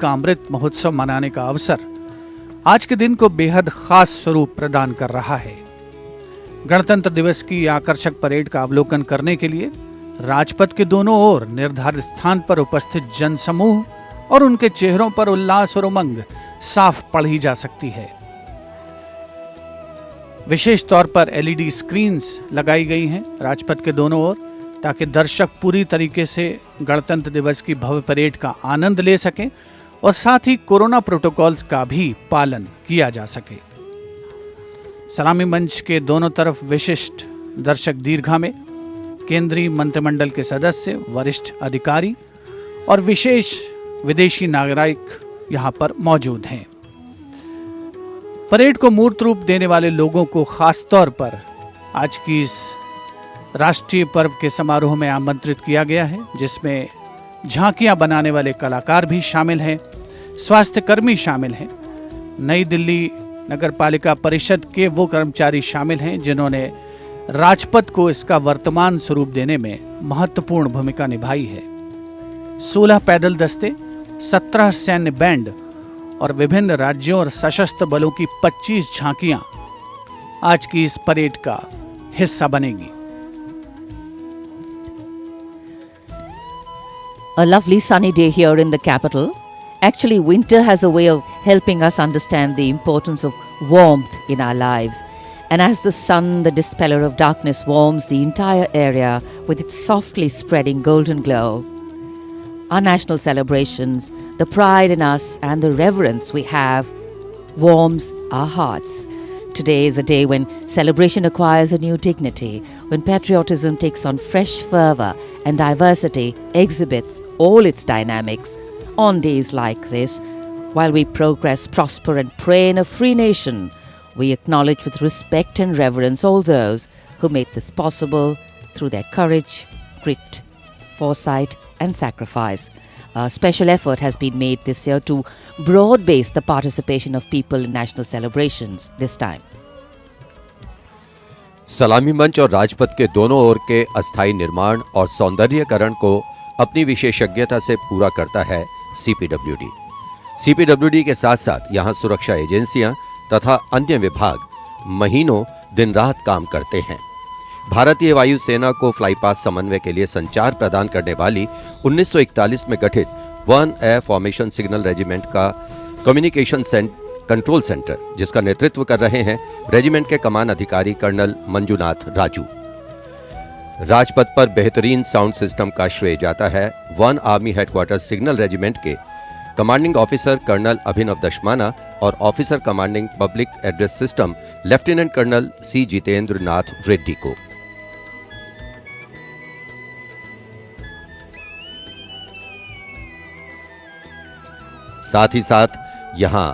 का अमृत महोत्सव मनाने का अवसर आज के दिन को बेहद खास स्वरूप प्रदान कर रहा है। गणतंत्र दिवस की आकर्षक परेड का अवलोकन करने के लिए राजपथ के दोनों ओर निर्धारित स्थान पर उपस्थित जनसमूह और उनके चेहरों पर उल्लास और उमंग साफ पढ़ी जा सकती है। विशेष तौर पर एलईडी स्क्रीन्स लगाई गई हैं राजपथ के दोनों ओर, ताकि दर्शक पूरी तरीके से गणतंत्र दिवस की भव्य परेड का आनंद ले सकें और साथ ही कोरोना प्रोटोकॉल्स का भी पालन किया जा सके। सलामी मंच के दोनों तरफ विशिष्ट दर्शक दीर्घा में केंद्रीय मंत्रिमंडल के सदस्य, वरिष्ठ अधिकारी और विशेष विदेशी नागरिक यहां पर मौजूद हैं। परेड को मूर्त रूप देने वाले लोगों को खास तौर पर आज की इस राष्ट्रीय पर्व के समारोह में आमंत्रित किया गया है, जिसमें झांकियां बनाने वाले कलाकार भी शामिल हैं, स्वास्थ्य कर्मी शामिल हैं, नई दिल्ली नगर पालिका परिषद के वो कर्मचारी शामिल हैं जिन्होंने राजपथ को इसका वर्तमान स्वरूप देने में महत्वपूर्ण भूमिका निभाई है। 16 पैदल दस्ते, 17 सैन्य बैंड और विभिन्न राज्यों और सशस्त्र बलों की 25 झांकियां आज की इस परेड का हिस्सा बनेगी। A lovely sunny day here in the capital. Actually, winter has a way of helping us understand the importance of warmth in our lives. And as the sun, the dispeller of darkness, warms the entire area with its softly spreading golden glow, our national celebrations, the pride in us and the reverence we have warms our hearts. Today is a day when celebration acquires a new dignity, when patriotism takes on fresh fervor and diversity exhibits all its dynamics. On days like this, while we progress, prosper and pray in a free nation, we acknowledge with respect and reverence all those who made this possible through their courage, grit, foresight and sacrifice. A special effort has been made this year to broad base the participation of people in national celebrations this time. सलामी मंच और राजपथ के दोनों ओर के अस्थायी निर्माण और सौंदर्यीकरण को अपनी विशेषज्ञता से पूरा करता है सीपीडब्ल्यूडी। सीपीडब्ल्यूडी के साथ साथ यहां सुरक्षा एजेंसियां तथा अन्य विभाग महीनों दिन रात काम करते हैं। भारतीय वायुसेना को फ्लाईपास्ट समन्वय के लिए संचार प्रदान करने वाली 1941 में गठित one air formation signal regiment का कम्युनिकेशन कंट्रोल सेंटर, जिसका नेतृत्व कर रहे हैं रेजिमेंट के कमान अधिकारी कर्नल मंजुनाथ राजू। राजपथ पर बेहतरीन साउंड सिस्टम का श्रेय जाता है one army headquarter signal regiment के commanding officer colonel Abhinav Dashmana और officer commanding public address system lieutenant colonel C Jitendra Nath Reddy को। साथ ही साथ यहां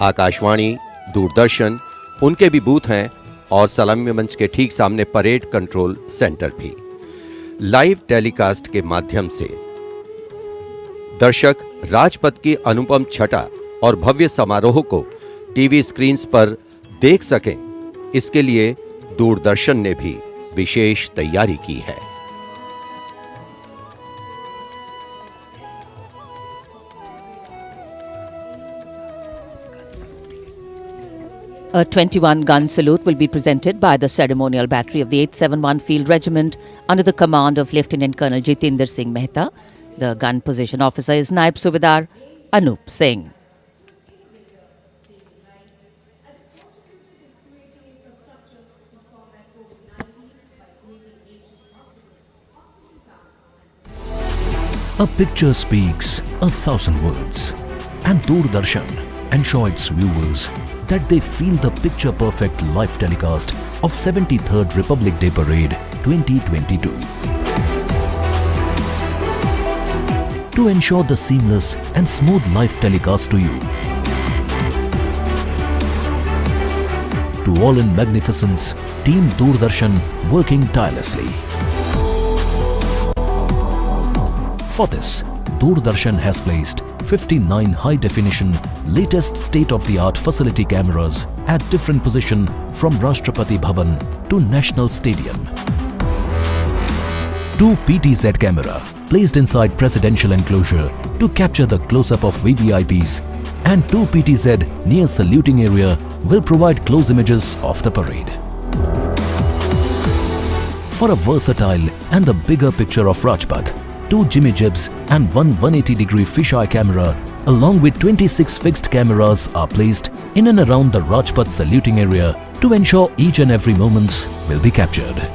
आकाशवाणी, दूरदर्शन, उनके भी बूथ हैं और सलामी मंच के ठीक सामने परेड कंट्रोल सेंटर भी। लाइव टेलीकास्ट के माध्यम से दर्शक राजपथ की अनुपम छटा और भव्य समारोह को टीवी स्क्रीन्स पर देख सकें, इसके लिए दूरदर्शन ने भी विशेष तैयारी की है। A 21-gun salute will be presented by the ceremonial battery of the 871 Field Regiment under the command of Lieutenant Colonel Jitendra Singh Mehta. The gun position officer is Naib Subedar Anup Singh. A picture speaks 1,000 words, and Doordarshan ensures its viewers that they feel the picture-perfect live telecast of 73rd Republic Day Parade 2022. To ensure the seamless and smooth live telecast to you, to all in magnificence, Team Doordarshan working tirelessly. For this, Doordarshan has placed 59 high-definition, latest state-of-the-art facility cameras at different positions from Rashtrapati Bhavan to National Stadium. 2 PTZ camera placed inside presidential enclosure to capture the close-up of VVIPs, and 2 PTZ near saluting area will provide close images of the parade. For a versatile and a bigger picture of Rajpath, 2 Jimmy Jibs and one 180-degree fisheye camera along with 26 fixed cameras are placed in and around the Rajpath saluting area to ensure each and every moments will be captured.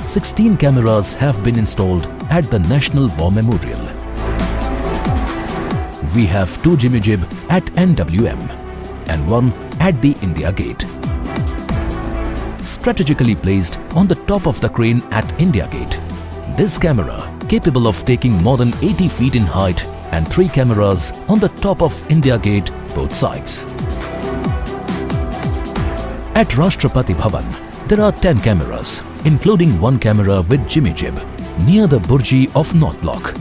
16 cameras have been installed at the National War Memorial. We have 2 Jimmy Jib at NWM and 1 at the India Gate. Strategically placed on the top of the crane at India Gate, this camera, capable of taking more than 80 feet in height, and 3 cameras on the top of India Gate, both sides. At Rashtrapati Bhavan, there are 10 cameras, including 1 camera with Jimmy Jib near the Burji of North Block,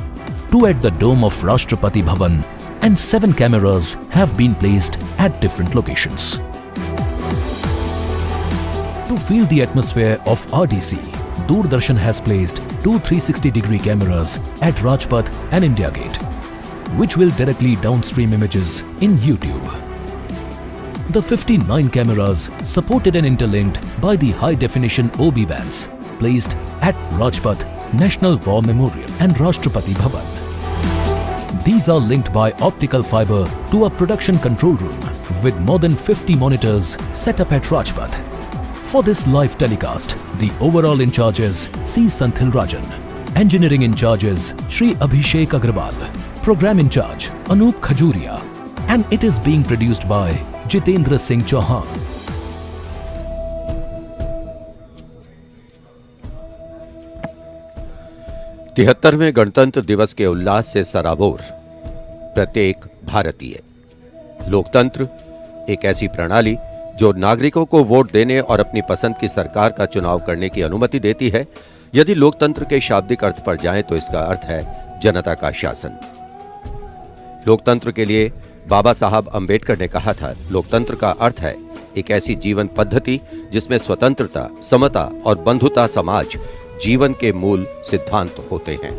2 at the dome of Rashtrapati Bhavan, and 7 cameras have been placed at different locations. To feel the atmosphere of RDC, Doordarshan has placed 2 360-degree cameras at Rajpath and India Gate, which will directly downstream images in YouTube. The 59 cameras supported and interlinked by the high-definition OB vans placed at Rajpath, National War Memorial and Rashtrapati Bhavan. These are linked by optical fiber to a production control room with more than 50 monitors set up at Rajpath. For this live telecast, the overall in charge is C. Santhil Rajan, engineering in charge is Shri Abhishek Agrawal, program in charge Anup Khajuria, and it is being produced by Jitendra Singh Chauhan. तिहत्तरवें गणतंत्र दिवस के उल्लास से सराबोर प्रत्येक भारतीय। लोकतंत्र एक ऐसी प्रणाली जो नागरिकों को वोट देने और अपनी पसंद की सरकार का चुनाव करने की अनुमति देती है। यदि लोकतंत्र के शाब्दिक अर्थ पर जाएं तो इसका अर्थ है जनता का शासन। लोकतंत्र के लिए बाबा साहब अंबेडकर ने कहा था, लोकतंत्र का अर्थ है एक ऐसी जीवन पद्धति जिसमें स्वतंत्रता, समता और बंधुता समाज जीवन के मूल सिद्धांत होते हैं।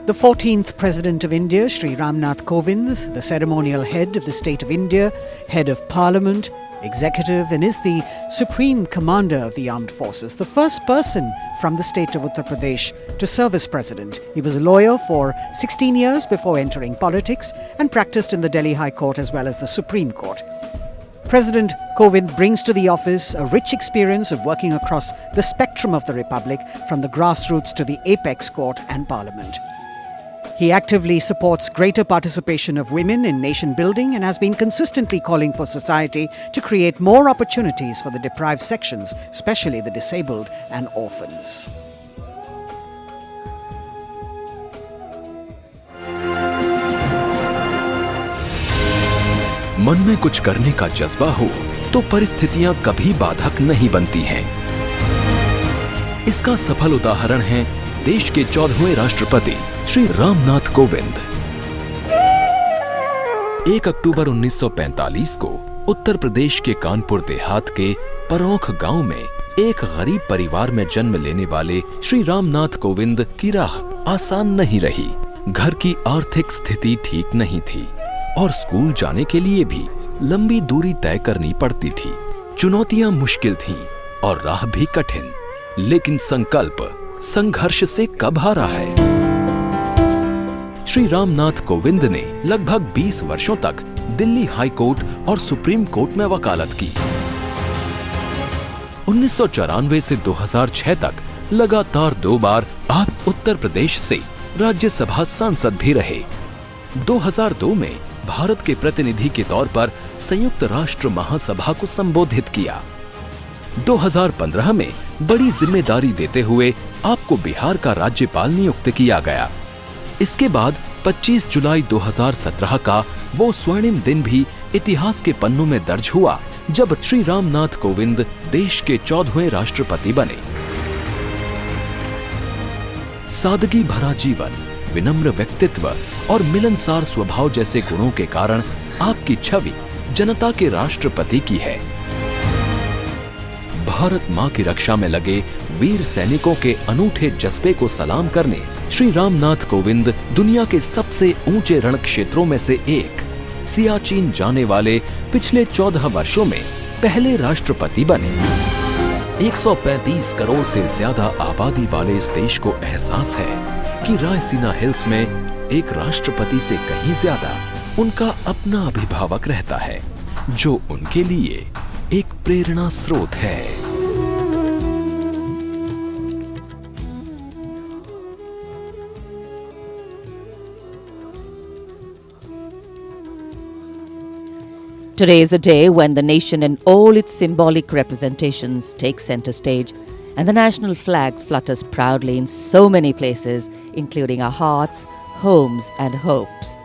The 14th President of India, Shri Ramnath Kovind, the ceremonial head of the State of India, head of Parliament, executive, and is the Supreme Commander of the Armed Forces, the first person from the state of Uttar Pradesh to serve as President. He was a lawyer for 16 years before entering politics and practiced in the Delhi High Court as well as the Supreme Court. President Kovind brings to the office a rich experience of working across the spectrum of the Republic, from the grassroots to the apex court and Parliament. He actively supports greater participation of women in nation building and has been consistently calling for society to create more opportunities for the deprived sections, especially the disabled and orphans. मन में कुछ करने का जज्बा हो तो परिस्थितियां कभी बाधक नहीं बनती हैं। इसका सफल उदाहरण है देश के 14वें राष्ट्रपति श्री रामनाथ कोविंद। 1 अक्टूबर 1945 को उत्तर प्रदेश के कानपुर देहात के परौख गांव में एक गरीब परिवार में जन्म लेने वाले श्री रामनाथ कोविंद की राह आसान नहीं रही। घर की आर्थिक स्थिति ठीक नहीं थी और स्कूल जाने के लिए भी लंबी दूरी तय करनी पड़ती थी। चुनौतियां मुश्किल थीं और राह भी कठिन, लेकिन संकल्प संघर्ष से कब हारा है। श्री रामनाथ कोविंद ने लगभग 20 वर्षों तक दिल्ली हाई कोर्ट और सुप्रीम कोर्ट में वकालत की। 1994 से 2006 तक लगातार 2 बार आप उत्तर प्रदेश से राज्यसभा सांसद भी रहे। 2002 में भारत के प्रतिनिधि के तौर पर संयुक्त राष्ट्र महासभा को संबोधित किया। 2015 में बड़ी जिम्मेदारी देते हुए आपको बिहार का राज्यपाल नियुक्त किया गया। इसके बाद 25 जुलाई 2017 का वो स्वर्णिम दिन भी इतिहास के पन्नों में दर्ज हुआ जब श्री रामनाथ कोविंद देश के 14वें राष्ट्रपति बने। सादगी भरा जीवन, विनम्र व्यक्तित्व और मिलनसार स्वभाव जैसे गुणों के कारण आपकी छवि जनता के राष्ट्रपति की है। भारत माँ की रक्षा में लगे वीर सैनिकों के अनूठे जज्बे को सलाम करने श्री रामनाथ कोविंद दुनिया के सबसे ऊंचे रण क्षेत्रों में से एक सियाचिन जाने वाले पिछले 14 वर्षों में पहले राष्ट्रपति बने। 135 करोड़ से ज्यादा आबादी वाले इस देश को एहसास है कि रायसीना हिल्स में एक राष्ट्रपति से कहीं ज्यादा उनका अपना अभिभावक रहता है, जो उनके लिए एक प्रेरणा स्रोत है। Today is a day when the nation and all its symbolic representations take center stage, and the national flag flutters proudly in so many places, including our hearts, homes, and hopes.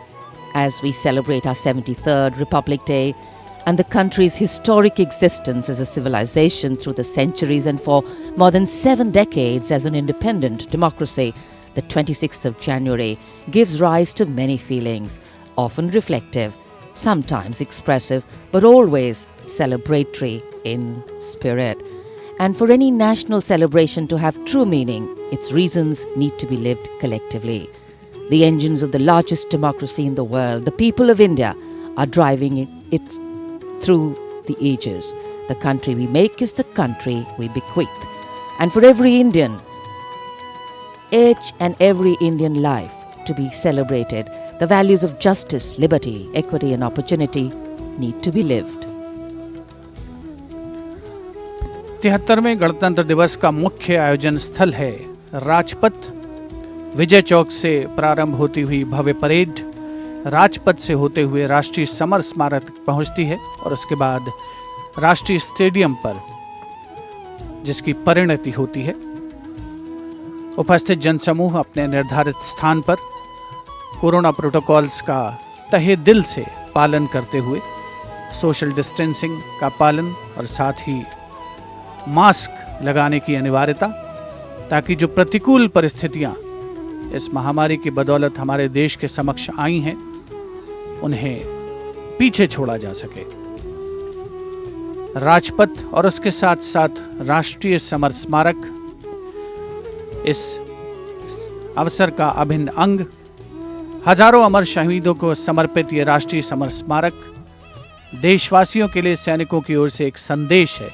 As we celebrate our 73rd Republic Day and the country's historic existence as a civilization through the centuries and for more than 7 decades as an independent democracy, the 26th of January gives rise to many feelings, often reflective, sometimes expressive, but always celebratory in spirit. And for any national celebration to have true meaning, its reasons need to be lived collectively. The engines of the largest democracy in the world, the people of India, are driving it through the ages. The country we make is the country we bequeath. And for every Indian, each and every Indian life to be celebrated, the values of justice, liberty, equity and opportunity need to be lived. 73वें गणतंत्र दिवस का मुख्य आयोजन स्थल है राजपथ। विजय चौक से प्रारंभ होती हुई भव्य परेड राजपथ से होते हुए राष्ट्रीय समर स्मारक तक पहुंचती है और उसके बाद राष्ट्रीय स्टेडियम पर जिसकी परिणति होती है। उपस्थित जनसमूह अपने निर्धारित स्थान पर कोरोना प्रोटोकॉल्स का तहे दिल से पालन करते हुए सोशल डिस्टेंसिंग का पालन और साथ ही मास्क लगाने की अनिवार्यता, ताकि जो प्रतिकूल परिस्थितियां इस महामारी की बदौलत हमारे देश के समक्ष आई हैं उन्हें पीछे छोड़ा जा सके। राजपथ और उसके साथ साथ राष्ट्रीय समर स्मारक इस अवसर का अभिन्न अंग। हजारों अमर शहीदों को समर्पित ये राष्ट्रीय समर स्मारक देशवासियों के लिए सैनिकों की ओर से एक संदेश है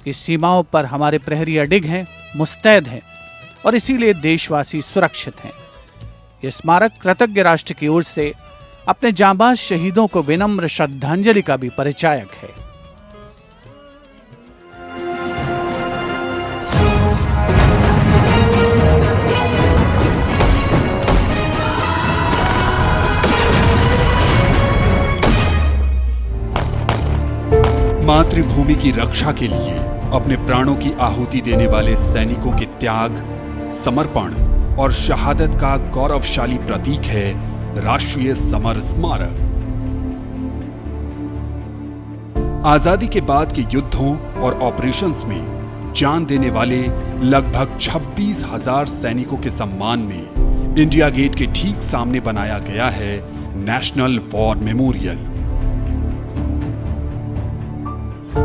कि सीमाओं पर हमारे प्रहरी अडिग हैं, मुस्तैद हैं और इसीलिए देशवासी सुरक्षित हैं। ये स्मारक कृतज्ञ राष्ट्र की ओर से अपने जांबाज शहीदों को विनम्र श्रद्धांजलि का भी परिचायक है। मातृभूमि की रक्षा के लिए अपने प्राणों की आहुति देने वाले सैनिकों के त्याग, समर्पण और शहादत का गौरवशाली प्रतीक है राष्ट्रीय समर स्मारक। आजादी के बाद के युद्धों और ऑपरेशंस में जान देने वाले लगभग 26,000 सैनिकों के सम्मान में इंडिया गेट के ठीक सामने बनाया गया है नेशनल वॉर मेमोरियल।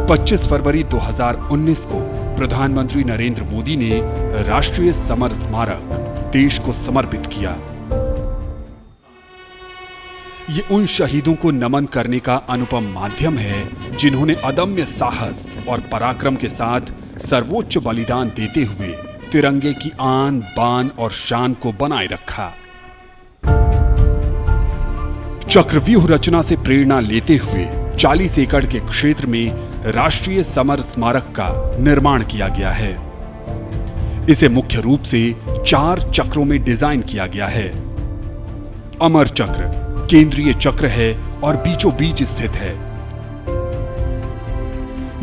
25 फरवरी 2019 को प्रधानमंत्री नरेंद्र मोदी ने राष्ट्रीय समर स्मारक देश को समर्पित किया। ये उन शहीदों को नमन करने का अनुपम माध्यम है जिन्होंने अदम्य साहस और पराक्रम के साथ सर्वोच्च बलिदान देते हुए तिरंगे की आन, बान और शान को बनाए रखा। चक्रव्यूह रचना से प्रेरणा लेते हुए 40 एकड़ के क्षेत्र में राष्ट्रीय समर स्मारक का निर्माण किया गया है। इसे मुख्य रूप से 4 चक्रों में डिजाइन किया गया है। अमर चक्र केंद्रीय चक्र है और बीचों बीच स्थित है।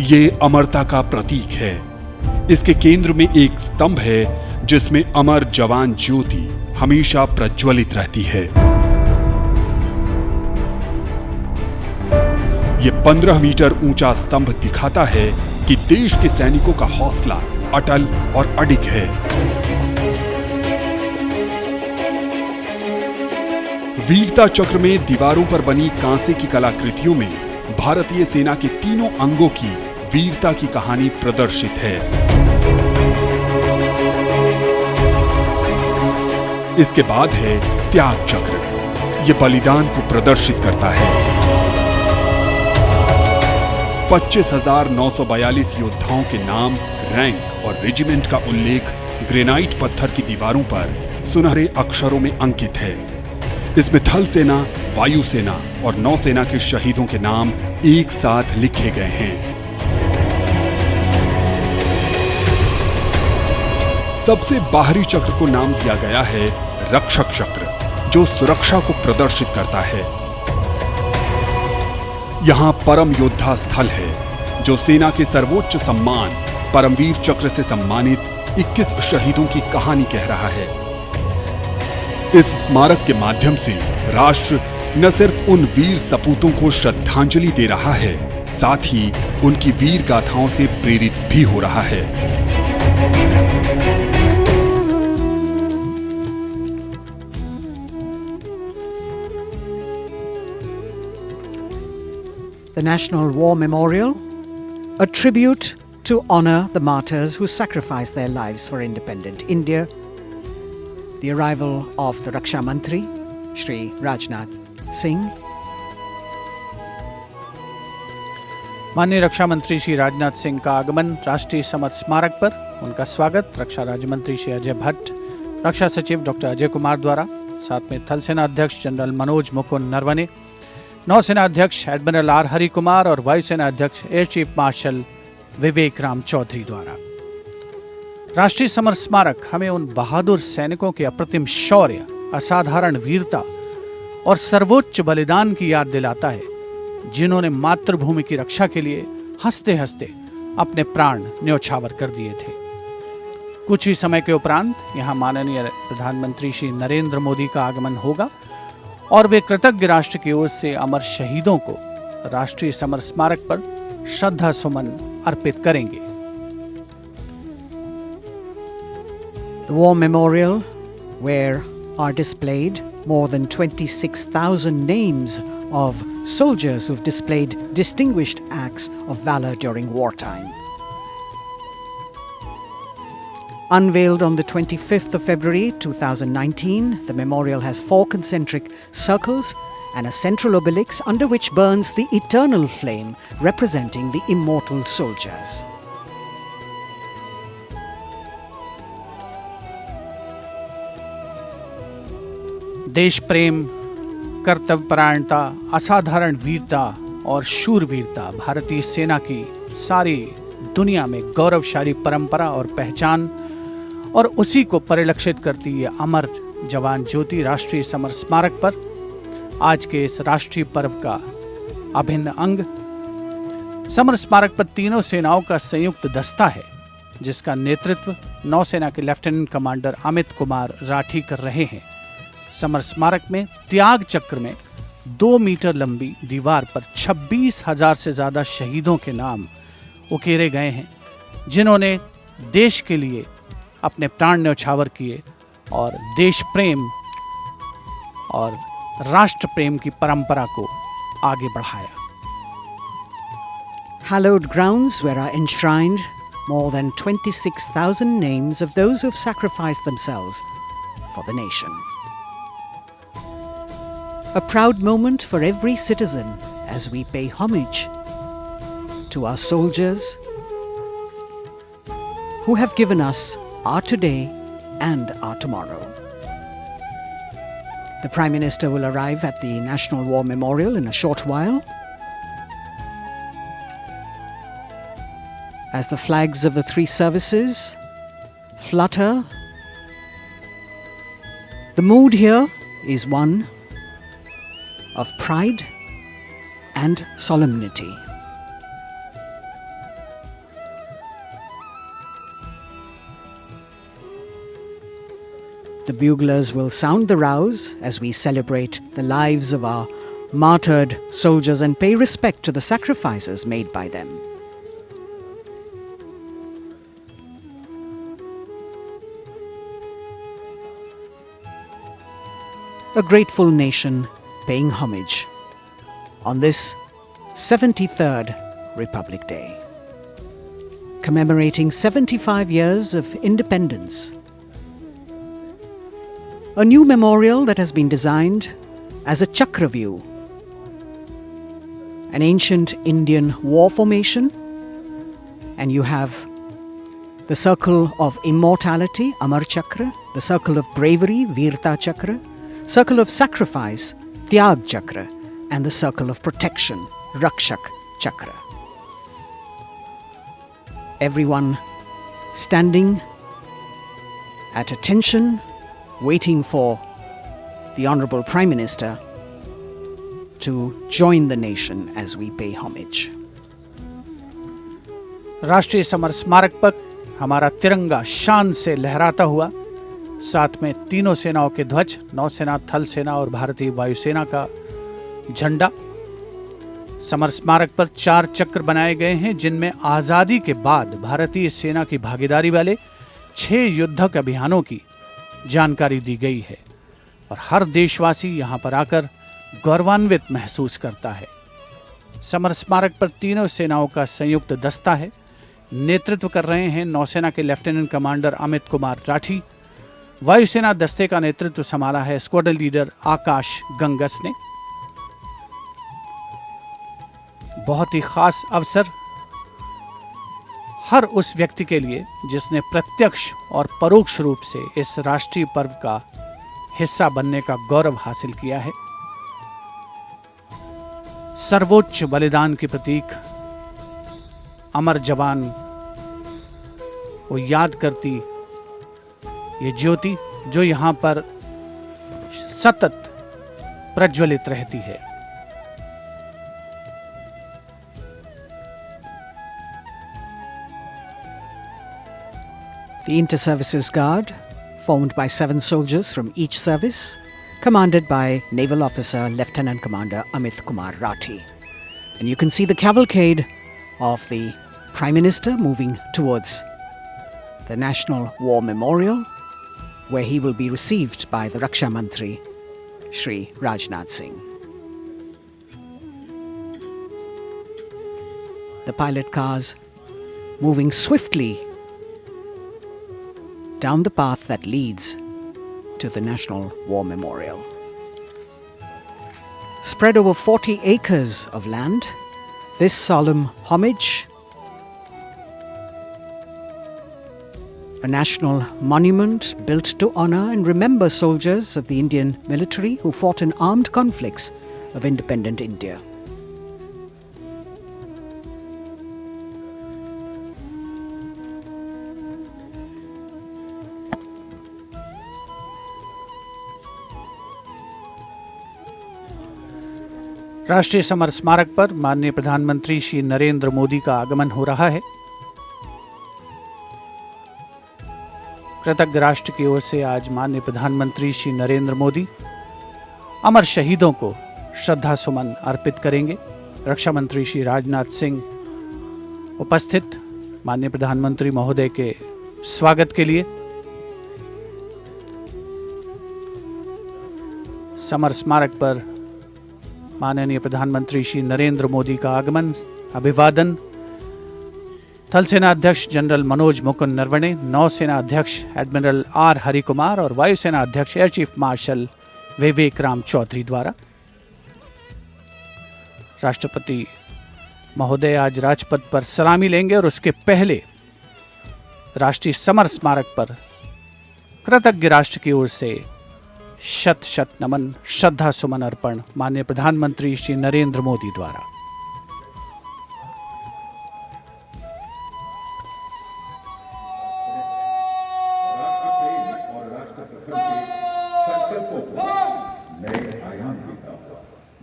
ये अमरता का प्रतीक है। इसके केंद्र में एक स्तंभ है जिसमें अमर जवान ज्योति हमेशा प्रज्वलित रहती है। ये 15 मीटर ऊंचा स्तंभ दिखाता है कि देश के सैनिकों का हौसला अटल और अडिग है। वीरता चक्र में दीवारों पर बनी कांसे की कलाकृतियों में भारतीय सेना के तीनों अंगों की वीरता की कहानी प्रदर्शित है। इसके बाद है त्याग चक्र। ये बलिदान को प्रदर्शित करता है। 25,942 योद्धाओं के नाम, रैंक और रेजिमेंट का उल्लेख ग्रेनाइट पत्थर की दीवारों पर सुनहरे अक्षरों में अंकित है। इसमें थल सेना, वायु सेना और नौसेना के शहीदों के नाम एक साथ लिखे गए हैं। सबसे बाहरी चक्र को नाम दिया गया है रक्षक चक्र, जो सुरक्षा को प्रदर्शित करता है। यहां परम योद्धा स्थल है, जो सेना के सर्वोच्च सम्मान परमवीर चक्र से सम्मानित 21 शहीदों की कहानी कह रहा है। इस स्मारक के माध्यम से राष्ट्र न सिर्फ उन वीर सपूतों को श्रद्धांजलि दे रहा है, साथ ही उनकी वीर गाथाओं से प्रेरित भी हो रहा है। The National War Memorial, a tribute to honor the martyrs who sacrificed their lives for independent India. The arrival of the Raksha Mantri, Shri Rajnath Singh. माननीय रक्षा मंत्री श्री राजनाथ सिंह का आगमन राष्ट्रीय समर स्मारक पर, उनका स्वागत रक्षा राज्य मंत्री श्री अजय भट्ट, रक्षा सचिव डॉक्टर अजय कुमार द्वारा, साथ में थल सेना अध्यक्ष जनरल मनोज मुकुंद नरवणे, नौसेना अध्यक्ष एडमिरल आर हरि कुमार और वायुसेना अध्यक्ष एयर चीफ मार्शल विवेक राम चौधरी द्वारा। राष्ट्रीय समर स्मारक हमें उन बहादुर सैनिकों के अप्रतिम शौर्य, असाधारण वीरता और सर्वोच्च बलिदान की याद दिलाता है, जिन्होंने मातृभूमि की रक्षा के लिए हंसते हंसते अपने प्राण न्योछावर कर दिए थे। कुछ ही समय के उपरांत यहाँ माननीय प्रधानमंत्री श्री नरेंद्र मोदी का आगमन होगा और वे कृतज्ञ राष्ट्र की ओर से अमर शहीदों को राष्ट्रीय समर स्मारक पर श्रद्धा सुमन अर्पित करेंगे। The War Memorial, where are displayed more than 26,000 names of soldiers who've displayed distinguished acts of valor during wartime. Unveiled on the 25th of February 2019, the memorial has 4 concentric circles and a central obelix under which burns the eternal flame representing the immortal soldiers. देश प्रेम, कर्तव्यपरायणता, असाधारण वीरता और शूरवीरता भारतीय सेना की सारी दुनिया में गौरवशाली परंपरा और पहचान, और उसी को परिलक्षित करती ये अमर जवान ज्योति राष्ट्रीय समर स्मारक पर आज के इस राष्ट्रीय पर्व का अभिन्न अंग। समर स्मारक पर तीनों सेनाओं का संयुक्त दस्ता है, जिसका नेतृत्व नौसेना के लेफ्टिनेंट कमांडर अमित कुमार राठी कर रहे हैं। समर स्मारक में त्याग चक्र में 2 मीटर लंबी दीवार पर 26,000 से ज्यादा शहीदों के नाम उकेरे गए हैं, जिन्होंने देश के लिए अपने प्राण न्यौछावर किए और देश प्रेम और राष्ट्र प्रेम की परंपरा को आगे बढ़ाया। Hallowed grounds where are enshrined more than 26,000 names of those who have sacrificed themselves for the nation. A proud moment for every citizen as we pay homage to our soldiers who have given us our today and our tomorrow. The Prime Minister will arrive at the National War Memorial in a short while. As the flags of the 3 services flutter, the mood here is one of pride and solemnity. The buglers will sound the rouse as we celebrate the lives of our martyred soldiers and pay respect to the sacrifices made by them. A grateful nation paying homage on this 73rd Republic Day. commemorating 75 years of independence. A new memorial that has been designed as a chakra view, an ancient Indian war formation, and you have the circle of immortality, Amar Chakra, the circle of bravery, Virta Chakra, circle of sacrifice, Tyag Chakra, and the circle of protection, Rakshak Chakra. Everyone standing at attention, waiting for the Honorable Prime Minister to join the nation as we pay homage. राष्ट्रीय summer स्मारक पर हमारा तिरंगा शान से लहराता हुआ, साथ में तीनों सेनाओं के ध्वज, नौसेना, थल सेना और भारतीय वायुसेना का झंडा। समर स्मारक पर 4 चक्र बनाए गए हैं, जिनमें आज़ादी के बाद भारतीय सेना की भागीदारी वाले 6 युद्धक अभियानों की जानकारी दी गई है और हर देशवासी यहां पर आकर गौरवान्वित महसूस करता है। समर स्मारक पर तीनों सेनाओं का संयुक्त दस्ता है। नेतृत्व कर रहे हैं नौसेना के लेफ्टिनेंट कमांडर अमित कुमार राठी। वायुसेना दस्ते का नेतृत्व संभाला है स्क्वाड्रन लीडर आकाश गंगस ने। बहुत ही खास अवसर हर उस व्यक्ति के लिए जिसने प्रत्यक्ष और परोक्ष रूप से इस राष्ट्रीय पर्व का हिस्सा बनने का गौरव हासिल किया है। सर्वोच्च बलिदान के प्रतीक अमर जवान को याद करती ये ज्योति जो यहां पर सतत प्रज्वलित रहती है। The Inter-Services Guard, formed by 7 soldiers from each service, commanded by Naval Officer Lieutenant Commander Amit Kumar Rathi. And you can see the cavalcade of the Prime Minister moving towards the National War Memorial, where he will be received by the Raksha Mantri, Shri Rajnath Singh. The pilot cars moving swiftly down the path that leads to the National War Memorial. Spread over 40 acres of land, this solemn homage, a national monument built to honor and remember soldiers of the Indian military who fought in armed conflicts of independent India. राष्ट्रीय summer स्मारक पर माननीय प्रधानमंत्री श्री नरेंद्र मोदी का आगमन हो रहा है। कृतज्ञ राष्ट्र की ओर से आज माननीय प्रधानमंत्री श्री नरेंद्र मोदी अमर शहीदों को श्रद्धा सुमन अर्पित करेंगे। रक्षा मंत्री श्री राजनाथ सिंह उपस्थित माननीय प्रधानमंत्री महोदय के स्वागत के लिए समर स्मारक पर माननीय प्रधानमंत्री श्री नरेंद्र मोदी का आगमन, अभिवादन थल सेना अध्यक्ष जनरल मनोज मुकुंद नरवणे, नौसेना अध्यक्ष एडमिरल आर हरिकुमार और वायुसेना अध्यक्ष एयर चीफ मार्शल विवेक राम चौधरी द्वारा। राष्ट्रपति महोदय आज राजपथ पर सलामी लेंगे और उसके पहले राष्ट्रीय समर स्मारक पर कृतज्ञ राष्ट्र की ओर से शत शत नमन, श्रद्धा सुमन अर्पण माननीय प्रधानमंत्री श्री नरेंद्र मोदी द्वारा।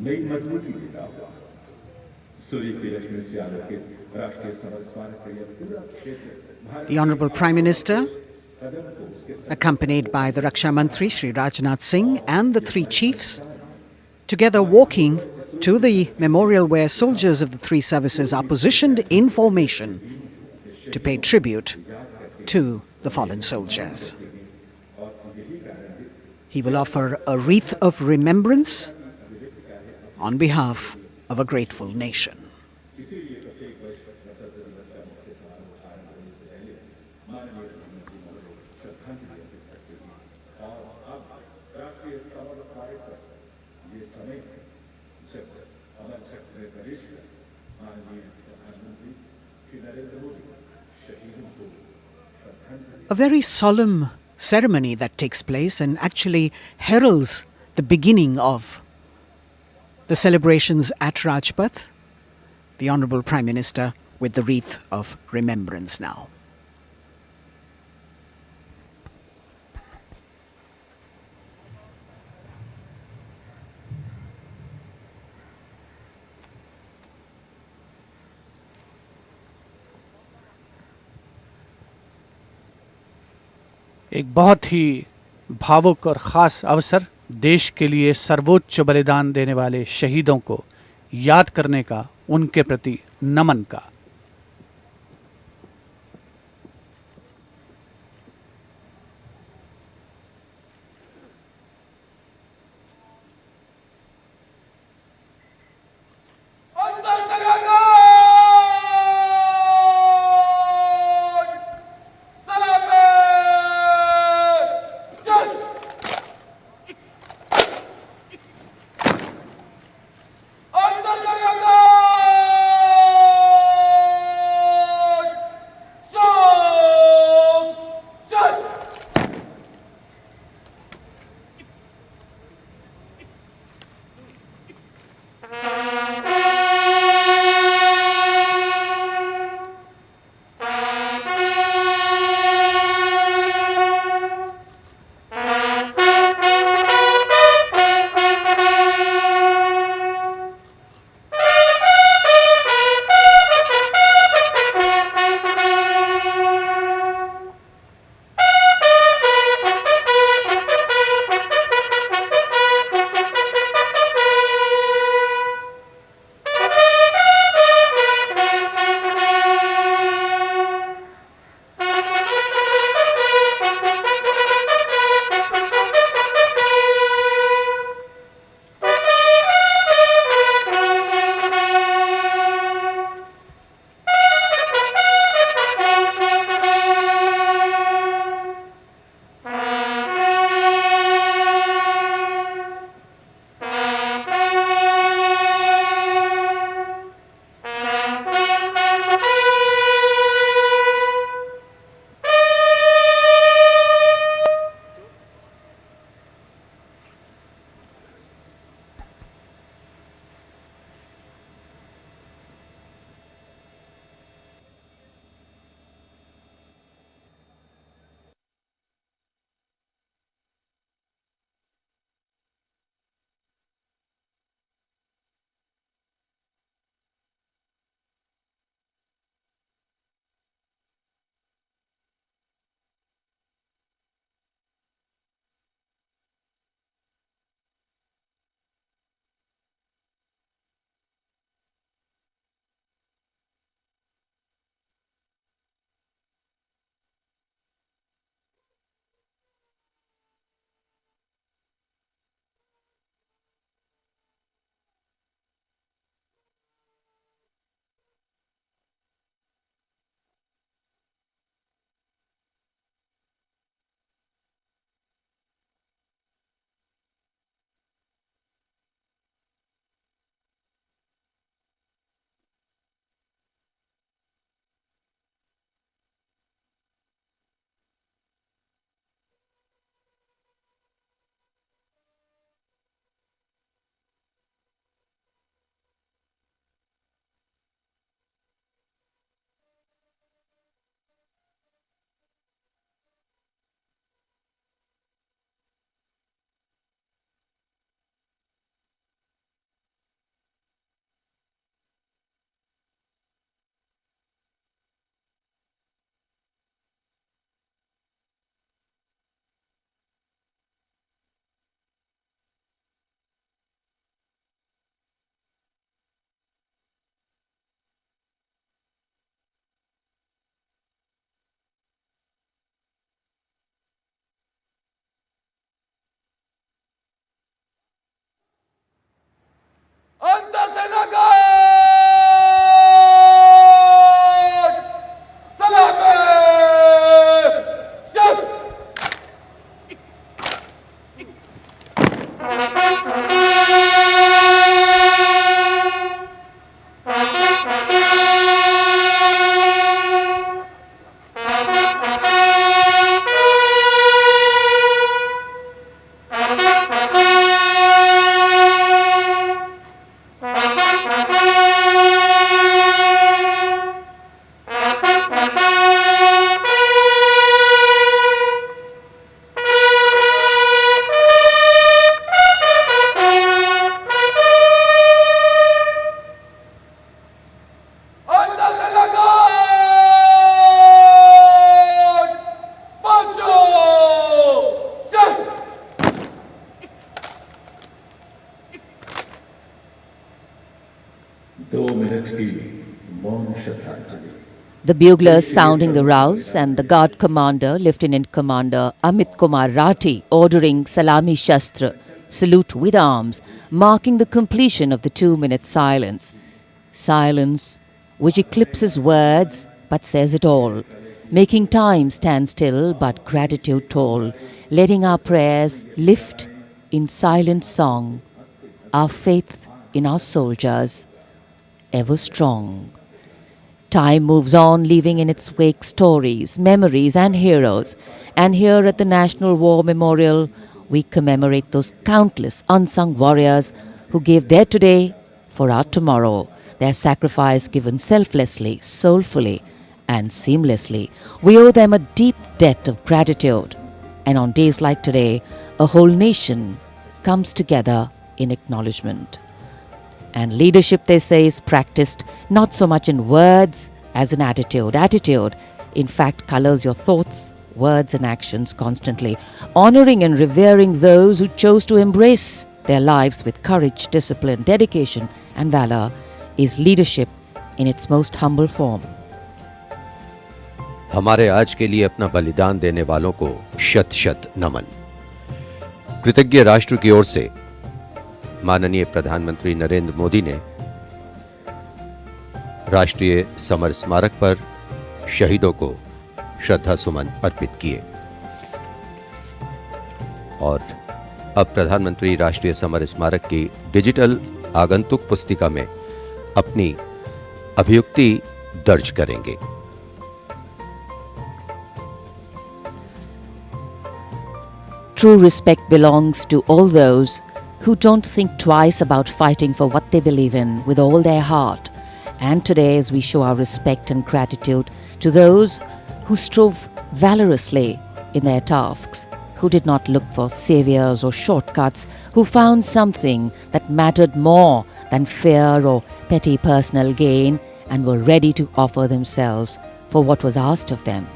नई मजबूती देता हुआ सूर्य की रश्मि से आलोकित राष्ट्रीय समर स्मारक का यह पूरा क्षेत्र। The Honorable Prime Minister, accompanied by the Raksha Mantri Shri Rajnath Singh and the 3 chiefs, together walking to the memorial where soldiers of the 3 services are positioned in formation to pay tribute to the fallen soldiers. He will offer a wreath of remembrance on behalf of a grateful nation. हमारे वरिष्ठ माननीय प्रधानमंत्री श्री नरेंद्र मोदी शहीदों को श्रद्धांजलि। A very solemn ceremony that takes place and actually heralds the beginning of the celebrations at Rajpath. The Honourable Prime Minister with the wreath of remembrance now. एक बहुत ही भावुक और ख़ास अवसर, देश के लिए सर्वोच्च बलिदान देने वाले शहीदों को याद करने का, उनके प्रति नमन का। 2 मिनट की मौन श्रद्धांजलि। The buglers sounding the rouse and the guard commander, Lieutenant Commander Amit Kumar Rathi, ordering Salami Shastra, salute with arms, marking the completion of the 2-minute silence. Silence which eclipses words but says it all, making time stand still but gratitude toll, letting our prayers lift in silent song, our faith in our soldiers ever strong. Time moves on, leaving in its wake stories, memories and heroes. And here at the National War Memorial, we commemorate those countless unsung warriors who gave their today for our tomorrow, their sacrifice given selflessly, soulfully and seamlessly. We owe them a deep debt of gratitude. And on days like today, a whole nation comes together in acknowledgement. And leadership, they say, is practiced not so much in words as in attitude. Attitude, in fact, colors your thoughts, words and actions constantly. Honoring and revering those who chose to embrace their lives with courage, discipline, dedication and valor is leadership in its most humble form. हमारे आज के लिए अपना बलिदान देने वालों को शत शत नमन। कृतज्ञ राष्ट्र की ओर से माननीय प्रधानमंत्री नरेंद्र मोदी ने राष्ट्रीय समर स्मारक पर शहीदों को श्रद्धा सुमन अर्पित किए। और अब प्रधानमंत्री राष्ट्रीय समर स्मारक की डिजिटल आगंतुक पुस्तिका में अपनी अभियुक्ति दर्ज करेंगे। True respect belongs to all those who don't think twice about fighting for what they believe in with all their heart. And today, as we show our respect and gratitude to those who strove valorously in their tasks, who did not look for saviors or shortcuts, who found something that mattered more than fear or petty personal gain and were ready to offer themselves for what was asked of them.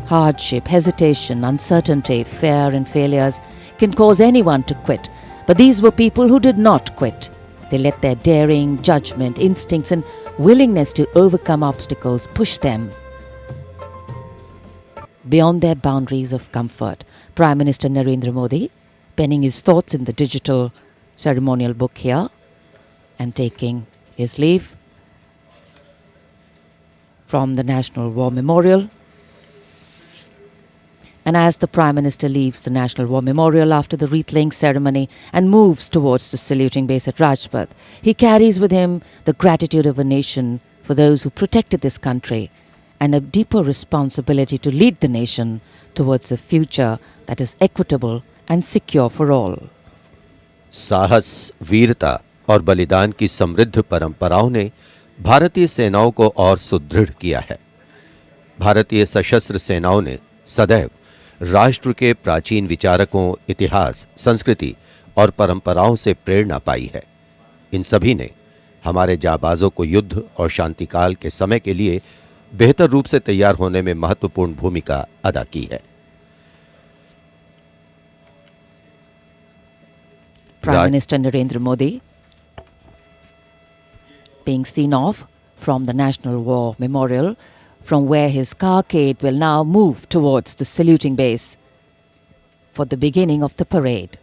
Hardship, hesitation, uncertainty, fear and failures can cause anyone to quit. But these were people who did not quit. They let their daring, judgment, instincts and willingness to overcome obstacles push them beyond their boundaries of comfort. Prime Minister Narendra Modi penning his thoughts in the digital ceremonial book here and taking his leave from the National War Memorial. And as the Prime Minister leaves the National War Memorial after the wreath-laying ceremony and moves towards the saluting base at Rajpath, he carries with him the gratitude of a nation for those who protected this country and a deeper responsibility to lead the nation towards a future that is equitable and secure for all. साहस, वीरता और बलिदान की समृद्ध परंपराओं ने भारतीय सेनाओं को और सुदृढ़ किया है। भारतीय सशस्त्र सेनाओं ने सदैव राष्ट्र के प्राचीन विचारकों, इतिहास, संस्कृति और परंपराओं से प्रेरणा पाई है। इन सभी ने हमारे जाबाजों को युद्ध और शांतिकाल के समय के लिए बेहतर रूप से तैयार होने में महत्वपूर्ण भूमिका अदा की है। Prime Minister Narendra Modi being seen off from the National War Memorial, from where his carcade will now move towards the saluting base for the beginning of the parade.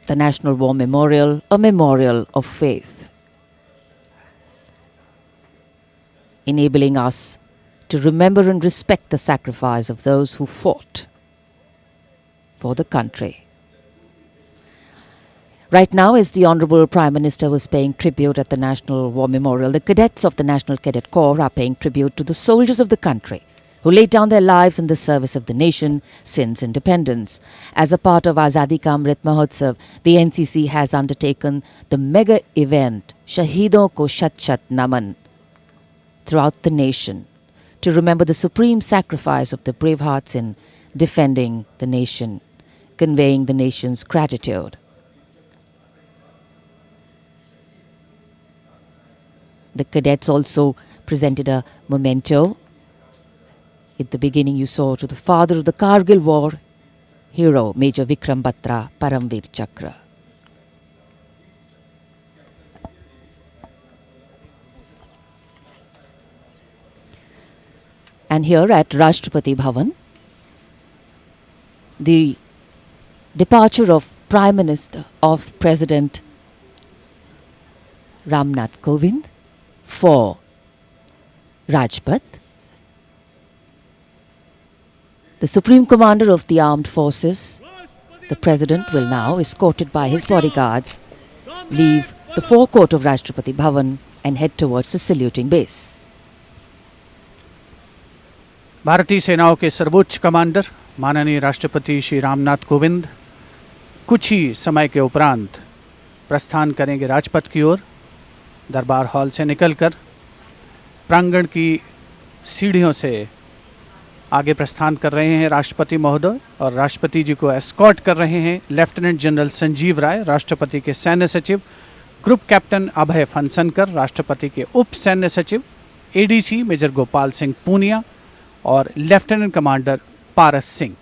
The National War Memorial, a memorial of faith, enabling us to remember and respect the sacrifice of those who fought for the country. Right now, as the Honourable Prime Minister was paying tribute at the National War Memorial, the cadets of the National Cadet Corps are paying tribute to the soldiers of the country who laid down their lives in the service of the nation since independence. As a part of Azadi Ka Amrit Mahotsav, the NCC has undertaken the mega event Shahidon Ko Shat Shat Naman throughout the nation to remember the supreme sacrifice of the brave hearts in defending the nation, conveying the nation's gratitude. The cadets also presented a memento. At the beginning you saw to the father of the Kargil war, hero Major Vikram Batra, Paramveer Chakra. And here at Rashtrapati Bhavan, the departure of Prime Minister of President Ramnath Kovind for Rajpath. The Supreme Commander of the Armed Forces, the President, will now, escorted by his bodyguards, leave the forecourt of Rashtrapati Bhavan and head towards the saluting base. भारतीय सेनाओं के सर्वोच्च commander माननीय राष्ट्रपति श्री रामनाथ कोविंद कुछ ही समय के उपरांत प्रस्थान करेंगे राजपथ की ओर। दरबार हॉल से निकलकर प्रांगण की सीढ़ियों से आगे प्रस्थान कर रहे हैं राष्ट्रपति महोदय, और राष्ट्रपति जी को एस्कॉर्ट कर रहे हैं लेफ्टिनेंट जनरल संजीव राय, राष्ट्रपति के सैन्य सचिव, ग्रुप कैप्टन अभय फनसनकर, राष्ट्रपति के उप सैन्य सचिव, एडीसी मेजर गोपाल सिंह पूनिया और lieutenant commander Paras Singh.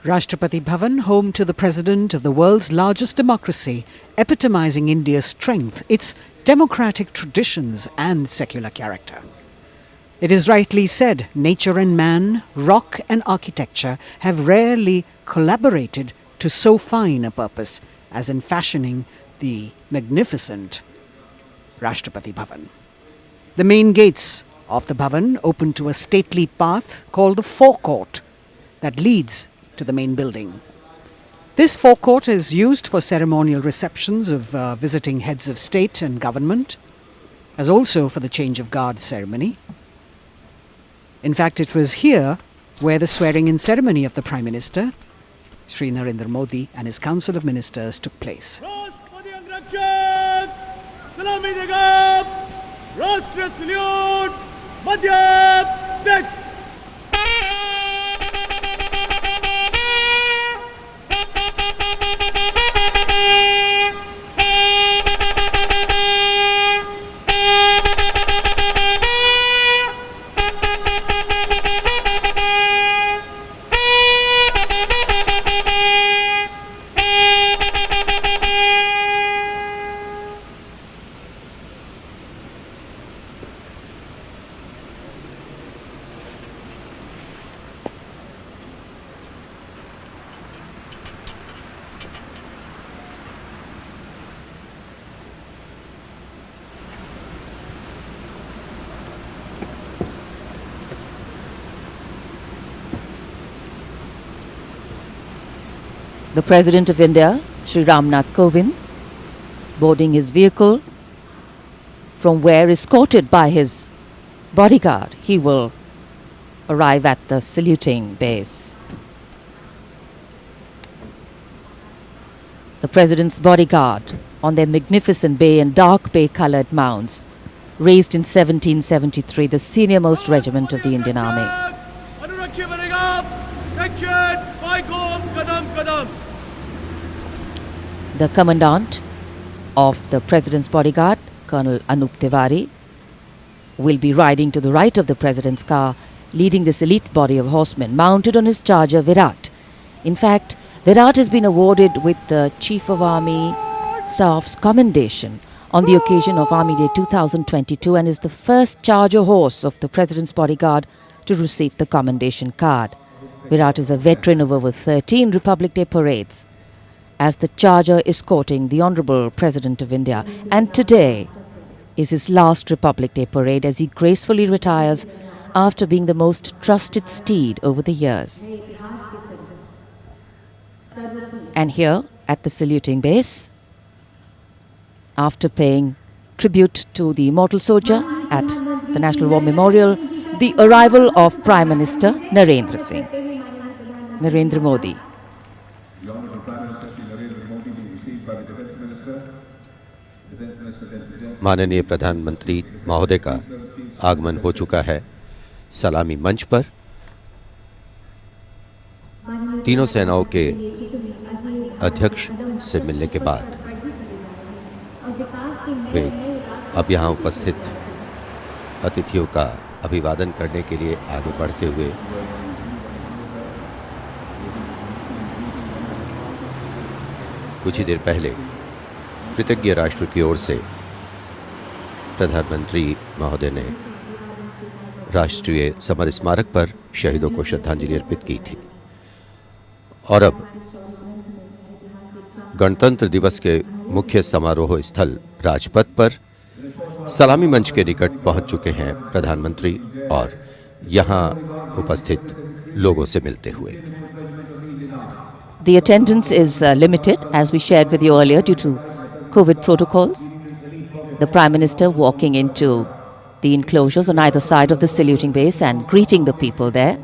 Rashtrapati Bhavan, home to the president of the world's largest democracy, epitomizing India's strength, its democratic traditions and secular character. It is rightly said, nature and man, rock and architecture have rarely collaborated to so fine a purpose as in fashioning the magnificent Rashtrapati Bhavan. The main gates of the Bhavan open to a stately path called the forecourt that leads to the main building. This forecourt is used for ceremonial receptions of visiting heads of state and government, as also for the change of guard ceremony. In fact, it was here where the swearing-in ceremony of the Prime Minister, Shri Narendra Modi, and his Council of Ministers took place. Rashtra salute, Madhya Pradesh. The President of India, Shri Ramnath Kovind, boarding his vehicle, from where, escorted by his bodyguard, he will arrive at the saluting base. The President's bodyguard on their magnificent bay and dark bay-coloured mounts, raised in 1773, the senior-most regiment of the Indian Army. The Commandant of the President's bodyguard, Colonel Anup Tiwari, will be riding to the right of the President's car, leading this elite body of horsemen mounted on his charger Virat. In fact, Virat has been awarded with the Chief of Army Staff's commendation on the occasion of Army Day 2022 and is the first charger horse of the President's bodyguard to receive the commendation card. Virat is a veteran of over 13 Republic Day parades as the charger escorting the Honourable President of India, and today is his last Republic Day parade as he gracefully retires after being the most trusted steed over the years. And here at the saluting base, after paying tribute to the immortal soldier at the National War Memorial, the arrival of Prime Minister Narendra Modi. माननीय प्रधानमंत्री महोदय का आगमन हो चुका है सलामी मंच पर। तीनों सेनाओं के अध्यक्ष से मिलने के बाद वे अब यहाँ उपस्थित अतिथियों का अभिवादन करने के लिए आगे बढ़ते हुए कुछ ही देर पहले कृतज्ञ राष्ट्र की ओर से प्रधानमंत्री महोदय ने राष्ट्रीय समर स्मारक पर शहीदों को श्रद्धांजलि अर्पित की थी और अब गणतंत्र दिवस के मुख्य समारोह स्थल राजपथ पर सलामी मंच के निकट पहुंच चुके हैं प्रधानमंत्री और यहां उपस्थित लोगों से मिलते हुए। The attendance is limited, as we shared with you earlier, due to COVID protocols. The Prime Minister walking into the enclosures on either side of the saluting base and greeting the people there.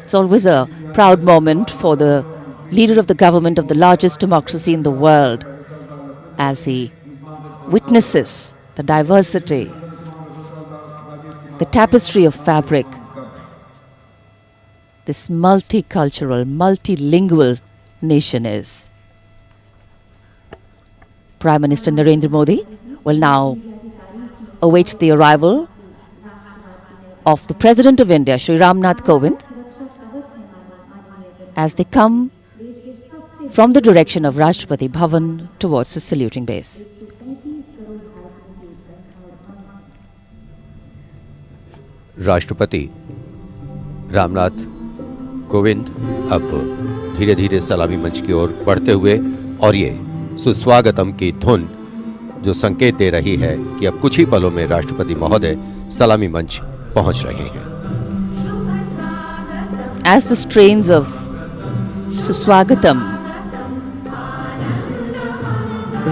It's always a proud moment for the leader of the government of the largest democracy in the world as he witnesses the diversity, the tapestry of fabric, this multicultural, multilingual nation is. Prime Minister Narendra Modi will now await the arrival of the President of India, Shri Ramnath Kovind, as they come from the direction of Rashtrapati Bhavan towards the saluting base. राष्ट्रपति रामनाथ कोविंद अब धीरे धीरे सलामी मंच की ओर बढ़ते हुए और ये सुस्वागतम की धुन जो संकेत दे रही है कि अब कुछ ही पलों में राष्ट्रपति महोदय सलामी मंच पहुंच रहे हैं। As the strains of Suswagatam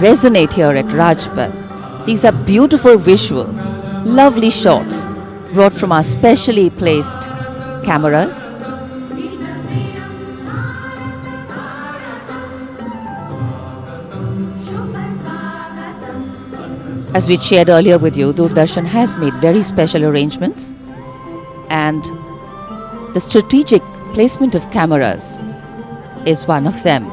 resonate here at Rajpath, these are beautiful visuals, lovely shots brought from our specially placed cameras. As we shared earlier with you, Doordarshan has made very special arrangements, and the strategic placement of cameras is one of them.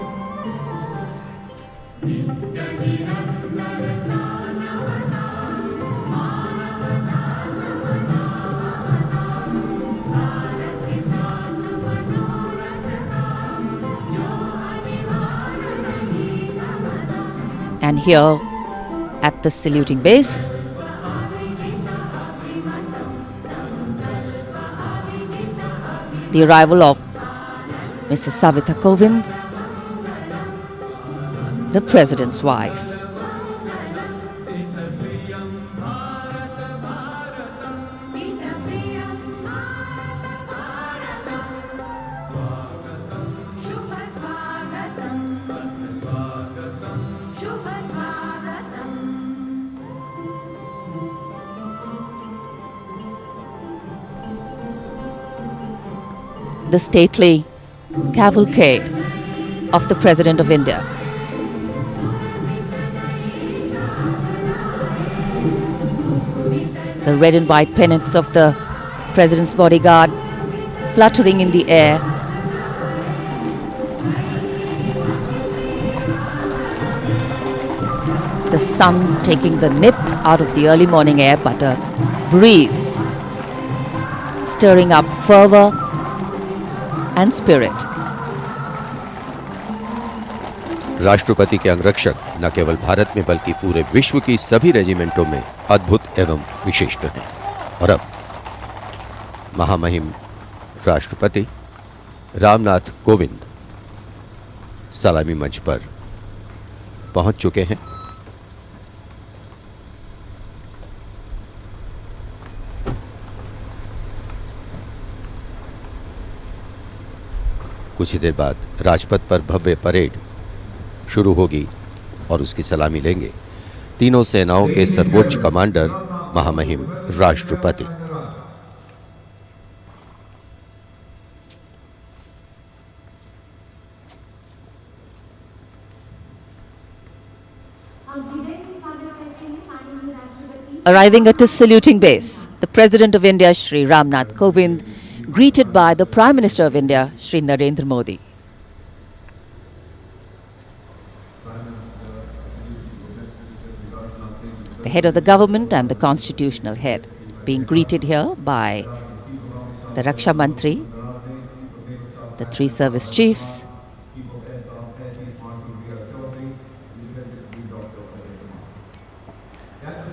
And here at the saluting base, the arrival of Mrs. Savita Kovind, the President's wife. The stately cavalcade of the President of India. The red and white pennants of the President's bodyguard fluttering in the air. The sun taking the nip out of the early morning air, but a breeze stirring up fervor and spirit. राष्ट्रपति के अंगरक्षक न केवल भारत में बल्कि पूरे विश्व की सभी रेजिमेंटों में अद्भुत एवं विशिष्ट हैं। और अब महामहिम राष्ट्रपति रामनाथ कोविंद सलामी मंच पर पहुंच चुके हैं। कुछ ही देर बाद राजपथ पर भव्य परेड शुरू होगी और उसकी सलामी लेंगे तीनों सेनाओं के सर्वोच्च कमांडर महामहिम राष्ट्रपति। Arriving at his saluting base, the President of India, Shri Ramnath Kovind, greeted by the Prime Minister of India, Shri Narendra Modi. The head of the government and the constitutional head being greeted here by the Raksha Mantri, the three service chiefs,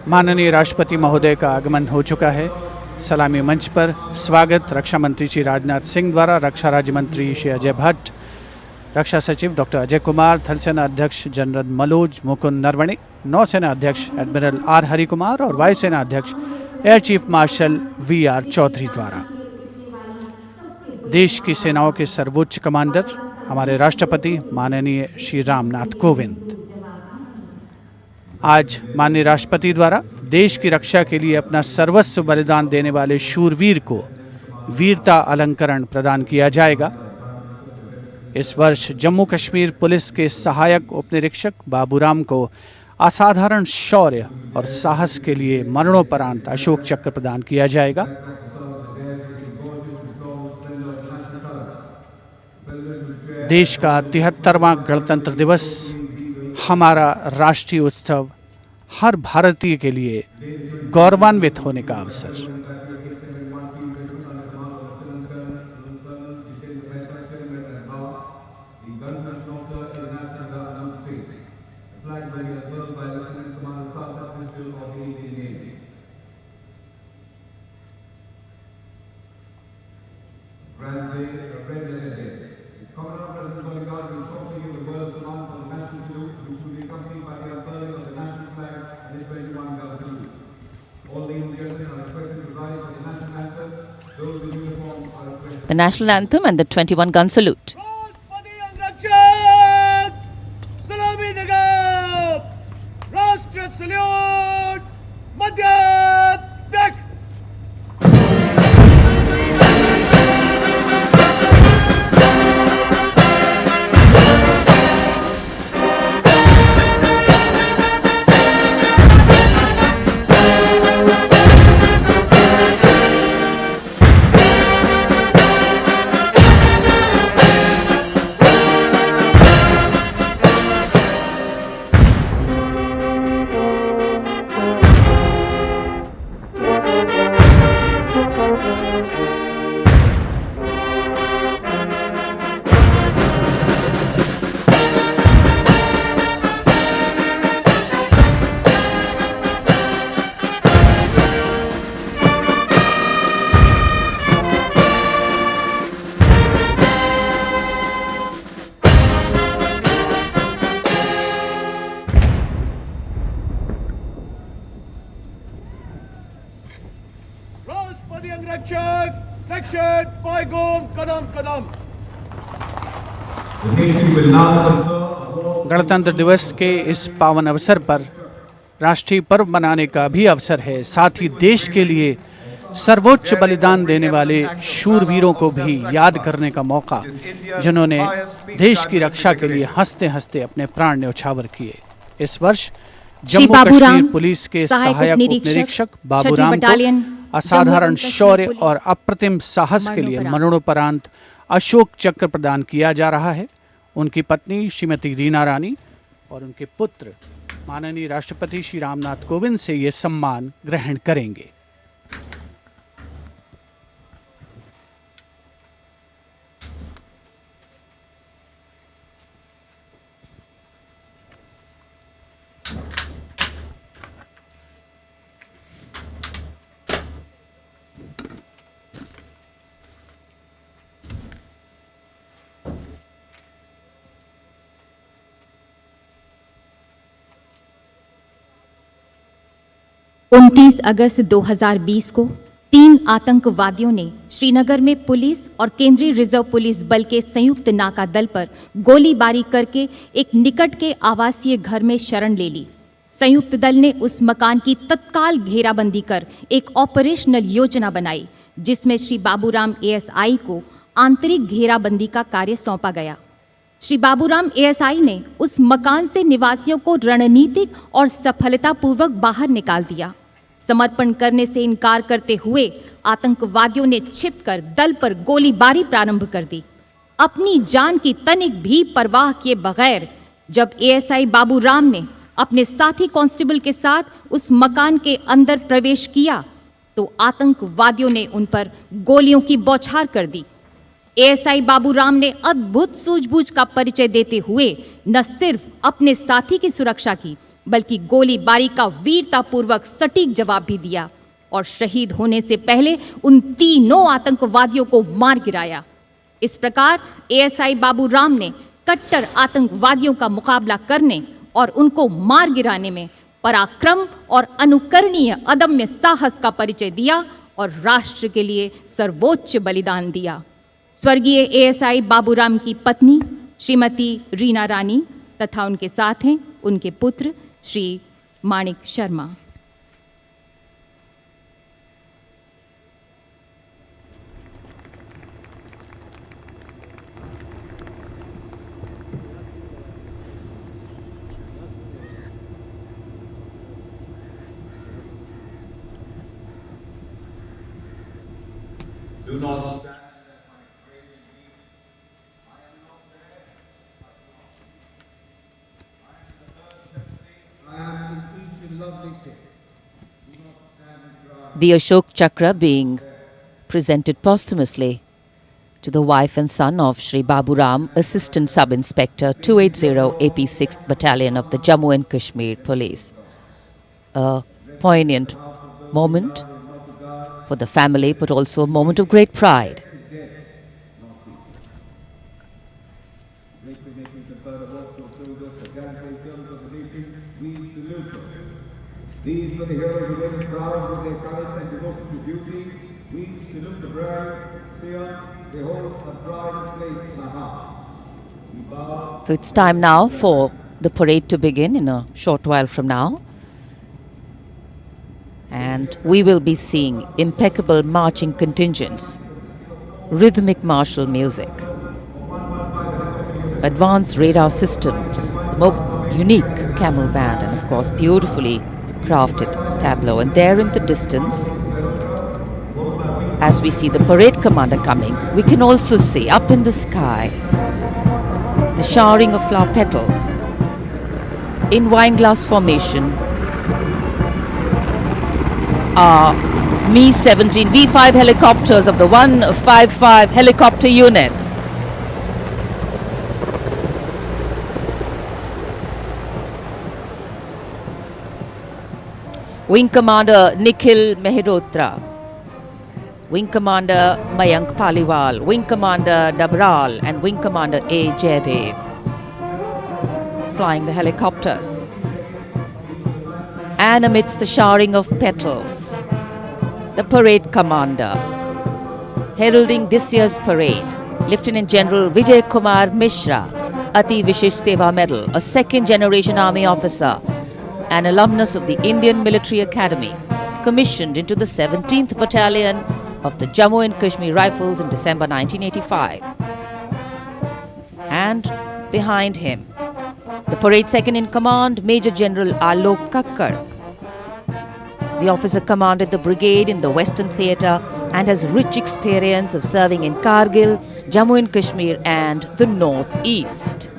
माननीय राष्ट्रपति महोदय का आगमन हो चुका है। सलामी मंच पर स्वागत रक्षा मंत्री श्री राजनाथ सिंह द्वारा रक्षा राज्य मंत्री श्री अजय भट्ट, रक्षा सचिव डॉक्टर अजय कुमार, थल सेना अध्यक्ष जनरल मनोज मुकुंद नरवणे, नौसेना अध्यक्ष एडमिरल आर हरि कुमार और वायुसेना अध्यक्ष air chief marshal V R. Chaudhary द्वारा। देश की सेनाओं के सर्वोच्च कमांडर हमारे राष्ट्रपति माननीय श्री रामनाथ कोविंद आज माननीय राष्ट्रपति द्वारा देश की रक्षा के लिए अपना सर्वस्व बलिदान देने वाले शूरवीर को वीरता अलंकरण प्रदान किया जाएगा। इस वर्ष जम्मू कश्मीर पुलिस के सहायक उपनिरीक्षक बाबूराम को असाधारण शौर्य और साहस के लिए मरणोपरांत अशोक चक्र प्रदान किया जाएगा। देश का 73वां गणतंत्र दिवस हमारा राष्ट्रीय उत्सव हर भारतीय के लिए गौरवान्वित होने का अवसर। the national anthem and the 21-gun salute. गणतंत्र दिवस के इस पावन अवसर पर राष्ट्रीय पर्व मनाने का भी अवसर है। साथ ही देश के लिए सर्वोच्च बलिदान देने वाले शूरवीरों को भी याद करने का मौका, जिन्होंने देश की रक्षा के लिए हंसते हंसते अपने प्राण न्यौछावर किए। इस वर्ष जम्मू कश्मीर पुलिस के सहायक उपनिरीक्षक बाबूराम को असाधारण शौर्य और अप्रतिम साहस के लिए मरणोपरांत अशोक चक्र प्रदान किया जा रहा है। उनकी पत्नी श्रीमती रीना रानी और उनके पुत्र माननीय राष्ट्रपति श्री रामनाथ कोविंद से ये सम्मान ग्रहण करेंगे। अगस्त 2020 को 3 आतंकवादियों ने श्रीनगर में पुलिस और केंद्रीय रिजर्व पुलिस बल के संयुक्त नाका दल पर गोलीबारी करके एक निकट के आवासीय घर में शरण ले ली। संयुक्त दल ने उस मकान की तत्काल घेराबंदी कर एक ऑपरेशनल योजना बनाई, जिसमें श्री बाबूराम एएसआई को आंतरिक घेराबंदी का कार्य सौंपा गया। श्री बाबूराम एएसआई ने उस मकान से निवासियों को रणनीतिक और सफलतापूर्वक बाहर निकाल दिया। समर्पण करने से इनकार करते हुए आतंकवादियों ने छिपकर दल पर गोलीबारी प्रारंभ कर दी। अपनी जान की तनिक भी परवाह किए बगैर जब एएसआई बाबूराम ने अपने साथी कांस्टेबल के साथ उस मकान के अंदर प्रवेश किया तो आतंकवादियों ने उन पर गोलियों की बौछार कर दी। एएसआई बाबूराम ने अद्भुत सूझबूझ का परिचय देते हुए न सिर्फ अपने साथी की सुरक्षा की बल्कि गोलीबारी का वीरतापूर्वक सटीक जवाब भी दिया और शहीद होने से पहले उन तीनों आतंकवादियों को मार गिराया। इस प्रकार एएसआई बाबूराम ने कट्टर आतंकवादियों का मुकाबला करने और उनको मार गिराने में पराक्रम और अनुकरणीय अदम्य साहस का परिचय दिया और राष्ट्र के लिए सर्वोच्च बलिदान दिया। स्वर्गीय एएसआई बाबूराम की पत्नी श्रीमती रीना रानी तथा उनके साथ हैं उनके पुत्र श्री माणिक Sharma. Do not stand. The Ashok Chakra being presented posthumously to the wife and son of Shri Baburam, Assistant Sub-Inspector 280 AP 6th Battalion of the Jammu and Kashmir Police. A poignant moment for the family, but also a moment of great pride. These were the heroes who went proud with their courage and devotion to duty. We salute the brave, fear, they hold a pride place in our hearts. So it's time now for the parade to begin in a short while from now. And we will be seeing impeccable marching contingents, rhythmic martial music, advanced radar systems, the more unique camel band, and of course beautifully crafted tableau. And there in the distance, as we see the parade commander coming, we can also see up in the sky the showering of flower petals in wineglass formation are Mi-17 V5 helicopters of the 155 helicopter unit. Wing Commander Nikhil Mehrotra, Wing Commander Mayank Paliwal, Wing Commander Dabral and Wing Commander A. Jaydev flying the helicopters. And amidst the showering of petals, the parade commander heralding this year's parade, Lieutenant General Vijay Kumar Mishra, Ati Vishesh Seva Medal, a second generation army officer, an alumnus of the Indian Military Academy, commissioned into the 17th Battalion of the Jammu and Kashmir Rifles in December 1985. And behind him, the parade second in command, Major General Alok Kakkar. The officer commanded the brigade in the Western Theatre and has rich experience of serving in Kargil, Jammu and Kashmir and the North East.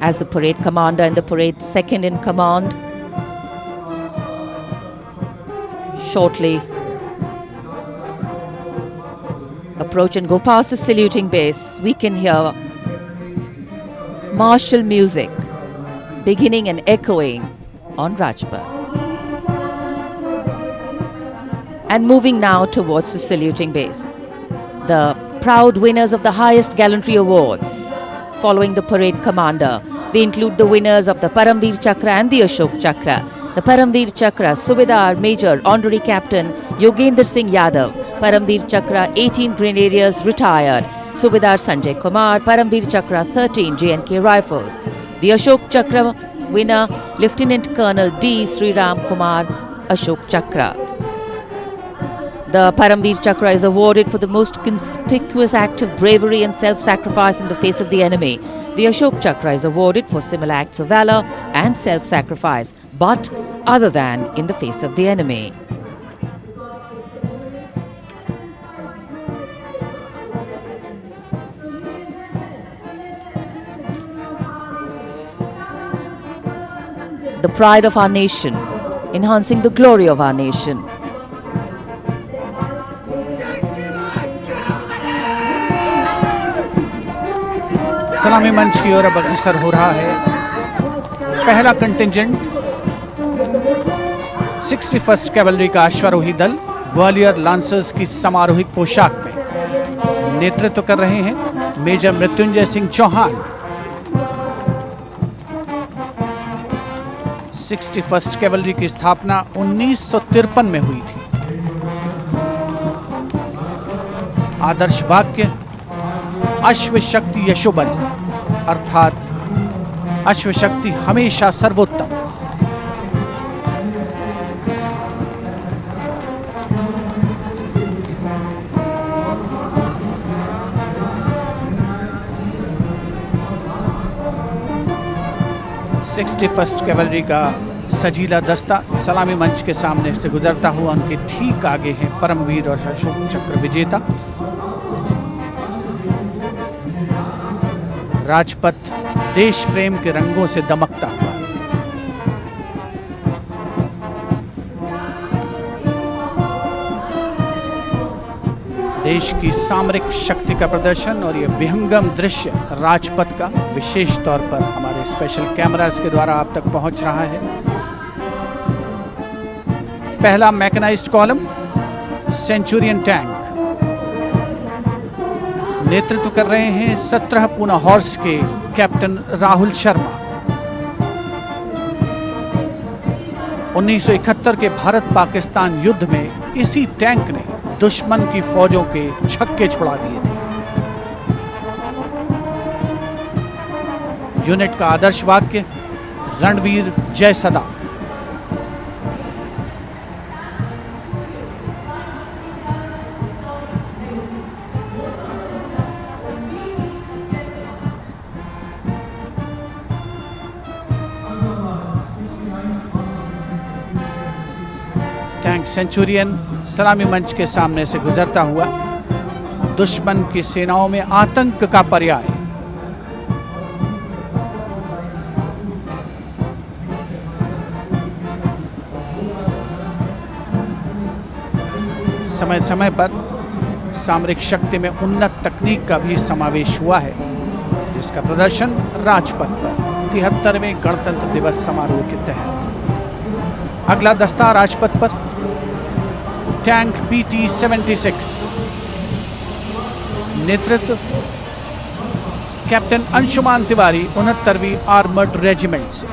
As the parade commander and the parade second in command shortly approach and go past the saluting base, we can hear martial music beginning and echoing on Rajpath. And moving now towards the saluting base, the proud winners of the highest gallantry awards following the parade commander. They include the winners of the Paramveer Chakra and the Ashok Chakra. The Paramveer Chakra, Subedar Major Honorary Captain Yogendra Singh Yadav. Paramveer Chakra, 18 Grenadiers retired. Subedar Sanjay Kumar. Paramveer Chakra, 13 J&K Rifles. The Ashok Chakra, winner, Lieutenant Colonel D. Sri Ram Kumar Ashok Chakra. The Paramveer Chakra is awarded for the most conspicuous act of bravery and self-sacrifice in the face of the enemy. The Ashok Chakra is awarded for similar acts of valor and self-sacrifice, but other than in the face of the enemy. The pride of our nation, enhancing the glory of our nation. सलामी मंच की ओर अब अग्रसर हो रहा है पहला contingent 61st cavalry का अश्वारोही दल ग्वालियर लांसर्स की समारोहिक पोशाक में नेतृत्व कर रहे हैं major Mrityunjay Singh Chauhan. 61st cavalry की स्थापना 1953 में हुई थी। आदर्श वाक्य अश्व शक्ति यशोबल, अर्थात अश्व शक्ति हमेशा सर्वोत्तम। फर्स्ट कैवलरी का सजीला दस्ता सलामी मंच के सामने से गुजरता हुआ उनके ठीक आगे हैं परमवीर और अशोक चक्र विजेता। राजपथ देश प्रेम के रंगों से दमकता हुआ। देश की सामरिक शक्ति का प्रदर्शन और यह विहंगम दृश्य राजपथ का विशेष तौर पर हमारे स्पेशल कैमरास के द्वारा आप तक पहुंच रहा है। पहला मैकेनाइज्ड कॉलम सेंचुरियन टैंक नेतृत्व कर रहे हैं 17 पूना हॉर्स के कैप्टन राहुल शर्मा। 1971 के भारत पाकिस्तान युद्ध में इसी टैंक ने दुश्मन की फौजों के छक्के छुड़ा दिए थे। यूनिट का आदर्श वाक्य रणवीर जय सदा। टैंक सेंचुरियन सलामी मंच के सामने से गुजरता हुआ दुश्मन की सेनाओं में आतंक का पर्याय। समय समय पर सामरिक शक्ति में उन्नत तकनीक का भी समावेश हुआ है, जिसका प्रदर्शन राजपथ पर 73वें गणतंत्र दिवस समारोह के तहत। अगला दस्ता राजपथ पर टैंक PT-76 नेतृत्व कैप्टन अंशुमान तिवारी 69वीं आर्मर्ड रेजिमेंट से।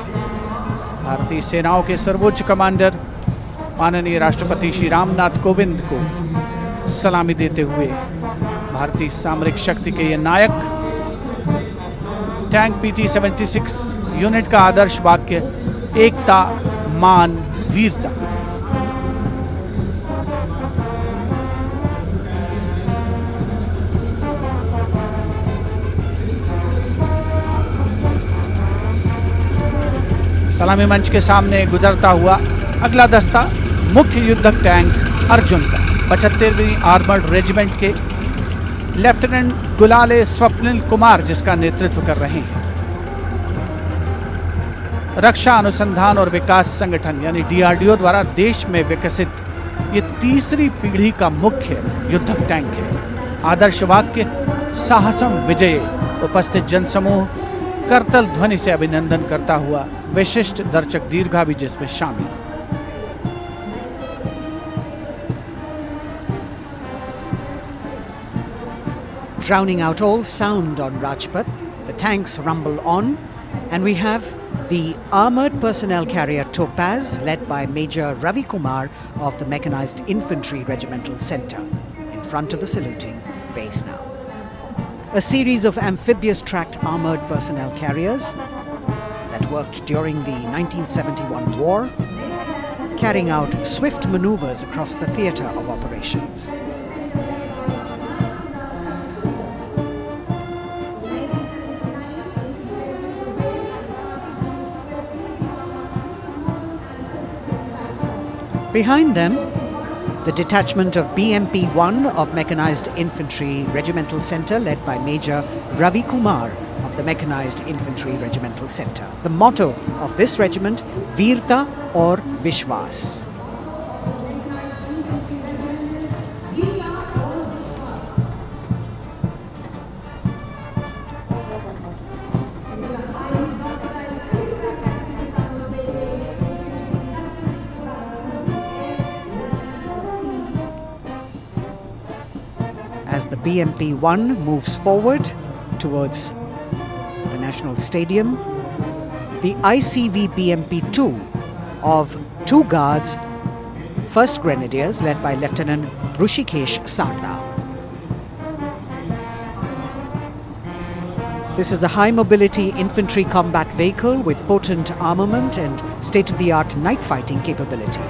भारतीय सेनाओं के सर्वोच्च कमांडर माननीय राष्ट्रपति श्री रामनाथ कोविंद को सलामी देते हुए भारतीय सामरिक शक्ति के ये नायक। टैंक PT-76 यूनिट का आदर्श वाक्य एकता मान वीरता। सलामी मंच के सामने गुजरता हुआ अगला दस्ता मुख्य युद्धक टैंक अर्जुन का 75वीं आर्मर्ड रेजिमेंट के लेफ्टिनेंट गुलाले स्वप्निल कुमार जिसका नेतृत्व कर रहे हैं। रक्षा अनुसंधान और विकास संगठन यानी DRDO द्वारा देश में विकसित ये तीसरी पीढ़ी का मुख्य युद्धक टैंक है। आदर्श वाक्य साहसम विजय। उपस्थित जनसमूह करतल ध्वनि से अभिनंदन करता हुआ विशिष्ट दर्शक दीर्घा भी जिसमें शामिल। Drowning out all sound on Rajpath, the tanks rumble on, and we have the armoured personnel carrier Topaz, led by Major Ravi Kumar of the Mechanized Infantry Regimental Centre, in front of the saluting base now. A series of amphibious tracked armoured personnel carriers that that worked during the 1971 war, carrying out swift maneuvers across the theatre of operations. Behind them, the detachment of BMP-1 of Mechanized Infantry Regimental Centre, led by Major Ravi Kumar of the Mechanized Infantry Regimental Centre. The motto of this regiment, Veerta or Vishwas. As the BMP-1 moves forward towards the National Stadium, the ICV BMP-2 of 2 Guards, 1st Grenadiers, led by Lieutenant Rushikesh Sarda. This is a high-mobility infantry combat vehicle with potent armament and state-of-the-art night fighting capability.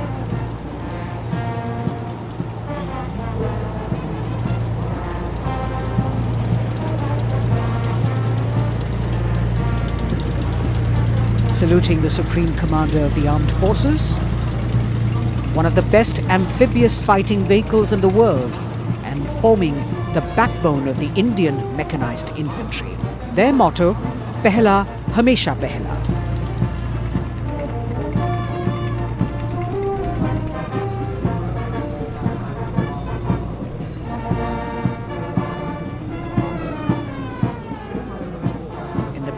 Saluting the Supreme Commander of the Armed Forces, one of the best amphibious fighting vehicles in the world and forming the backbone of the Indian mechanized infantry. Their motto, Pehla Hamesha Pehla.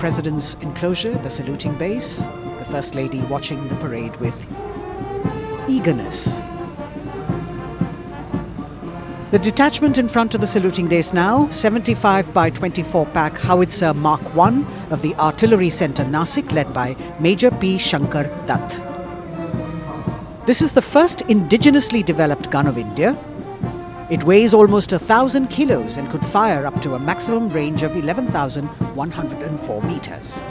President's enclosure, the saluting base, the First Lady watching the parade with eagerness. The detachment in front of the saluting base now, 75 by 24 pack howitzer Mark I of the Artillery Centre Nasik, led by Major P. Shankar Dutt. This is the first indigenously developed gun of India. It weighs almost 1,000 kilos and could fire up to a maximum range of 11,104 meters.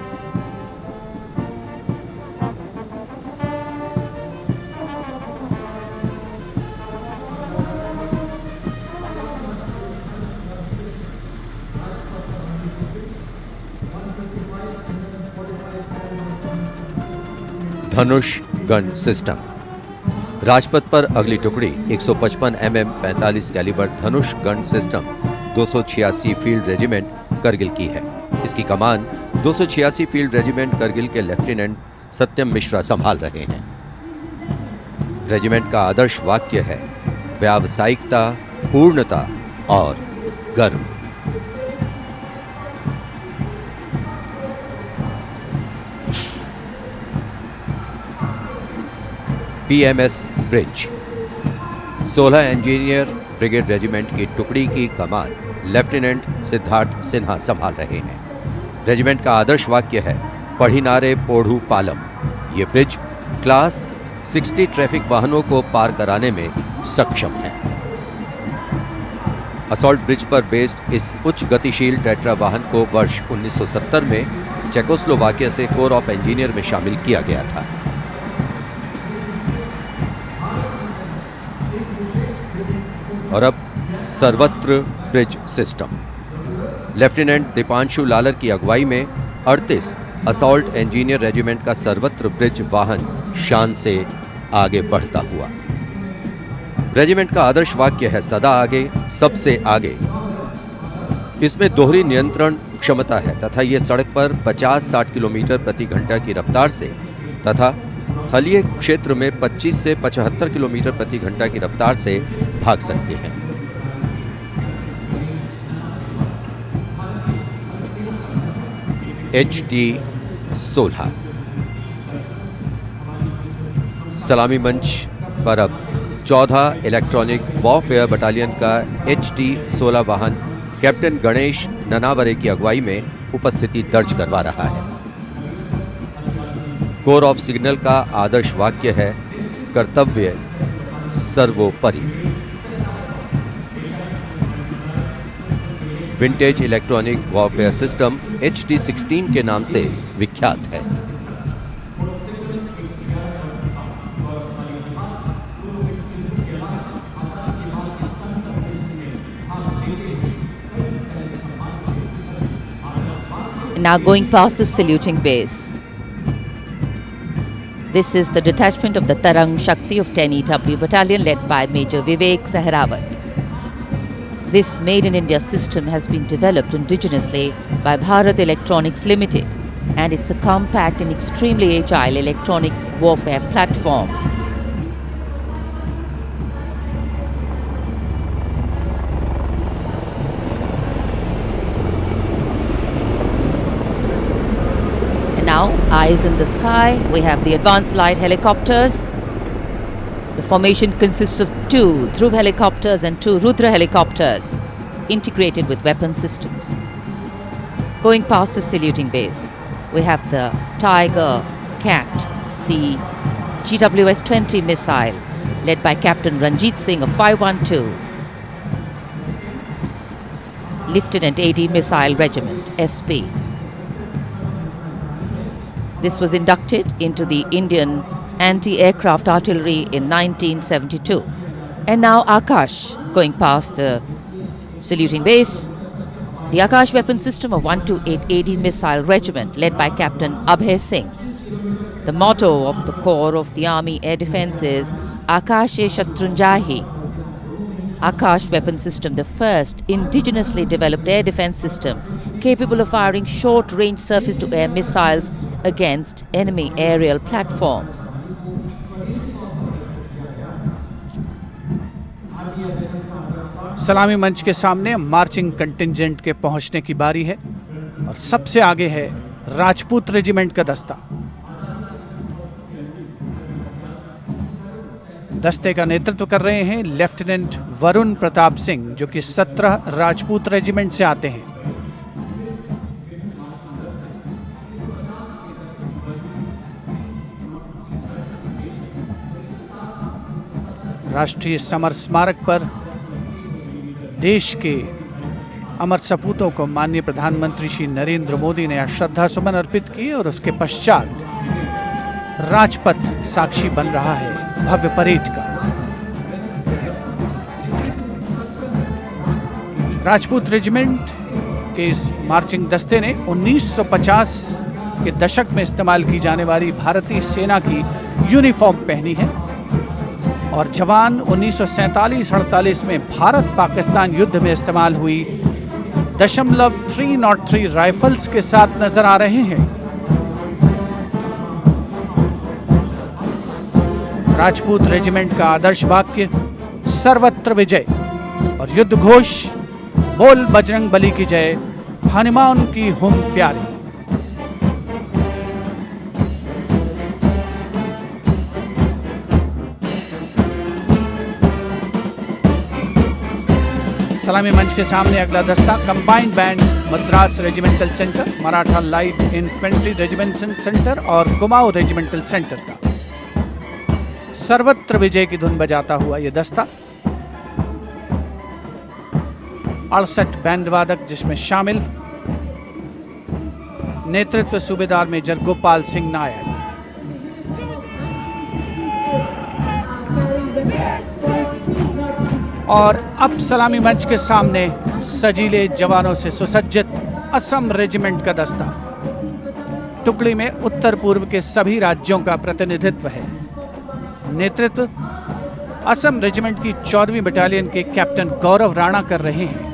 Dhanush gun system. Rajpath पर अगली टुकड़ी 155 mm 45 calibre Dhanush gun system 286 field regiment Kargil की है। इसकी कमान 286 field regiment Kargil के lieutenant सत्यम मिश्रा संभाल रहे हैं। रेजिमेंट का आदर्श वाक्य है व्यावसायिकता, पूर्णता और गर्व। PMS bridge. 16 engineer brigade regiment की टुकड़ी की कमान लेफ्टिनेंट सिद्धार्थ सिन्हा संभाल रहे हैं। रेजिमेंट का आदर्श वाक्य है पढ़िनारे पोढ़ू पालम। ये ब्रिज क्लास 60 ट्रैफिक वाहनों को पार कराने में सक्षम है। असॉल्ट ब्रिज पर बेस्ड इस उच्च गतिशील टेट्रा वाहन को वर्ष 1970 में चेकोस्लोवाकिया से कोर ऑफ इंजीनियर में शामिल किया गया था। और अब सर्वत्र bridge system. Lieutenant Deepanshu Lalor की अगुवाई में 38 असॉल्ट इंजीनियर रेजिमेंट का सर्वत्र ब्रिज वाहन शान से आगे बढ़ता हुआ। रेजिमेंट का आदर्श वाक्य है सदा आगे, सबसे आगे। इसमें दोहरी नियंत्रण क्षमता है तथा ये सड़क पर 50-60 किलोमीटर प्रति घंटा की रफ्तार से तथा थलीय क्षेत्र में 25 से 75 किलोमीटर प्रति घंटा की रफ्तार से भाग सकते हैं। HT-16 सलामी मंच पर अब 14 इलेक्ट्रॉनिक वॉरफेयर बटालियन का HT-16 वाहन कैप्टन गणेश ननावरे की अगुवाई में उपस्थिति दर्ज करवा रहा है। कोर ऑफ सिग्नल का आदर्श वाक्य है कर्तव्य सर्वोपरि। Vintage electronic warfare system HT-16 के नाम से विख्यात है। Now going past the saluting base. This is the detachment of the Tarang Shakti of 10EW Battalion led by Major Vivek Sehrawat. This Made in India system has been developed indigenously by Bharat Electronics Limited, and it's a compact and extremely agile electronic warfare platform. And now, eyes in the sky, we have the advanced light helicopters. The formation consists of 2 Dhruv helicopters and 2 Rudra helicopters, integrated with weapon systems. Going past the saluting base, we have the Tiger Cat C GWS-20 missile, led by Captain Ranjit Singh of 512, Lieutenant AD Missile Regiment, SP. This was inducted into the Indian Anti-Aircraft Artillery in 1972. And now Akash, going past the saluting base, the Akash weapon system of 128 AD Missile Regiment, led by Captain Abhay Singh. The motto of the Corps of the Army Air Defence is Akash-e Shatrunjahi. Akash weapon system, the first indigenously developed air defence system capable of firing short-range surface-to-air missiles against enemy aerial platforms. सलामी मंच के सामने marching contingent के पहुंचने की बारी है और सबसे आगे है राजपूत रेजिमेंट का दस्ता। दस्ते का नेतृत्व कर रहे हैं लेफ्टिनेंट वरुण प्रताप सिंह, जो कि 17 राजपूत रेजिमेंट से आते हैं। राष्ट्रीय समर स्मारक पर देश के अमर सपूतों को माननीय प्रधानमंत्री श्री नरेंद्र मोदी ने श्रद्धा सुमन अर्पित किए और उसके पश्चात राजपथ साक्षी बन रहा है भव्य परेड का। राजपूत रेजिमेंट के इस मार्चिंग दस्ते ने 1950 के दशक में इस्तेमाल की जाने वाली भारतीय सेना की यूनिफॉर्म पहनी है और जवान 1947-48 में भारत पाकिस्तान युद्ध में इस्तेमाल हुई .303 राइफल्स के साथ नजर आ रहे हैं। राजपूत रेजिमेंट का आदर्श वाक्य सर्वत्र विजय और युद्ध घोष बोल बजरंग बली की जय, हनुमान की हुम प्यारी। सलामी मंच के सामने अगला दस्ता combined band Madras regimental centre, Maratha light infantry regimental centre और कुमाऊं रेजिमेंटल सेंटर का सर्वत्र विजय की धुन बजाता हुआ यह दस्ता 68 बैंड वादक जिसमें शामिल नेतृत्व सूबेदार मेजर गोपाल सिंह नायक। और अब सलामी मंच के सामने सजीले जवानों से सुसज्जित असम रेजिमेंट का दस्ता। टुकड़ी में उत्तर पूर्व के सभी राज्यों का प्रतिनिधित्व है। नेतृत्व असम रेजिमेंट की 14वीं बटालियन के कैप्टन गौरव राणा कर रहे हैं।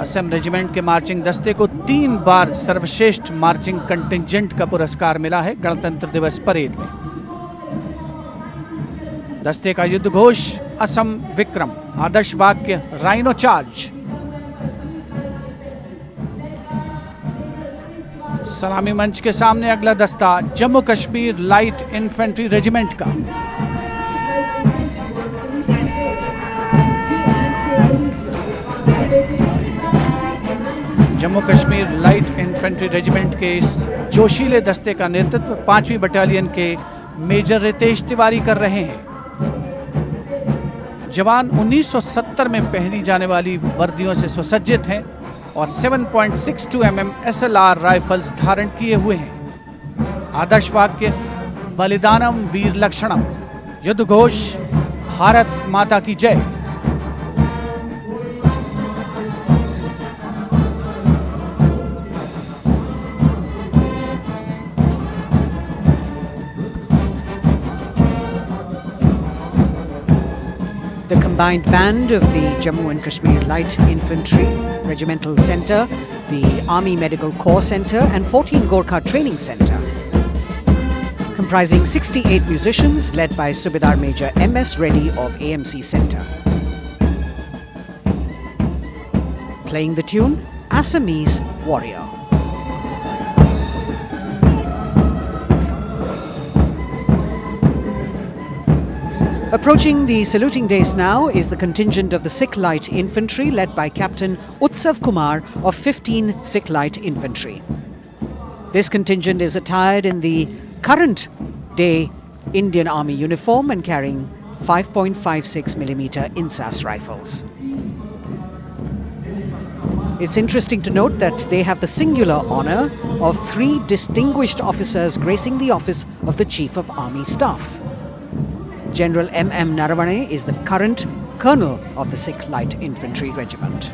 असम रेजिमेंट के मार्चिंग दस्ते को 3 बार सर्वश्रेष्ठ मार्चिंग कंटिंजेंट का पुरस्कार मिला है गणतंत्र दिवस परेड में। दस्ते का युद्ध घोष असम विक्रम, आदर्श वाक्य राइनो चार्ज। सलामी मंच के सामने अगला दस्ता Jammu Kashmir light infantry regiment का। Jammu Kashmir light infantry regiment के इस जोशीले दस्ते का नेतृत्व 5वीं बटालियन के मेजर रितेश तिवारी कर रहे हैं। जवान 1970 में पहनी जाने वाली वर्दियों से सुसज्जित हैं और 7.62 mm SLR राइफल्स धारण किए हुए हैं। आदर्श वाक्य बलिदानम वीर लक्षणम, युद्ध घोष भारत माता की जय। combined band of the Jammu and Kashmir Light Infantry Regimental Centre, the Army Medical Corps Centre and 14 Gorkha Training Centre. Comprising 68 musicians led by Subedar Major M.S. Reddy of AMC Centre. Playing the tune, Assamese Warrior. Approaching the saluting days now is the contingent of the Sikh Light Infantry led by Captain Utsav Kumar of 15 Sikh Light Infantry. This contingent is attired in the current day Indian Army uniform and carrying 5.56mm Insas rifles. It's interesting to note that they have the singular honour of 3 distinguished officers gracing the office of the Chief of Army Staff. General M.M. Naravane is the current Colonel of the Sikh Light Infantry Regiment.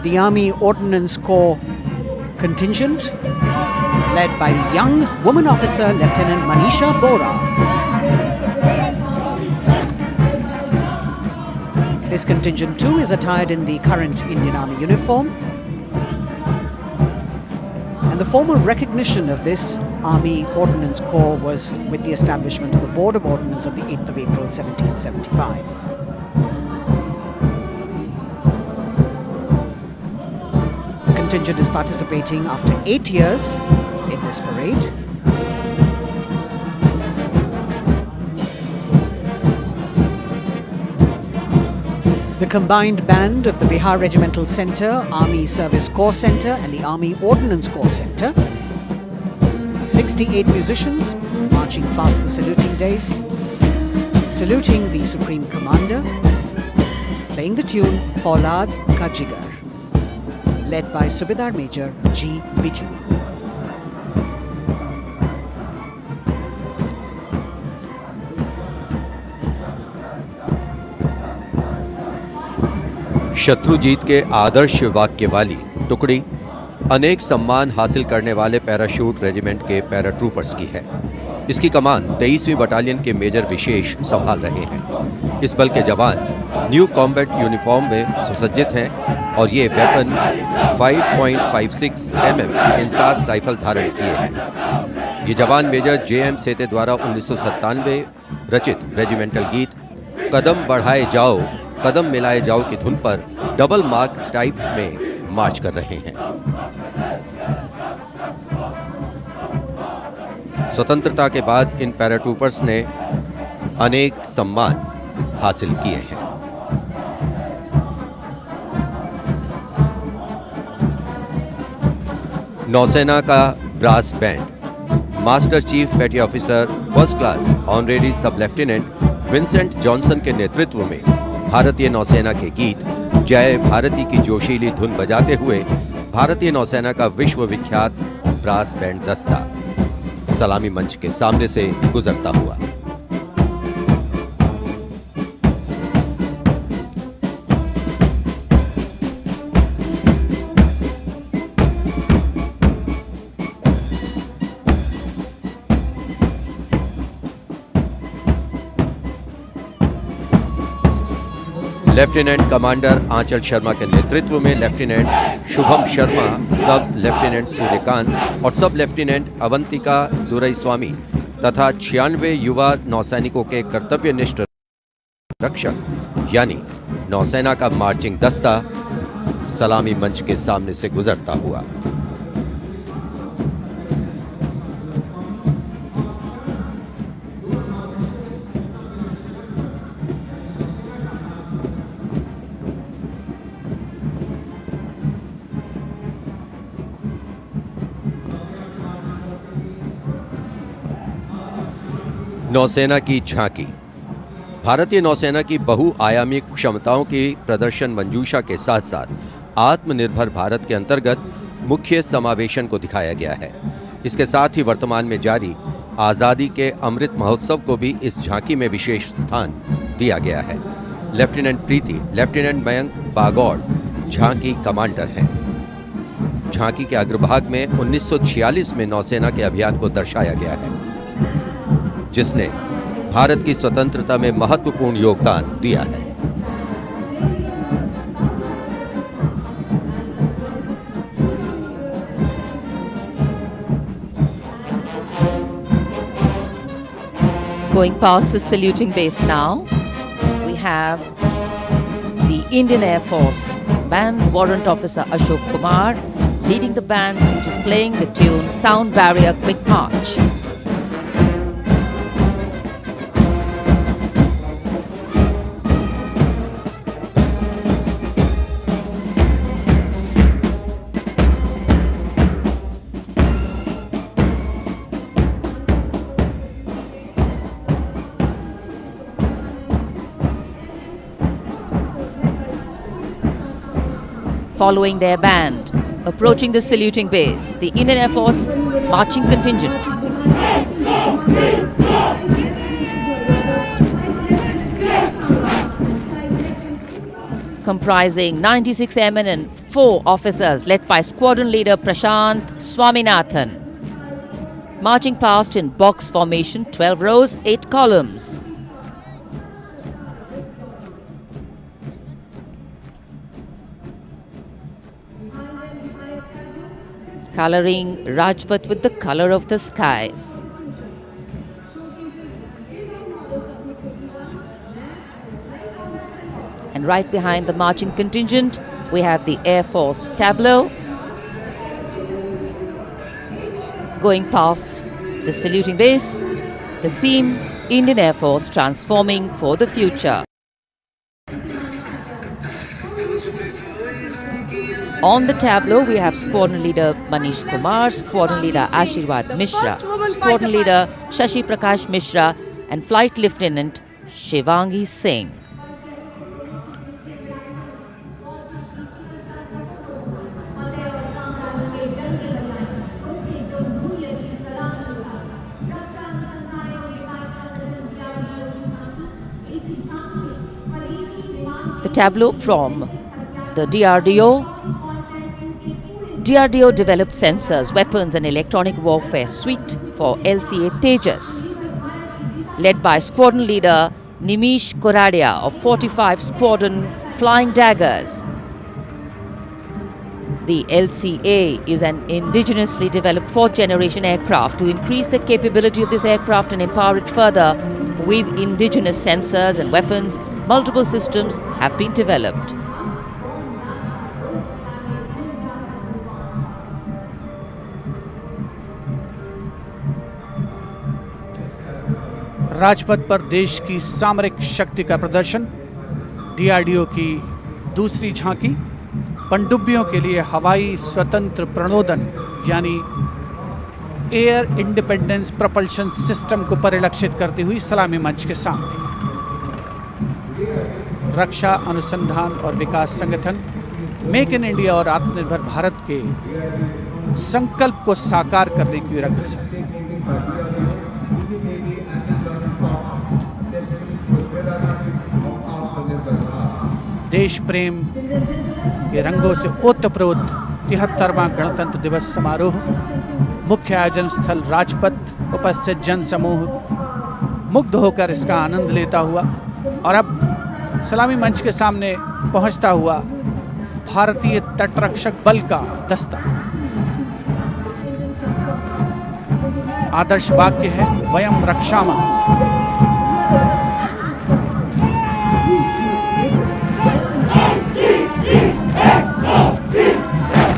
The Army Ordnance Corps contingent, led by the young woman officer Lieutenant Manisha Bora. This contingent too is attired in the current Indian Army uniform. And the formal recognition of this Army Ordnance Corps was with the establishment of the Board of Ordnance on the 8th of April 1775. The contingent is participating after 8 years in this parade. The combined band of the Bihar Regimental Centre, Army Service Corps Centre and the Army Ordnance Corps Centre. 68 musicians marching past the saluting days, saluting the Supreme Commander, playing the tune Faulad Ka Jigar, led by Subedar Major G. Biju. Shatrujeet के आदर्श वाक्य वाली टुकड़ी अनेक सम्मान हासिल करने वाले parachute regiment के पैराट्रूपर्स की है। इसकी कमान 23वीं बटालियन के मेजर विशेष संभाल रहे हैं। इस बल के जवान न्यू कॉम्बैट यूनिफॉर्म में सुसज्जित हैं और ये वेपन 5.56 mm इंसास राइफल धारण किए हैं। ये जवान मेजर J.M. सेते द्वारा 1997 रचित रेजिमेंटल गीत कदम बढ़ाए जाओ कदम मिलाए जाओ की धुन पर डबल मार्क टाइप में मार्च कर रहे हैं। स्वतंत्रता के बाद इन पैराट्रूपर्स ने अनेक सम्मान हासिल किए हैं। नौसेना का ब्रास बैंड मास्टर चीफ पेटी ऑफिसर फर्स्ट क्लास ऑनरेरी सब लेफ्टिनेंट विंसेंट जॉनसन के नेतृत्व में भारतीय नौसेना के गीत जय भारती की जोशीली धुन बजाते हुए भारतीय नौसेना का विश्व विख्यात ब्रास बैंड दस्ता सलामी मंच के सामने से गुजरता हुआ। लेफ्टिनेंट कमांडर आंचल शर्मा के नेतृत्व में लेफ्टिनेंट शुभम शर्मा, सब लेफ्टिनेंट सूर्यकांत और सब लेफ्टिनेंट अवंतिका दुरईस्वामी तथा 96 युवा नौसैनिकों के कर्तव्यनिष्ठ रक्षक यानी नौसेना का मार्चिंग दस्ता सलामी मंच के सामने से गुजरता हुआ। नौसेना की झांकी भारतीय नौसेना की बहुआयामी क्षमताओं की प्रदर्शन मंजूषा के साथ साथ आत्मनिर्भर भारत के अंतर्गत मुख्य समावेशन को दिखाया गया है। इसके साथ ही वर्तमान में जारी आज़ादी के अमृत महोत्सव को भी इस झांकी में विशेष स्थान दिया गया है। लेफ्टिनेंट प्रीति, लेफ्टिनेंट मयंक बागौड़, झांकी कमांडर हैं। झांकी के अग्रभाग में 1946 में नौसेना के अभियान को दर्शाया गया है, जिसने भारत की स्वतंत्रता में महत्वपूर्ण योगदान दिया है। Going past the saluting base now, we have the Indian Air Force Band Warrant Officer Ashok Kumar leading the band, which is playing the tune Sound Barrier Quick March. Following their band, approaching the saluting base, the Indian Air Force marching contingent. Comprising 96 airmen and 4 officers led by squadron leader Prashant Swaminathan. Marching past in box formation, 12 rows, 8 columns. Colouring Rajpath with the colour of the skies. And right behind the marching contingent, we have the Air Force tableau. Going past the saluting base, the theme, Indian Air Force transforming for the future. On the tableau, we have Squadron Leader Manish Kumar, Squadron Leader Ashirwad Mishra, Squadron Leader Shashi Prakash Mishra, and Flight Lieutenant Shivangi Singh. The tableau from the DRDO. DRDO developed sensors, weapons and electronic warfare suite for LCA Tejas. Led by Squadron Leader Nimish Koradia of 45 Squadron Flying Daggers. The LCA is an indigenously developed 4th generation aircraft. To increase the capability of this aircraft and empower it further with indigenous sensors and weapons, multiple systems have been developed. Rajpath पर देश की सामरिक शक्ति का प्रदर्शन, DRDO की दूसरी झांकी, पनडुब्बियों के लिए हवाई स्वतंत्र प्रणोदन यानी एयर इंडिपेंडेंस प्रपल्शन सिस्टम को परिलक्षित करती हुई सलामी मंच के सामने। रक्षा अनुसंधान और विकास संगठन मेक इन इंडिया और आत्मनिर्भर भारत के संकल्प को साकार करने की ओर अग्रसर। देश प्रेम के रंगों से ओतप्रोत 73वां गणतंत्र दिवस समारोह, मुख्य आयोजन स्थल राजपथ, उपस्थित जन समूह मुग्ध होकर इसका आनंद लेता हुआ और अब सलामी मंच के सामने पहुंचता हुआ भारतीय तटरक्षक बल का दस्ता। आदर्श वाक्य है वयम रक्षामः।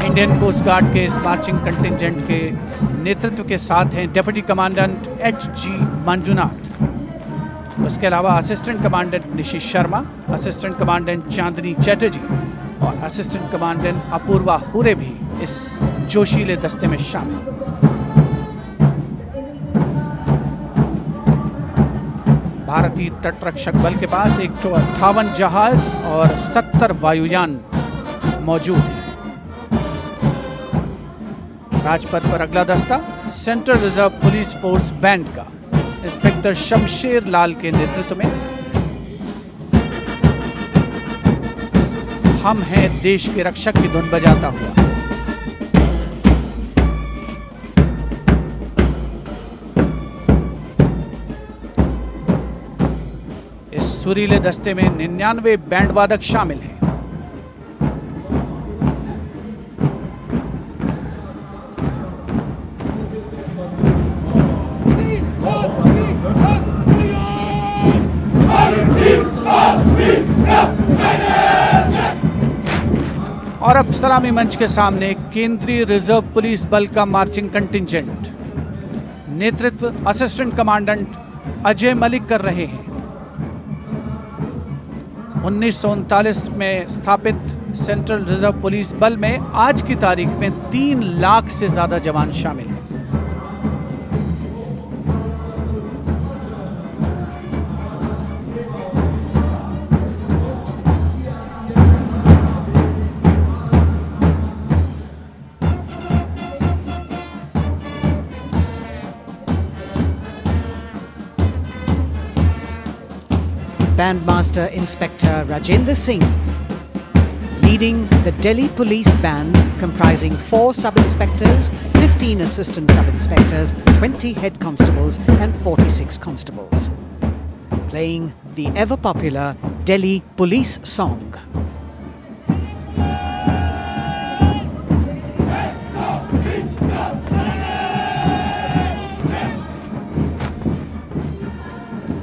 इंडियन कोस्ट गार्ड के इस मार्चिंग कंटिंजेंट के नेतृत्व के साथ हैं डिप्टी कमांडेंट H.G. मंजुनाथ, उसके अलावा असिस्टेंट कमांडेंट निशित शर्मा, असिस्टेंट कमांडेंट चांदनी चैटर्जी और असिस्टेंट कमांडेंट अपूर्वा हुरे भी इस जोशीले दस्ते में शामिल। भारतीय तटरक्षक बल के पास 158 जहाज और 70 वायुयान मौजूद हैं। राजपथ पर अगला दस्ता central reserve police force band का इंस्पेक्टर शमशेर लाल के नेतृत्व में हम हैं देश के रक्षक की धुन बजाता हुआ। इस सुरीले दस्ते में 99 बैंड वादक शामिल हैं। और अब सलामी मंच के सामने केंद्रीय रिजर्व पुलिस बल का मार्चिंग कंटिंजेंट, नेतृत्व असिस्टेंट कमांडेंट अजय मलिक कर रहे हैं। 1939 में स्थापित सेंट्रल रिजर्व पुलिस बल में आज की तारीख में 3 लाख से ज्यादा जवान शामिल हैं। Bandmaster Inspector Rajendra Singh, leading the Delhi Police Band comprising 4 sub-inspectors, 15 assistant sub-inspectors, 20 head constables and 46 constables, playing the ever-popular Delhi Police song.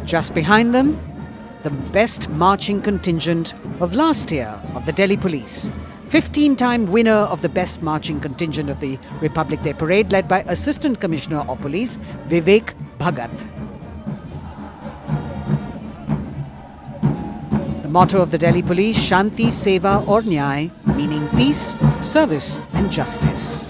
Just behind them, the best marching contingent of last year of the Delhi Police. 15-time winner of the best marching contingent of the Republic Day Parade, led by Assistant Commissioner of Police Vivek Bhagat. The motto of the Delhi Police, Shanti, Seva aur Nyay, meaning peace, service and justice.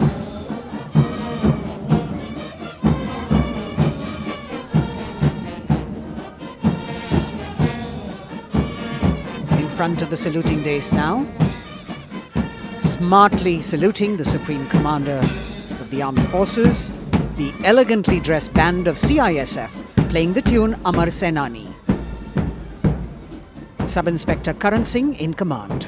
Front of the saluting dais now, smartly saluting the Supreme Commander of the Armed Forces, the elegantly dressed band of CISF playing the tune Amar Senani. Sub-Inspector Karan Singh in command.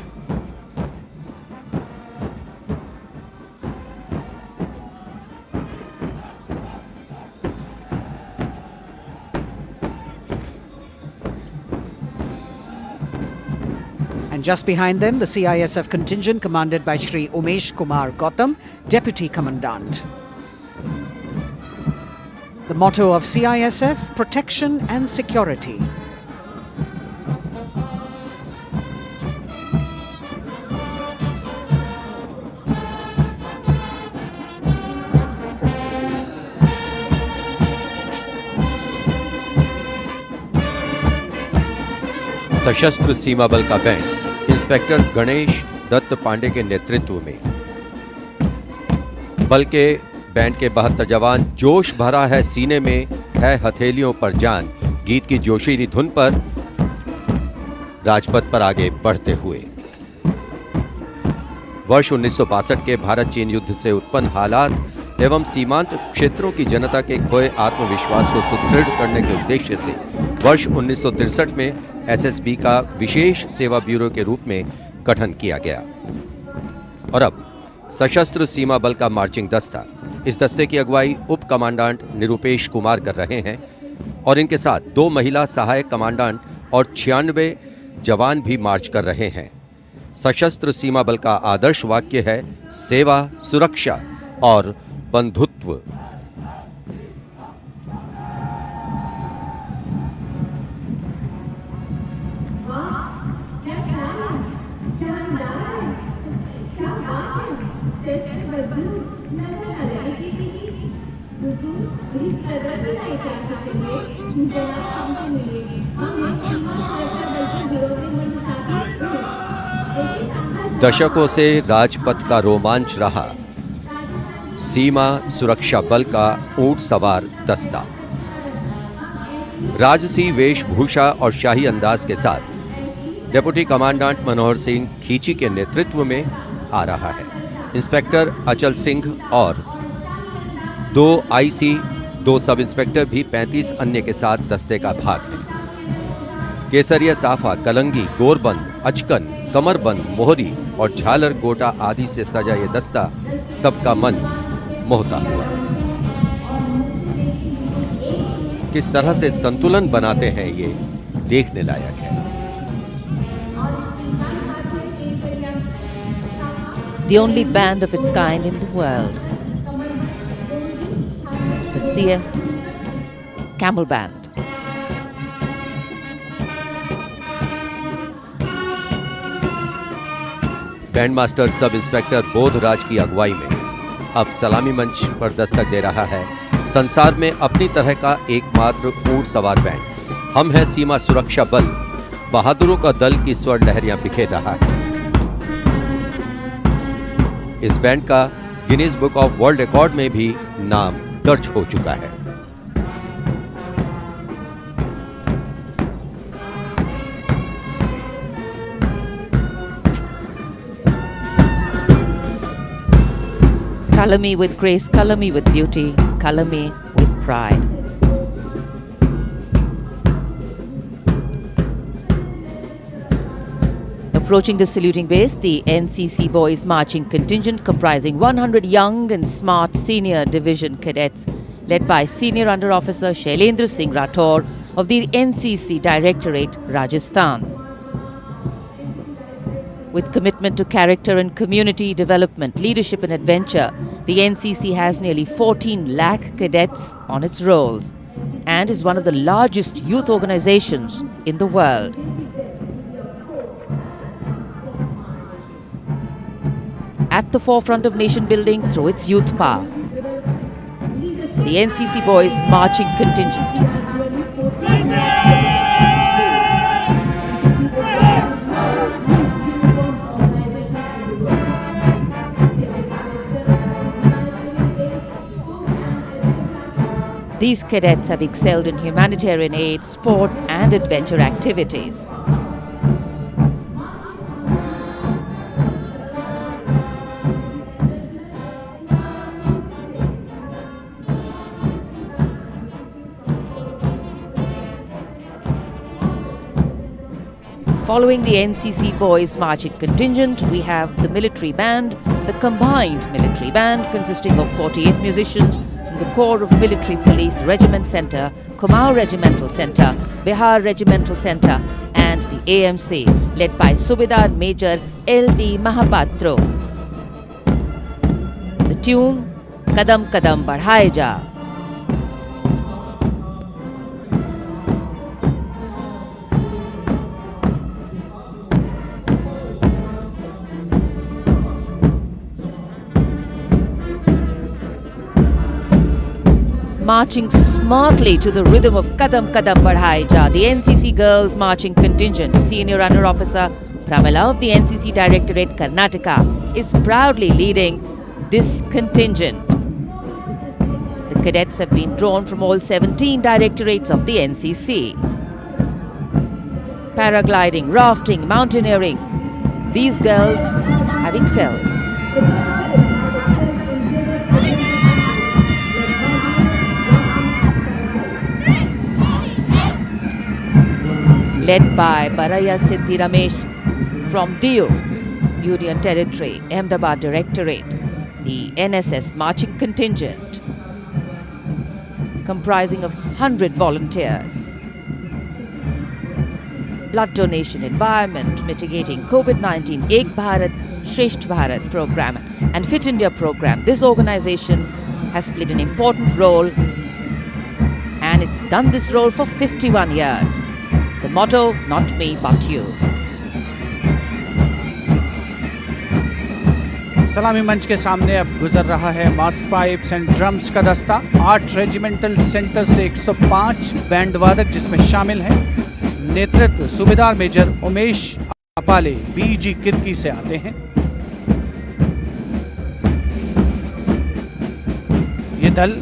And just behind them, the CISF contingent commanded by Shri Umesh Kumar Gautam, Deputy Commandant. The motto of CISF, protection and security. सशस्त्र सीमा बल का band inspector Ganesh Dutt Pandey के नेतृत्व में, बल के band के 72 जवान जोश भरा है सीने में है हथेलियों पर जान गीत की जोशीली धुन पर राजपथ पर आगे बढ़ते हुए। वर्ष 1962 के भारत चीन युद्ध से उत्पन्न हालात एवं सीमांत क्षेत्रों की जनता के खोए आत्मविश्वास को सुदृढ़ करने के उद्देश्य से वर्ष 1963 में एसएसबी का विशेष सेवा ब्यूरो के रूप में गठन किया गया और अब सशस्त्र सीमा बल का मार्चिंग दस्ता, इस दस्ते की अगुवाई उप कमांडेंट निरुपेश कुमार कर रहे हैं और इनके साथ 2 महिला सहायक कमांडेंट और 96 जवान भी मार्च कर रहे हैं। सशस्त्र सीमा बल का आदर्श वाक्य है सेवा, सुरक्षा और बंधुत्व। दशकों से राजपथ का रोमांच रहा सीमा सुरक्षा बल का ऊंट सवार दस्ता राजसी वेशभूषा और शाही अंदाज के साथ डिप्टी कमांडेंट मनोहर सिंह खींची के नेतृत्व में आ रहा है। इंस्पेक्टर अचल सिंह और 2 आईसी, 2 सब इंस्पेक्टर भी 35 अन्य के साथ दस्ते का भाग है। केसरिया साफा, कलंगी, गोरबंद, अचकन, कमरबंद, मोहरी और झालर गोटा आदि से सजा ये दस्ता सबका मन मोहता हुआ। किस तरह से संतुलन बनाते हैं ये देखने लायक है। The only band of its kind in the world, the CF Camel Band. Band master sub inspector Bodhraj की अगुवाई में अब सलामी मंच पर दस्तक दे रहा है संसार में अपनी तरह का एकमात्र ऊंट सवार बैंड। हम हैं सीमा सुरक्षा बल, बहादुरों का दल की स्वर लहरियां बिखेर रहा है। इस बैंड का Guinness book of world record में भी नाम दर्ज हो चुका है। Color me with grace, color me with beauty, color me with pride. Approaching the saluting base, the NCC Boys Marching Contingent comprising 100 young and smart senior division cadets led by Senior Under Officer Shailendra Singh Rathore of the NCC Directorate, Rajasthan. With commitment to character and community development, leadership and adventure, the NCC has nearly 14 lakh cadets on its rolls and is one of the largest youth organizations in the world. At the forefront of nation building through its youth power, the NCC Boys Marching Contingent. These cadets have excelled in humanitarian aid, sports and adventure activities. Following the NCC Boys Marching Contingent, we have the military band, the combined military band consisting of 48 musicians from the Corps of Military Police Regiment Centre, Kumaon Regimental Centre, Bihar Regimental Centre and the AMC led by Subedar Major L.D. Mahapatro. The tune, Kadam Kadam Badhaye Ja. Marching smartly to the rhythm of Kadam Kadam Badhaye Ja, the NCC Girls Marching Contingent, Senior Under Officer Pramila of the NCC Directorate, Karnataka, is proudly leading this contingent. The cadets have been drawn from all 17 directorates of the NCC. Paragliding, rafting, mountaineering, these girls have excelled. Led by Baraya Siddhi Ramesh from Diu, Union Territory, Ahmedabad Directorate, the NSS Marching Contingent, comprising of 100 volunteers. Blood donation, environment, mitigating COVID-19, Ek Bharat, Shresht Bharat program and Fit India program. This organization has played an important role and it's done this role for 51 years. The motto, not me but you. सलामी मंच के सामने अब गुजर रहा है मास pipes and drums का दस्ता। 8 रेजिमेंटल सेंटर से 105 बैंड वादक जिसमें शामिल हैं। नेतृत्व सूबेदार मेजर उमेश अपाले बीजी किर्की से आते हैं। ये दल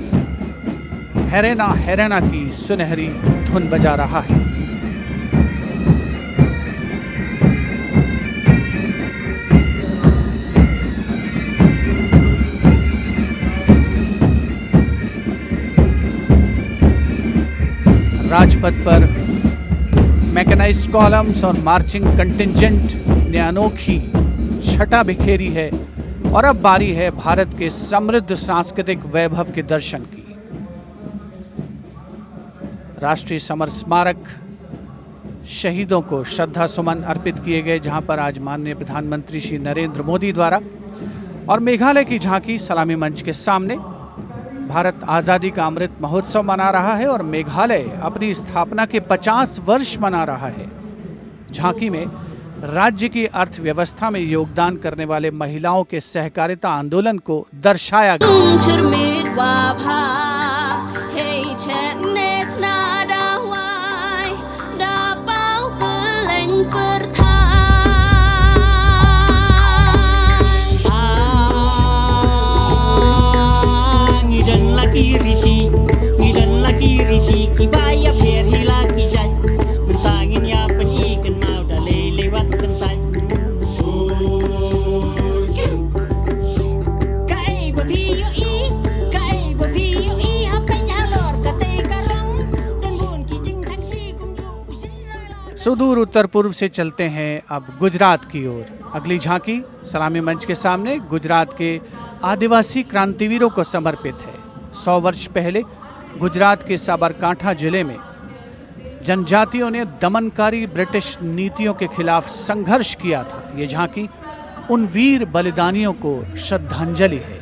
हैरेना हैरेना की सुनहरी धुन बजा रहा है। राजपथ पर मैकेनाइज्ड कॉलम्स और मार्चिंग कंटिंजेंट अपनी अनोखी छटा बिखेरी है और अब बारी है भारत के समृद्ध सांस्कृतिक वैभव के दर्शन की। राष्ट्रीय समर स्मारक शहीदों को श्रद्धा सुमन अर्पित किए गए, जहां पर आज माननीय प्रधानमंत्री श्री नरेंद्र मोदी द्वारा और मेघालय की झांकी सलामी मंच के सामने भारत आज़ादी का अमृत महोत्सव मना रहा है और मेघालय अपनी स्थापना के 50 वर्ष मना रहा है। झांकी में राज्य की अर्थव्यवस्था में योगदान करने वाले महिलाओं के सहकारिता आंदोलन को दर्शाया गया। सुदूर उत्तर पूर्व से चलते हैं अब गुजरात की ओर। अगली झांकी सलामी मंच के सामने गुजरात के आदिवासी क्रांतिवीरों को समर्पित है। 100 वर्ष पहले गुजरात के साबरकांठा जिले में जनजातियों ने दमनकारी ब्रिटिश नीतियों के खिलाफ संघर्ष किया था। ये झांकी उन वीर बलिदानियों को श्रद्धांजलि है।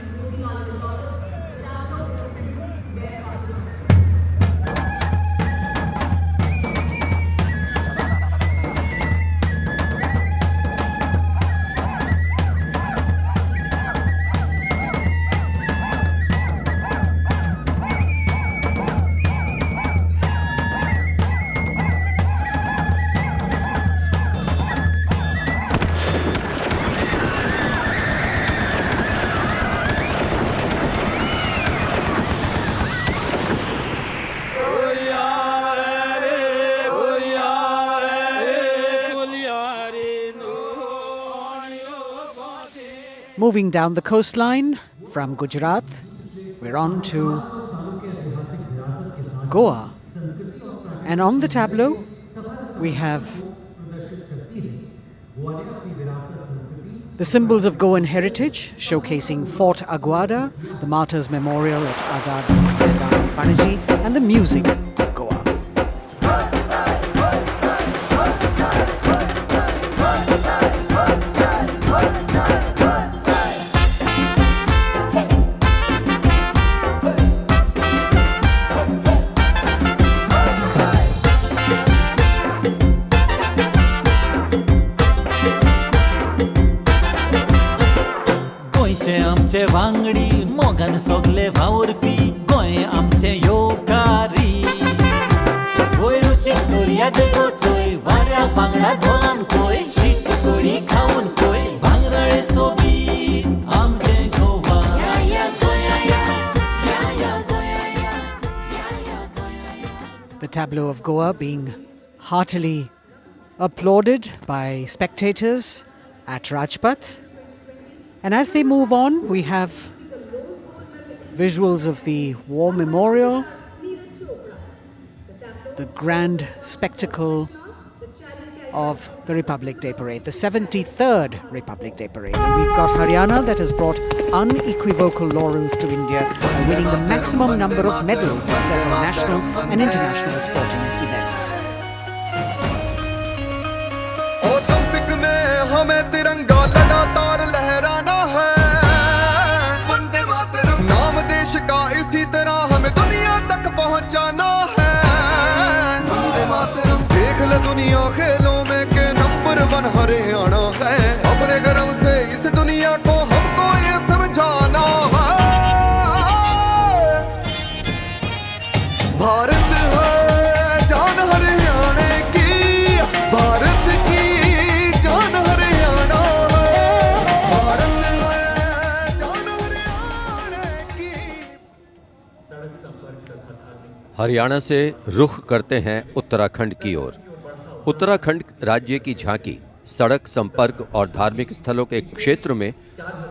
Moving down the coastline from Gujarat, we're on to Goa. And on the tableau, we have the symbols of Goan heritage, showcasing Fort Aguada, the Martyrs Memorial at Azad Maidan Panaji, and the music of Goa. वांगडी मोगन सोगले वावरपी गोंय आमचे योकारी गोंय रुचीक दर्याद गोचोय वाऱ्या वांगडा धोलान कोय शीत कोडी खावन कोय भांगराळे सोबीत आमचे गोवा या गोया The tableau of Goa being heartily applauded by spectators at Rajpath. And as they move on, we have visuals of the War Memorial, the grand spectacle of the Republic Day Parade, the 73rd Republic Day Parade. And we've got Haryana that has brought unequivocal laurels to India by winning the maximum number of medals in several national and international sporting events. Olympic में हमें तिरंगा लगातार लहराना है, वंदे मातरम नाम देश का इसी तरह हमें दुनिया तक पहुंचाना है, वंदे मातरम देख ले दुनिया खेलों में के नंबर 1 हरियाणा है, अपने गर्व से इस दुनिया को हमको ये समझाना है, भारत है जान हरियाणा की, भारत की जान हरियाणा है, भारत है जान हरियाणा की। हरियाणा से रुख करते हैं उत्तराखंड की ओर। उत्तराखंड राज्य की झांकी सड़क संपर्क और धार्मिक स्थलों के क्षेत्र में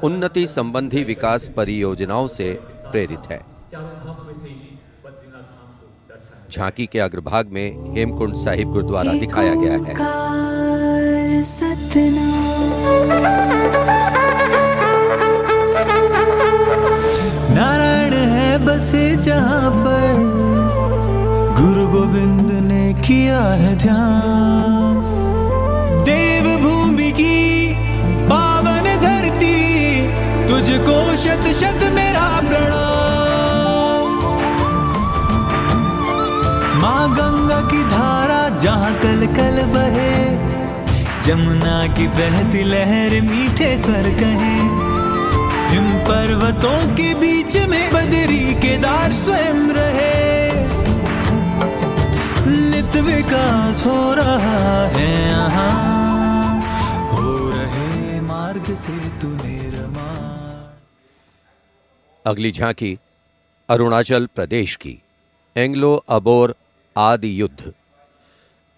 उन्नति संबंधी विकास परियोजनाओं से प्रेरित है। झांकी के अग्रभाग में हेमकुंड साहिब गुरुद्वारा दिखाया गया है। नारायण है बसे जहाँ पर गुरु गोविंद ने किया है ध्यान, देवभूमि की पावन धरती तुझको शत शत मेरा प्रणाम। माँ गंगा की धारा जहाँ कल कल बहे, जमुना की बहती लहर मीठे स्वर कहे, हिम पर्वतों के बीच में बदरी केदार स्वयं रहे, नित विकास हो रहा है यहाँ, हो रहे मार्ग से तू निर्मा। अगली झांकी अरुणाचल प्रदेश की, एंग्लो अबोर आदि युद्ध।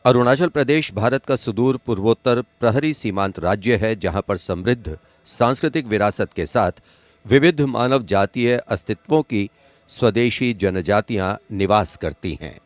अरुणाचल प्रदेश भारत का सुदूर पूर्वोत्तर प्रहरी सीमांत राज्य है, जहां पर समृद्ध सांस्कृतिक विरासत के साथ विविध मानव जातीय अस्तित्वों की स्वदेशी जनजातियां निवास करती हैं।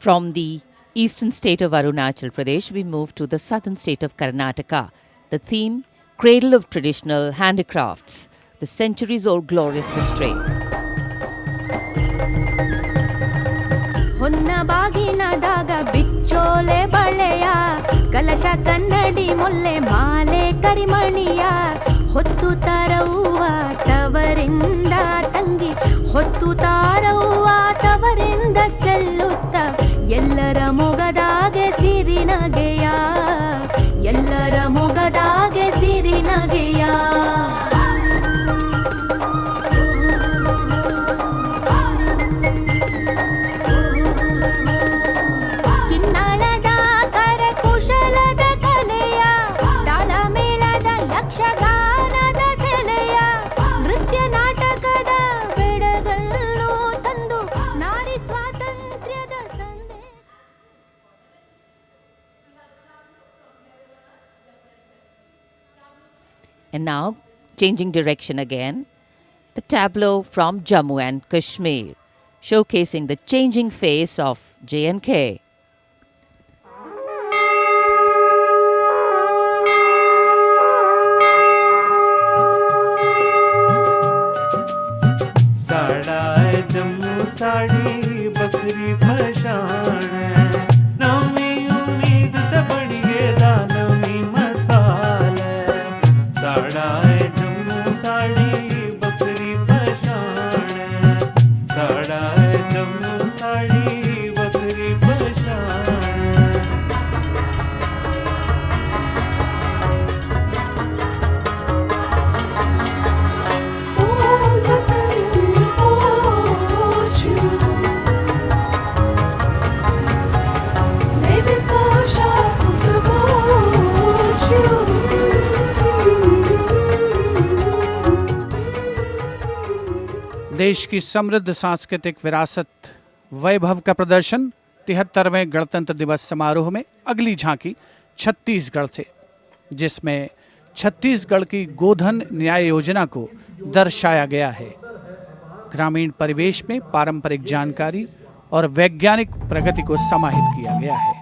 From the eastern state of Arunachal Pradesh, we move to the southern state of Karnataka. The theme, Cradle of Traditional Handicrafts, the centuries-old glorious history. ಹೊನ್ನ ಬಾಗಿನದಾಗ ಬಿಚ್ಚೋಲೆ ಬಳೆಯ ಕಲಶ ಕನ್ನಡಿ ಮೊಲ್ಲೆ ಮಾಲೆ ಕರಿಮಣಿಯ ಹೊತ್ತು ತಾರವ್ವ ತವರಿಂದ ತಂಗಿ ಹೊತ್ತು ತಾರವ್ವ ತವರಿಂದ ಚೆಲ್ಲುತ್ತ ಎಲ್ಲರ ಮೊಗದಾಗೆ ಸಿರಿನಗೆಯ ಎಲ್ಲರ ಮೊಗದಾಗೆ ಸಿರಿನಗೆಯ And now, changing direction again, the tableau from Jammu and Kashmir, showcasing the changing face of J&K. साड़ा है जम्मू साड़ी बकरी पशान है, नवी उम्मीद ते बड़ी गेदा नवी मसाल है। साड़ा है जम्मू साड़ी बकरी पशान है, साड़ा है जम्मू साड़ी बकरी पशान है। देश की समृद्ध सांस्कृतिक विरासत वैभव का प्रदर्शन 73वें गणतंत्र दिवस समारोह में अगली झांकी छत्तीसगढ़ से, जिसमें छत्तीसगढ़ की गोधन न्याय योजना को दर्शाया गया है। ग्रामीण परिवेश में पारंपरिक जानकारी और वैज्ञानिक प्रगति को समाहित किया गया है।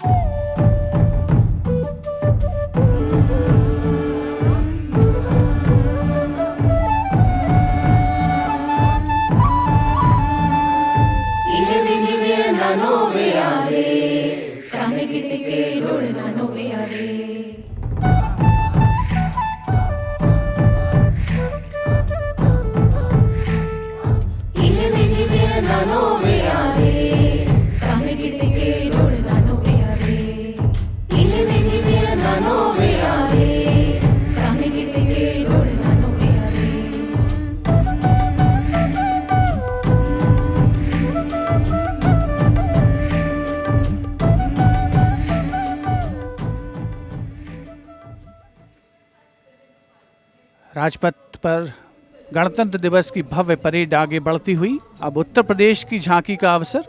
Ile राजपथ पर गणतंत्र दिवस की भव्य परेड आगे बढ़ती हुई अब उत्तर प्रदेश की झांकी का अवसर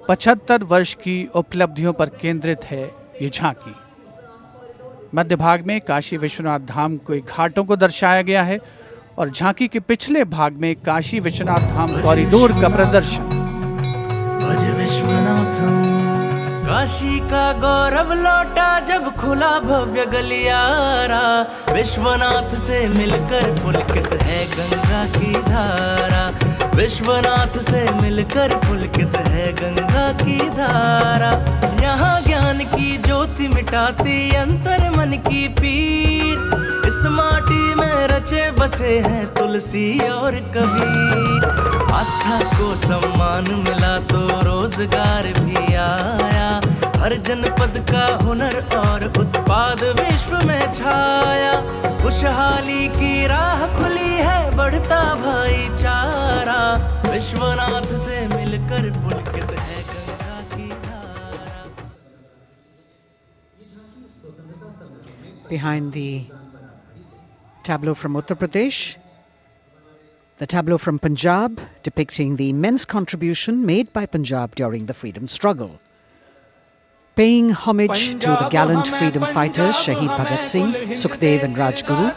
75 वर्ष की उपलब्धियों पर केंद्रित है ये झांकी। मध्य भाग में काशी विश्वनाथ धाम के घाटों को दर्शाया गया है और झांकी के पिछले भाग में काशी विश्वनाथ धाम कॉरिडोर का प्रदर्शन। भज विश्वनाथम, काशी का गौरव लौटा जब खुला भव्य गलियारा, विश्वनाथ से मिलकर पुलकित है गंगा की धारा, विश्वनाथ से मिलकर पुलकित है गंगा की धारा। यहाँ ज्ञान की ज्योति मिटाती अंतर मन की पीर, इस माटी में रचे बसे हैं तुलसी और कबीर। आस्था को सम्मान मिला तो रोजगार भी आया, हर जनपद का हुनर और उत्पाद विश्व में छाया। खुशहाली की राह खुली है, बढ़ता भाईचारा, विश्वनाथ से मिलकर पुलकित है गंगा की धारा। Behind the tableau from Uttar Pradesh, the tableau from Punjab depicting the immense contribution made by Punjab during the freedom struggle. Paying homage to the gallant freedom fighters Shahid Bhagat Singh, Sukhdev and Rajguru,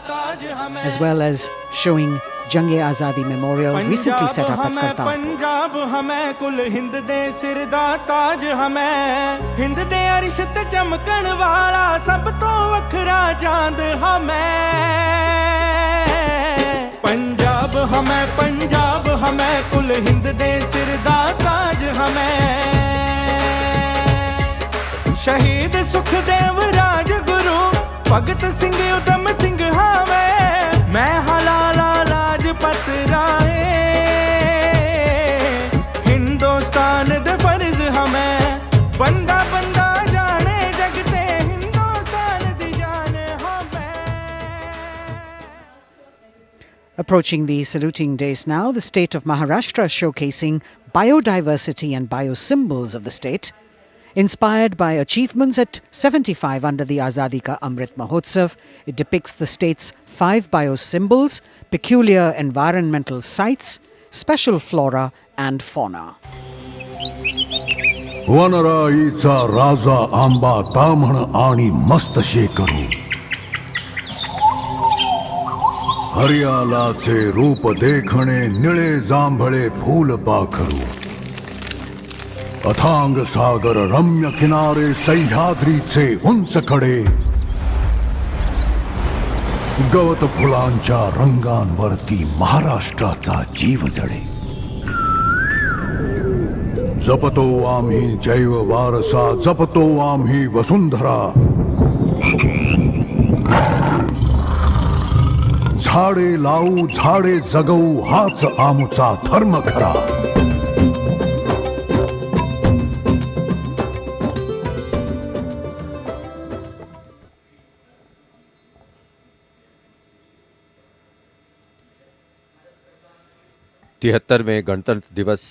as well as showing Jang-e-Azadi Memorial recently set up at Kartarpur. Punjab हमें कुल हिंद दे सिर दा ताज हमें, हिंद दे अरिश ते चमकण वाला सब तो वखरा चांद हमें। पंजाब हमें कुल हिंद दे सिर दा ताज हमें। शहीद सुखदेव राजगुरु भगत सिंह उधम सिंह हावे, मैं हलाला लाजपत राय, हिंदुस्तान दे फर्ज हमें, बंदा बंदा जाने जगते हिंदुस्तान दी जान हमें। Approaching the saluting days now, the state of Maharashtra showcasing biodiversity and biosymbols of the state, inspired by achievements at 75 under the Azadi Ka Amrit Mahotsav. It depicts the state's 5 biosymbols, peculiar environmental sites, special flora and fauna. वनराईचा राजा आंबा ताम्हण आणि मस्त शेकरू, हरियालाचे रूप देखणे निळे जांभळे फूल पाखरू, अथांग सागर रम्य किनारे सह्याद्रीचे उंच कडे, गवत फुलांच्या रंगांवरती महाराष्ट्राचा जीव जडे। जपतो आम्ही जैव वारसा, जपतो आम्ही वसुंधरा, झाडे लावू झाडे जगवू हाच आमचा धर्म खरा। तिहत्तरवें गणतंत्र दिवस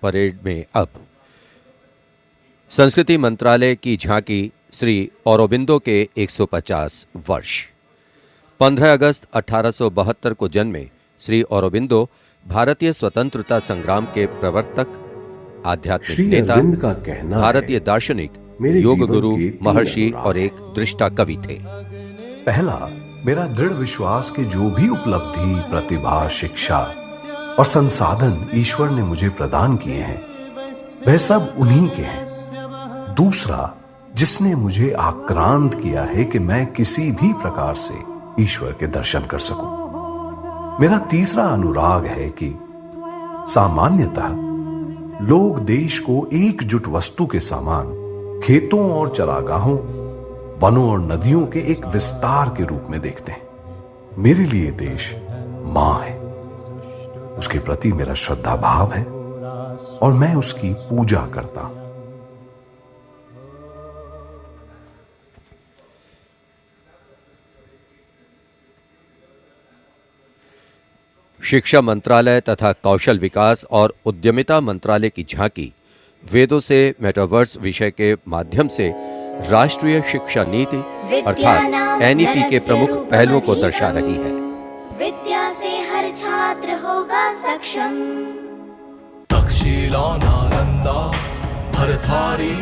परेड में अब संस्कृति मंत्रालय की झांकी श्री औरोबिंदो के 150 वर्ष। 15 अगस्त 1872 को जन्मे श्री औरोबिंदो भारतीय स्वतंत्रता संग्राम के प्रवर्तक, आध्यात्मिक नेता, भारतीय दार्शनिक, योग गुरु, महर्षि और एक दृष्टा कवि थे। पहला, मेरा दृढ़ विश्वास कि जो भी उपलब्धि, प्रतिभा, शिक्षा और संसाधन ईश्वर ने मुझे प्रदान किए हैं वह सब उन्हीं के हैं। दूसरा, जिसने मुझे आक्रांत किया है कि मैं किसी भी प्रकार से ईश्वर के दर्शन कर सकूं। मेरा तीसरा अनुराग है कि सामान्यतः लोग देश को एकजुट वस्तु के समान खेतों और चरागाहों, वनों और नदियों के एक विस्तार के रूप में देखते हैं। मेरे लिए देश मां है, उसके प्रति मेरा श्रद्धा भाव है और मैं उसकी पूजा करता हूं। शिक्षा मंत्रालय तथा कौशल विकास और उद्यमिता मंत्रालय की झांकी वेदों से मेटावर्स विषय के माध्यम से राष्ट्रीय शिक्षा नीति अर्थात एनईपी के प्रमुख पहलुओं को दर्शा रही है। विद्या से हर छात्र होगा सक्षम। तक्षशिला नालंदा भरथारी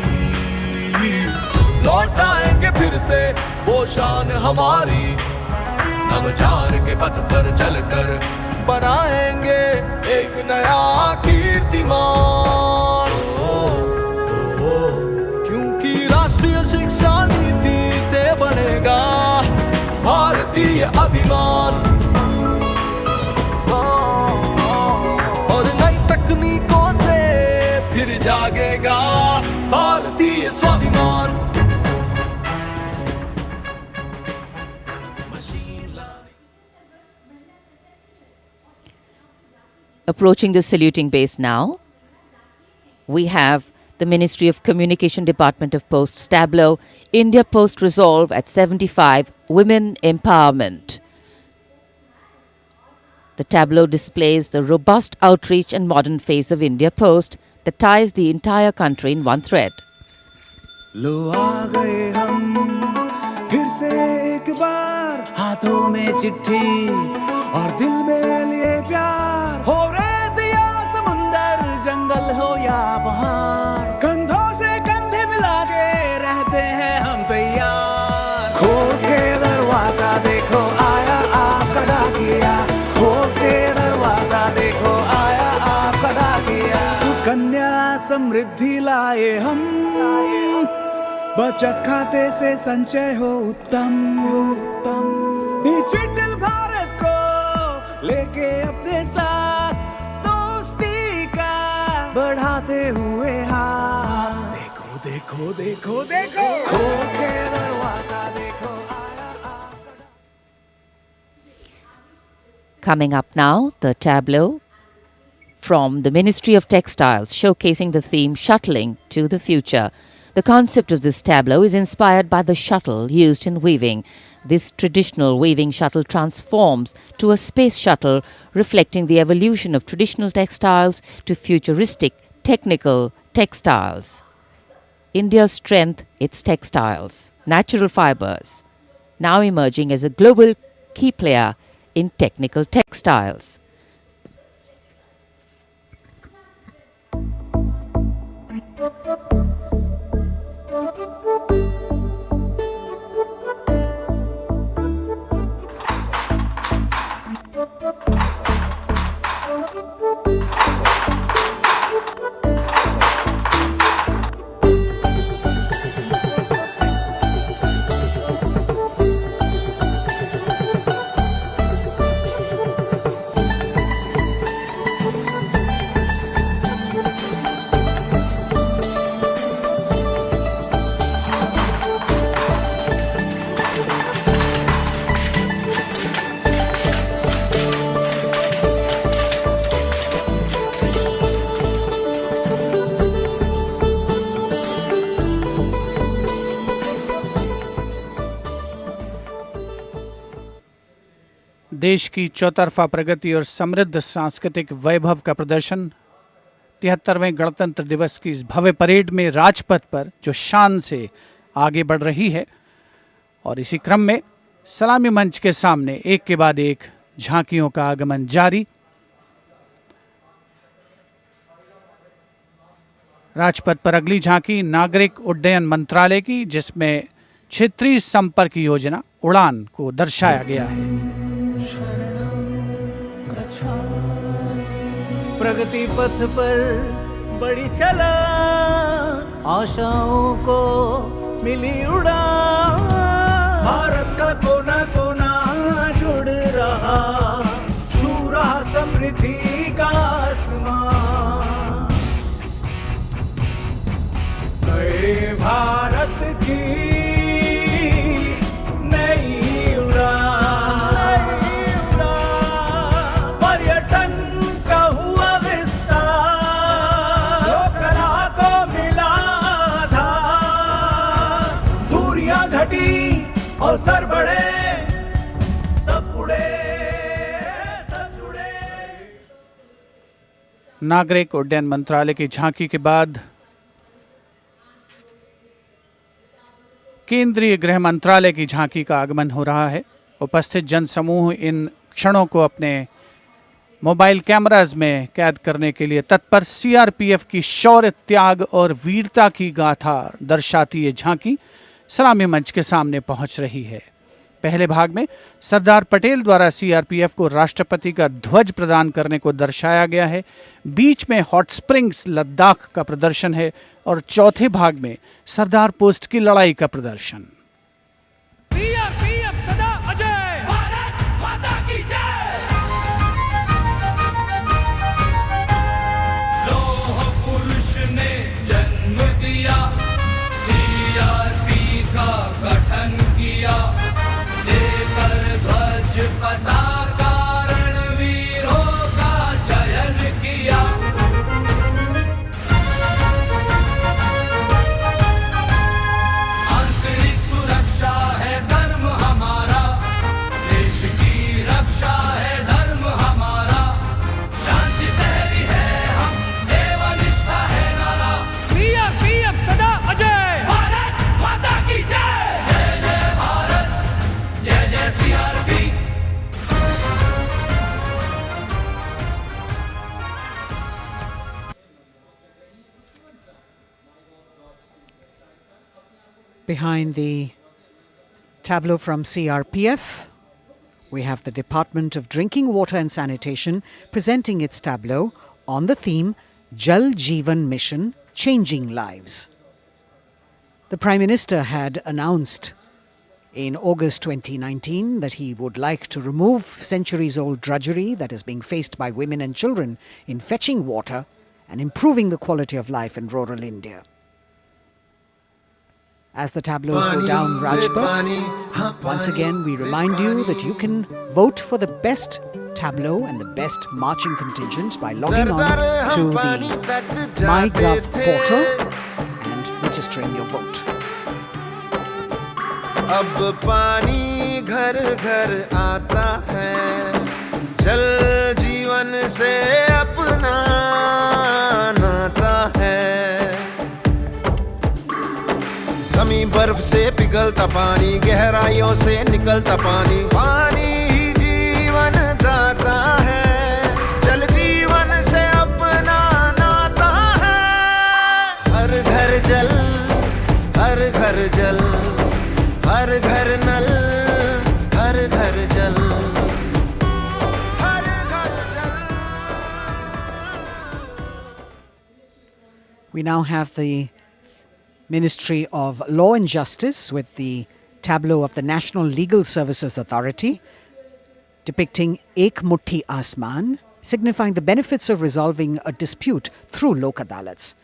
लौटाएंगे फिर से वो शान हमारी। नवचार के पथ पर चलकर बनाएंगे एक नया कीर्तिमान। क्योंकि राष्ट्रीय शिक्षा नीति से बनेगा भारतीय अभिमान। और नई तकनीकों से फिर जागेगा भारतीय स्वाभिमान। Approaching the saluting base now, we have the Ministry of Communication Department of Posts tableau, India Post Resolve at 75, Women Empowerment. The tableau displays the robust outreach and modern face of India Post that ties the entire country in one thread. लो आ गए हम फिर से एक बार, हाथों में चिट्ठी और दिल में लिए प्यार। हो रेत या समुंदर, जंगल हो या पहाड़, कंधों से कंधे मिला के रहते हैं हम तैयार। खोल के दरवाजा देखो आया आपका डाकिया, खोल के दरवाजा देखो आया आपका डाकिया। सुकन्या समृद्धि लाए हम, बचत खाते से संचय हो उत्तम उत्तम। डिजिटल भारत को लेके अपने साथ दोस्ती का बढ़ाते हुए हाथ। देखो देखो देखो देखो, खोल के दरवाजा देखो आया आपका। Coming up now, the tableau from the Ministry of Textiles showcasing the theme Shuttling to the Future. The concept of this tableau is inspired by the shuttle used in weaving. This traditional weaving shuttle transforms to a space shuttle, reflecting the evolution of traditional textiles to futuristic technical textiles. India's strength, its textiles, natural fibers, now emerging as a global key player in technical textiles. देश की चौतरफा प्रगति और समृद्ध सांस्कृतिक वैभव का प्रदर्शन 73वें गणतंत्र दिवस की इस भव्य परेड में राजपथ पर जो शान से आगे बढ़ रही है। और इसी क्रम में सलामी मंच के सामने एक के बाद एक झांकियों का आगमन जारी। राजपथ पर अगली झांकी नागरिक उड्डयन मंत्रालय की, जिसमें क्षेत्रीय संपर्क योजना उड़ान को दर्शाया गया है। प्रगति पथ पर बड़ी चला, आशाओं को मिली उड़ान। भारत का कोना कोना जुड़ रहा, छू रहा समृद्धि का आसमान। नए भारत की नई उड़ान। और सर बढ़े, सब उड़े, सब जुड़े। नागरिक उड्डयन मंत्रालय की झांकी के बाद केंद्रीय गृह मंत्रालय की झांकी का आगमन हो रहा है। उपस्थित जनसमूह इन क्षणों को अपने मोबाइल कैमराज में कैद करने के लिए तत्पर। सीआरपीएफ की शौर्य, त्याग और वीरता की गाथा दर्शाती ये झांकी सलामी मंच के सामने पहुंच रही है। पहले भाग में सरदार पटेल द्वारा सीआरपीएफ को राष्ट्रपति का ध्वज प्रदान करने को दर्शाया गया है। बीच में हॉट स्प्रिंग्स लद्दाख का प्रदर्शन है और चौथे भाग में सरदार पोस्ट की लड़ाई का प्रदर्शन। सीआरपीएफ सदा अजय, भारत माता की जय। लौह पुरुष ने जन्म दिया, सीआरपी का गठन किया, लेकर ध्वज पताका रणवीरों का चयन किया। आंतरिक सुरक्षा है धर्म हमारा, देश की रक्षा है धर्म हमारा, शांति पहली है हम, सेवा निष्ठा है नारा। सीआरपीएफ सदा अजय, भारत माता की जय। जय जय भारत, जय जय CRP. Behind the tableau from CRPF, we have the Department of Drinking Water and Sanitation presenting its tableau on the theme Jal Jeevan Mission, Changing Lives. The Prime Minister had announced in August 2019 that he would like to remove centuries-old drudgery that is being faced by women and children in fetching water and improving the quality of life in rural India. As the tableaus go down Rajpath, once again we remind you that you can vote for the best tableau and the best marching contingent by logging on to the MyGov portal and registering your vote. अब पानी घर घर आता है, जल जीवन से अपना नाता है। जमीन बर्फ से पिघलता पानी, गहराइयों से निकलता पानी, पानी ही जीवन दाता है, जल जीवन से अपना नाता है। हर घर जल, हर घर जल, हर घर नल, हर घर जल, हर घर जल। We now have the Ministry of Law and Justice with the tableau of the National Legal Services Authority depicting Ek Mutti Asman, signifying the benefits of resolving a dispute through Lok Adalats.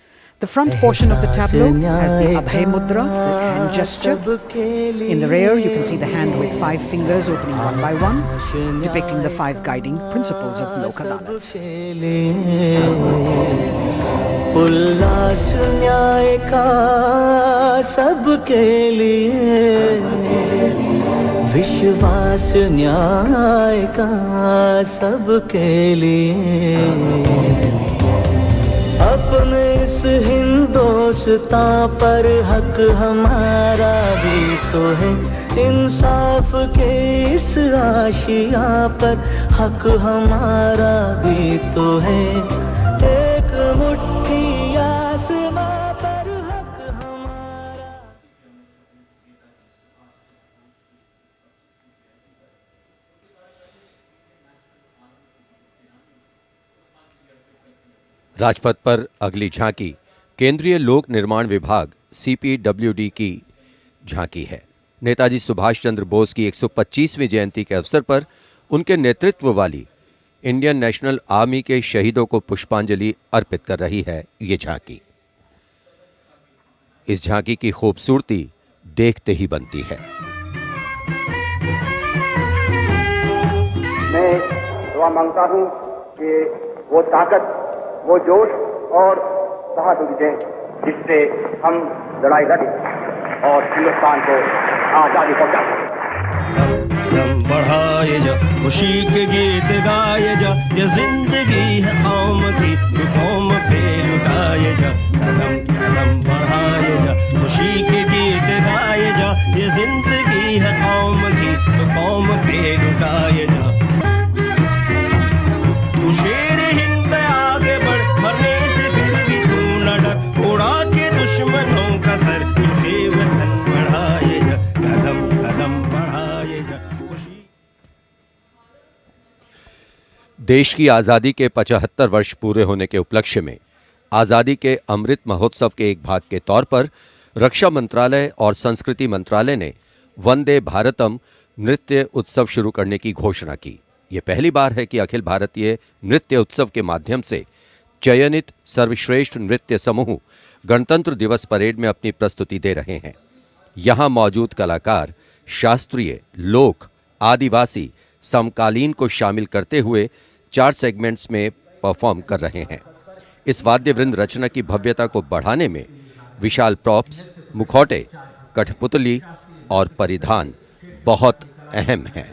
The front portion of the tableau has the Abhay Mudra, the hand gesture. In the rear, you can see the hand with 5 fingers opening one by one, depicting the 5 guiding principles of Lok Adalats. उल्लास न्याय का सबके लिए, विश्वास न्याय का सबके लिए। अपने इस हिंदुस्तां पर हक हमारा भी तो है, इंसाफ के इस आशिया पर हक हमारा भी तो है। एक मुट्ठी आसमां पर हक हमारा। राजपथ पर अगली झांकी केंद्रीय लोक निर्माण विभाग सीपीडब्ल्यूडी की झांकी है। नेताजी सुभाष चंद्र बोस की 125वीं जयंती के अवसर पर उनके नेतृत्व वाली इंडियन नेशनल आर्मी के शहीदों को पुष्पांजलि अर्पित कर रही है ये झांकी। इस झांकी की खूबसूरती देखते ही बनती है। मैं दुआ मांगता हूं कि वो ताकत, वो जोश और बहादुरी दें जिससे हम लड़ाई लड़ें और हिंदुस्तान को आजादी पहुंचा सकें। कदम बढ़ाए जा, खुशी के गीत गाए जा, ये जिंदगी है कौम की, तू कौम पे लुटाए जा। कदम कदम बढ़ाए जा, खुशी के गीत गाए जा, ये जिंदगी है कौम की, तू कौम पे लुटाए जा। देश की आज़ादी के 75 वर्ष पूरे होने के उपलक्ष्य में आज़ादी के अमृत महोत्सव के एक भाग के तौर पर रक्षा मंत्रालय और संस्कृति मंत्रालय ने वंदे भारतम नृत्य उत्सव शुरू करने की घोषणा की। ये पहली बार है कि अखिल भारतीय नृत्य उत्सव के माध्यम से चयनित सर्वश्रेष्ठ नृत्य समूह गणतंत्र दिवस परेड में अपनी प्रस्तुति दे रहे हैं। यहां मौजूद कलाकार शास्त्रीय, लोक, आदिवासी, समकालीन को शामिल करते हुए 4 सेगमेंट्स में परफॉर्म कर रहे हैं। इस वाद्य वृंद रचना की भव्यता को बढ़ाने में विशाल प्रॉप्स, मुखौटे, कठपुतली और परिधान बहुत अहम हैं।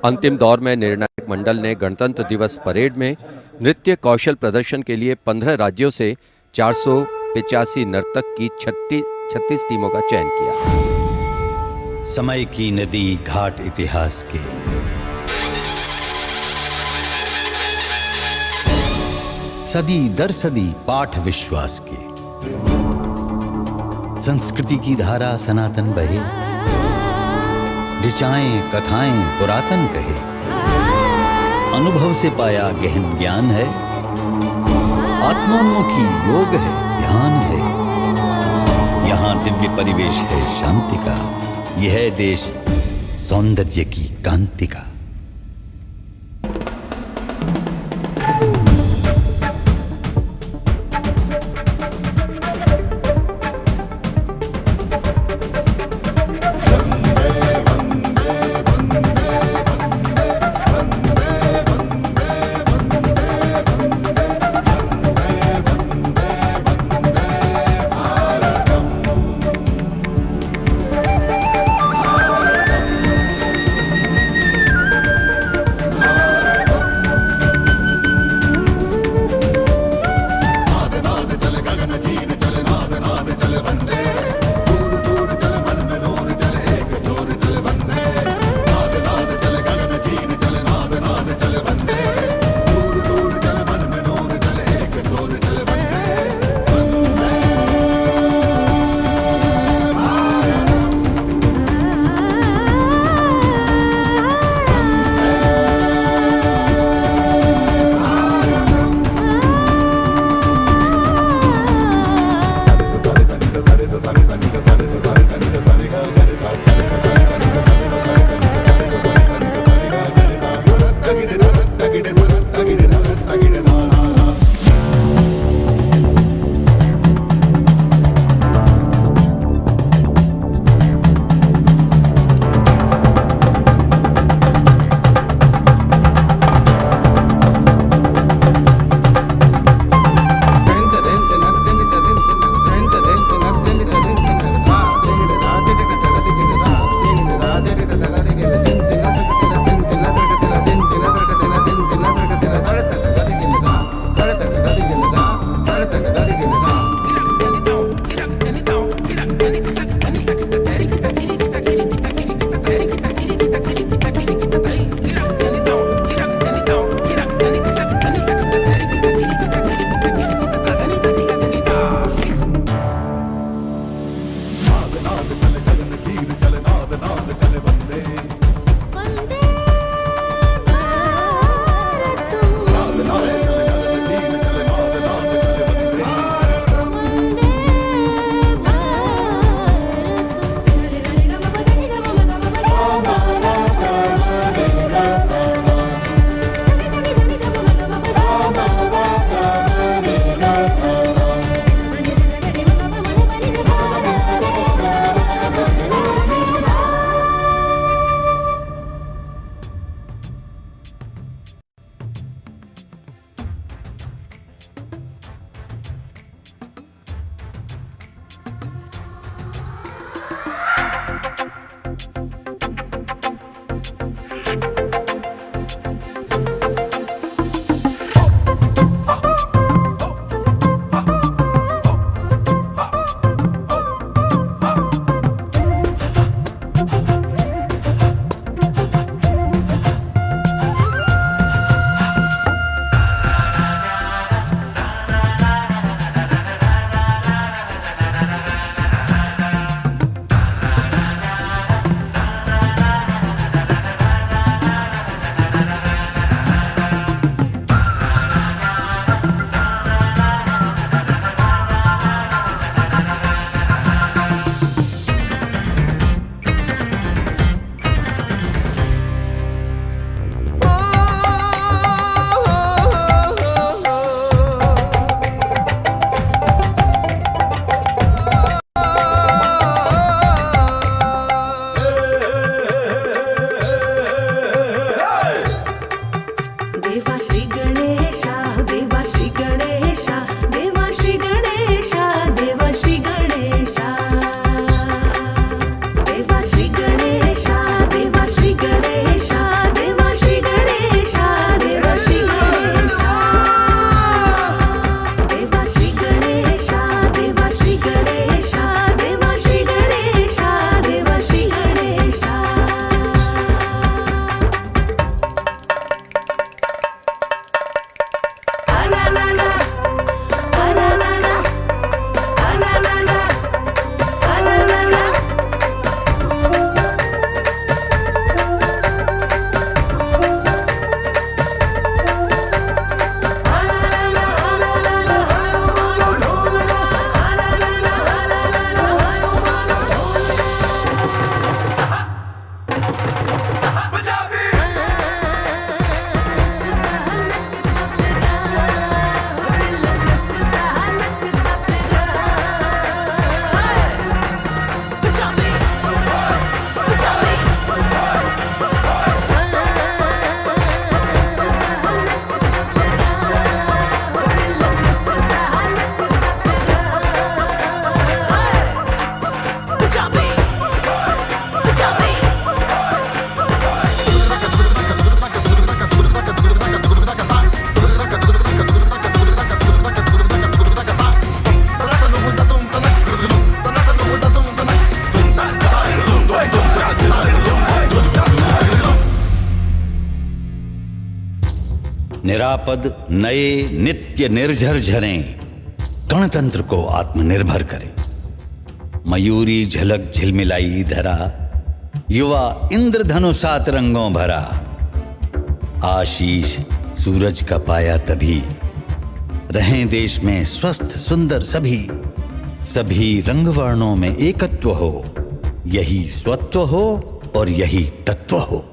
अंतिम दौर में निर्णायक मंडल ने गणतंत्र दिवस परेड में नृत्य कौशल प्रदर्शन के लिए 15 राज्यों से 485 नर्तक की 36 टीमों का चयन किया। समय की नदी घाट इतिहास के, सदी दर सदी पाठ विश्वास के, संस्कृति की धारा सनातन बहे, ऋचाएं कथाएं पुरातन कहे, अनुभव से पाया गहन ज्ञान है, आत्मोन्मुखी योग है, ध्यान है, यहाँ दिव्य परिवेश है शांति का, यह है देश सौंदर्य की कांति का। निरापद नए नित्य निर्झर झरें गणतंत्र को आत्मनिर्भर करें। मयूरी झलक झिलमिलाई धरा, युवा इंद्रधनुषात रंगों भरा, आशीष सूरज का पाया तभी, रहें देश में स्वस्थ सुंदर सभी, सभी रंग वर्णों में एकत्व हो, यही स्वत्व हो और यही तत्व हो।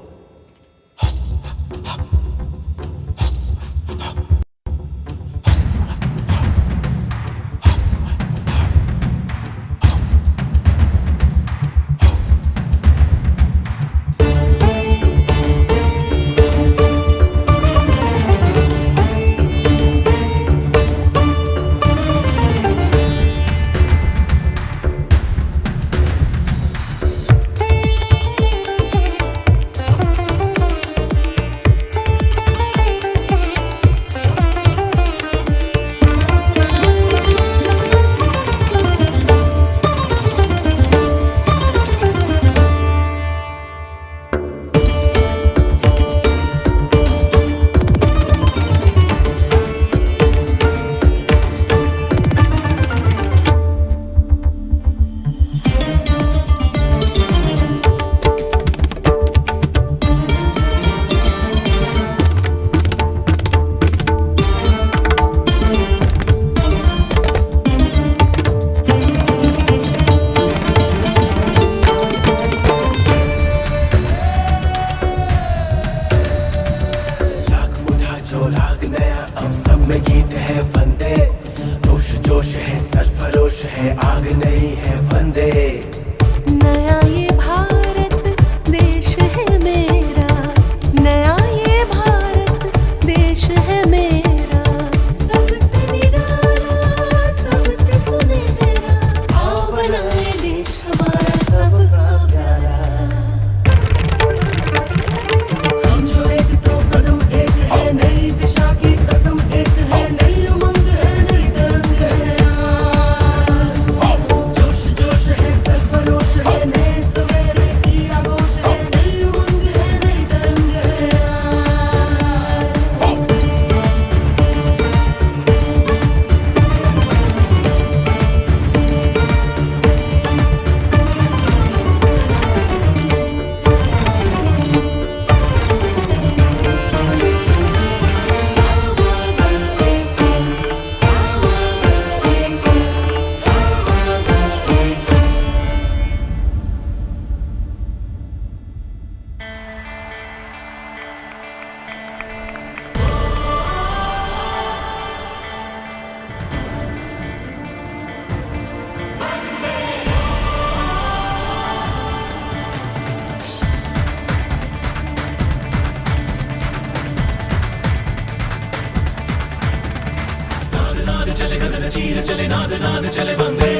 चीर चले नाद नाद चले बंदे,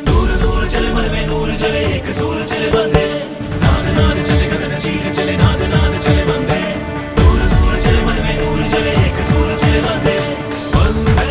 दूर दूर चले मन में नूर चले एक सूर चले बंदे, नाद नाद चले गगन चीर चले नाद नाद चले बंदे, दूर दूर चले मन में नूर चले एक सूर चले बंदे, वंदे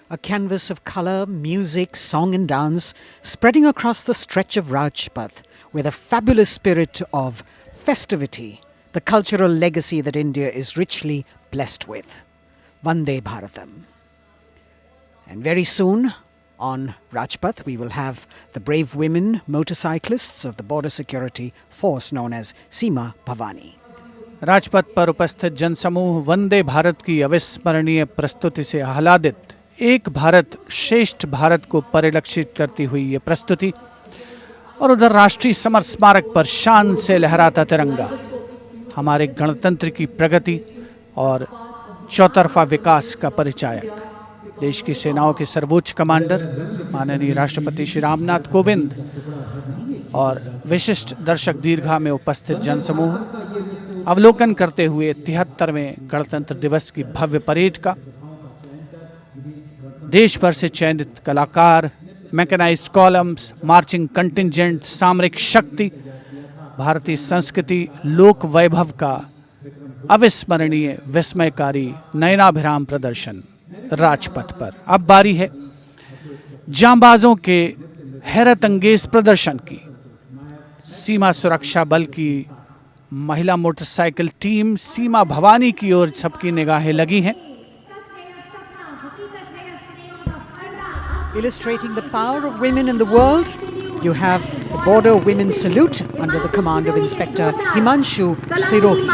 A canvas of colour, music, song and dance spreading across the stretch of Rajpath with a fabulous spirit of festivity, the cultural legacy that India is richly blessed with. Vande Bharatam. And very soon, On Rajpath, we will have the brave women motorcyclists of the border security force known as Seema Bhavani. Rajpath पर उपस्थित जनसमूह वंदे भारत की अविस्मरणीय प्रस्तुति से आह्लादित, एक भारत श्रेष्ठ भारत को परिलक्षित करती हुई ये प्रस्तुति, और उधर राष्ट्रीय समर स्मारक पर शान से लहराता तिरंगा हमारे गणतंत्र की प्रगति और चौतरफा विकास का परिचायक। देश की सेनाओं के सर्वोच्च कमांडर माननीय राष्ट्रपति श्री रामनाथ कोविंद और विशिष्ट दर्शक दीर्घा में उपस्थित जनसमूह अवलोकन करते हुए 73वें गणतंत्र दिवस की भव्य परेड का। देश भर से चयनित कलाकार, मैकेनाइज्ड कॉलम्स, मार्चिंग कंटिंजेंट, सामरिक शक्ति, भारतीय संस्कृति, लोक वैभव का अविस्मरणीय विस्मयकारी नयनाभिराम प्रदर्शन राजपथ पर। अब बारी है जांबाजों के हैरत अंगेज प्रदर्शन की। सीमा सुरक्षा बल की महिला मोटरसाइकिल टीम सीमा भवानी की ओर सबकी निगाहें लगी हैं। Illustrating the power of women in the world, you have the Border Women's Salute under the command of Inspector Himanshu Sirohi.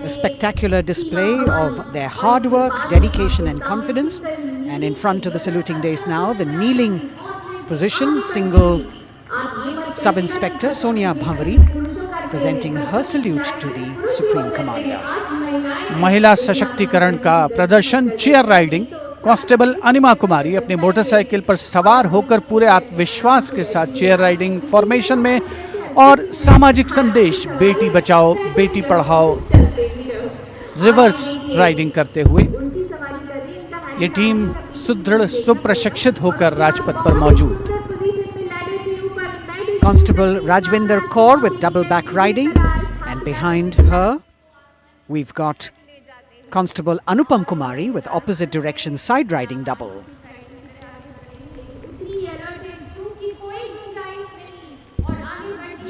A spectacular display of their hard work, dedication and confidence. And in front of the saluting days now, the kneeling position, single Sub-Inspector Sonia Bhavari presenting her salute to the Supreme Commander. महिला सशक्तिकरण का प्रदर्शन chair riding. Constable अनिमा कुमारी अपनी motorcycle पर सवार होकर पूरे आत्मविश्वास के साथ चेयर राइडिंग फॉर्मेशन में और सामाजिक संदेश बेटी बचाओ बेटी पढ़ाओ रिवर्स राइडिंग करते हुए ये टीम सुदृढ़ सुप्रशिक्षित होकर राजपथ पर मौजूद। Constable Rajvinder Kaur with double back riding, and behind her we've got Constable Anupam Kumari with opposite direction side riding double.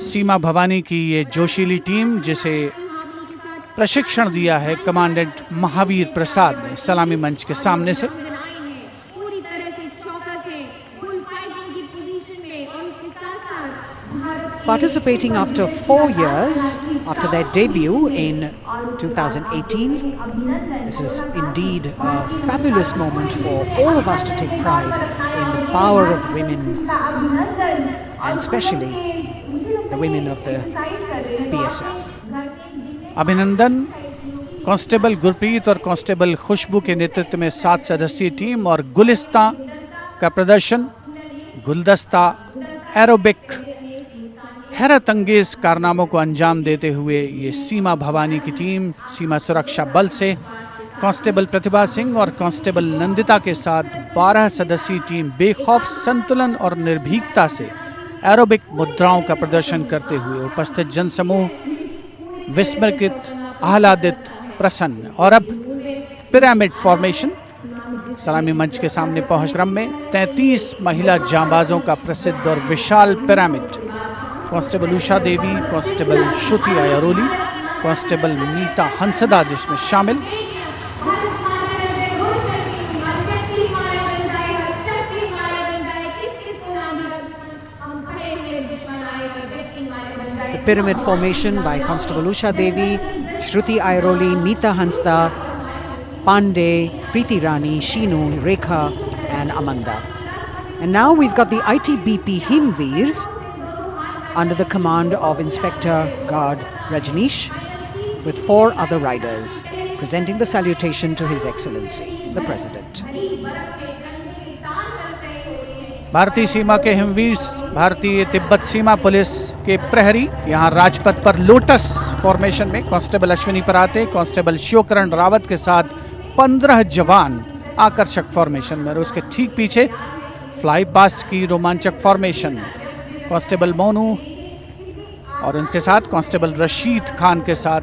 सीमा भवानी की ये जोशीली टीम जिसे प्रशिक्षण दिया है कमांडेंट महावीर प्रसाद ने सलामी मंच के सामने से। Participating after 4 years after their debut in 2018, this is indeed a fabulous moment for all of us to take pride in the power of women and especially the women of the BSF. अभिनंदन constable Gurpreet और constable खुशबू के नेतृत्व में 7 सदस्यीय team और गुलिस्ता का प्रदर्शन, गुलदस्ता, एरोबिक, हैरत अंगेज कारनामों को अंजाम देते हुए ये सीमा भवानी की टीम सीमा सुरक्षा बल से कांस्टेबल प्रतिभा सिंह और कांस्टेबल नंदिता के साथ 12 सदस्यीय टीम बेखौफ संतुलन और निर्भीकता से एरोबिक मुद्राओं का प्रदर्शन करते हुए उपस्थित जनसमूह विस्मृत, आह्लादित, प्रसन्न। और अब पिरामिड फॉर्मेशन सलामी मंच के सामने पहुंच क्रम में 33 महिला जांबाजों का प्रसिद्ध और विशाल पिरामिड कांस्टेबल उषा देवी, कांस्टेबल श्रुति आयरोली, कांस्टेबल नीता हंसदा जिसमें शामिल। The pyramid formation by Constable Usha Devi, Shruti Airoli, Neeta Hansda, Pandey, Preeti Rani, Sheenu, Rekha and Amanda. And now we've got the ITBP Himveers under the command of Inspector Guard Rajneesh with 4 other riders presenting the salutation to His Excellency, the President. भारतीय सीमा के हिमवीर भारतीय तिब्बत सीमा police के प्रहरी यहाँ राजपथ पर lotus formation में constable Ashwini पराते, constable Shivkaran Rawat के साथ 15 जवान आकर्षक फॉर्मेशन में और उसके ठीक पीछे फ्लाई पास्ट की रोमांचक फॉर्मेशन कांस्टेबल मोनू और उनके साथ कांस्टेबल रशीद खान के साथ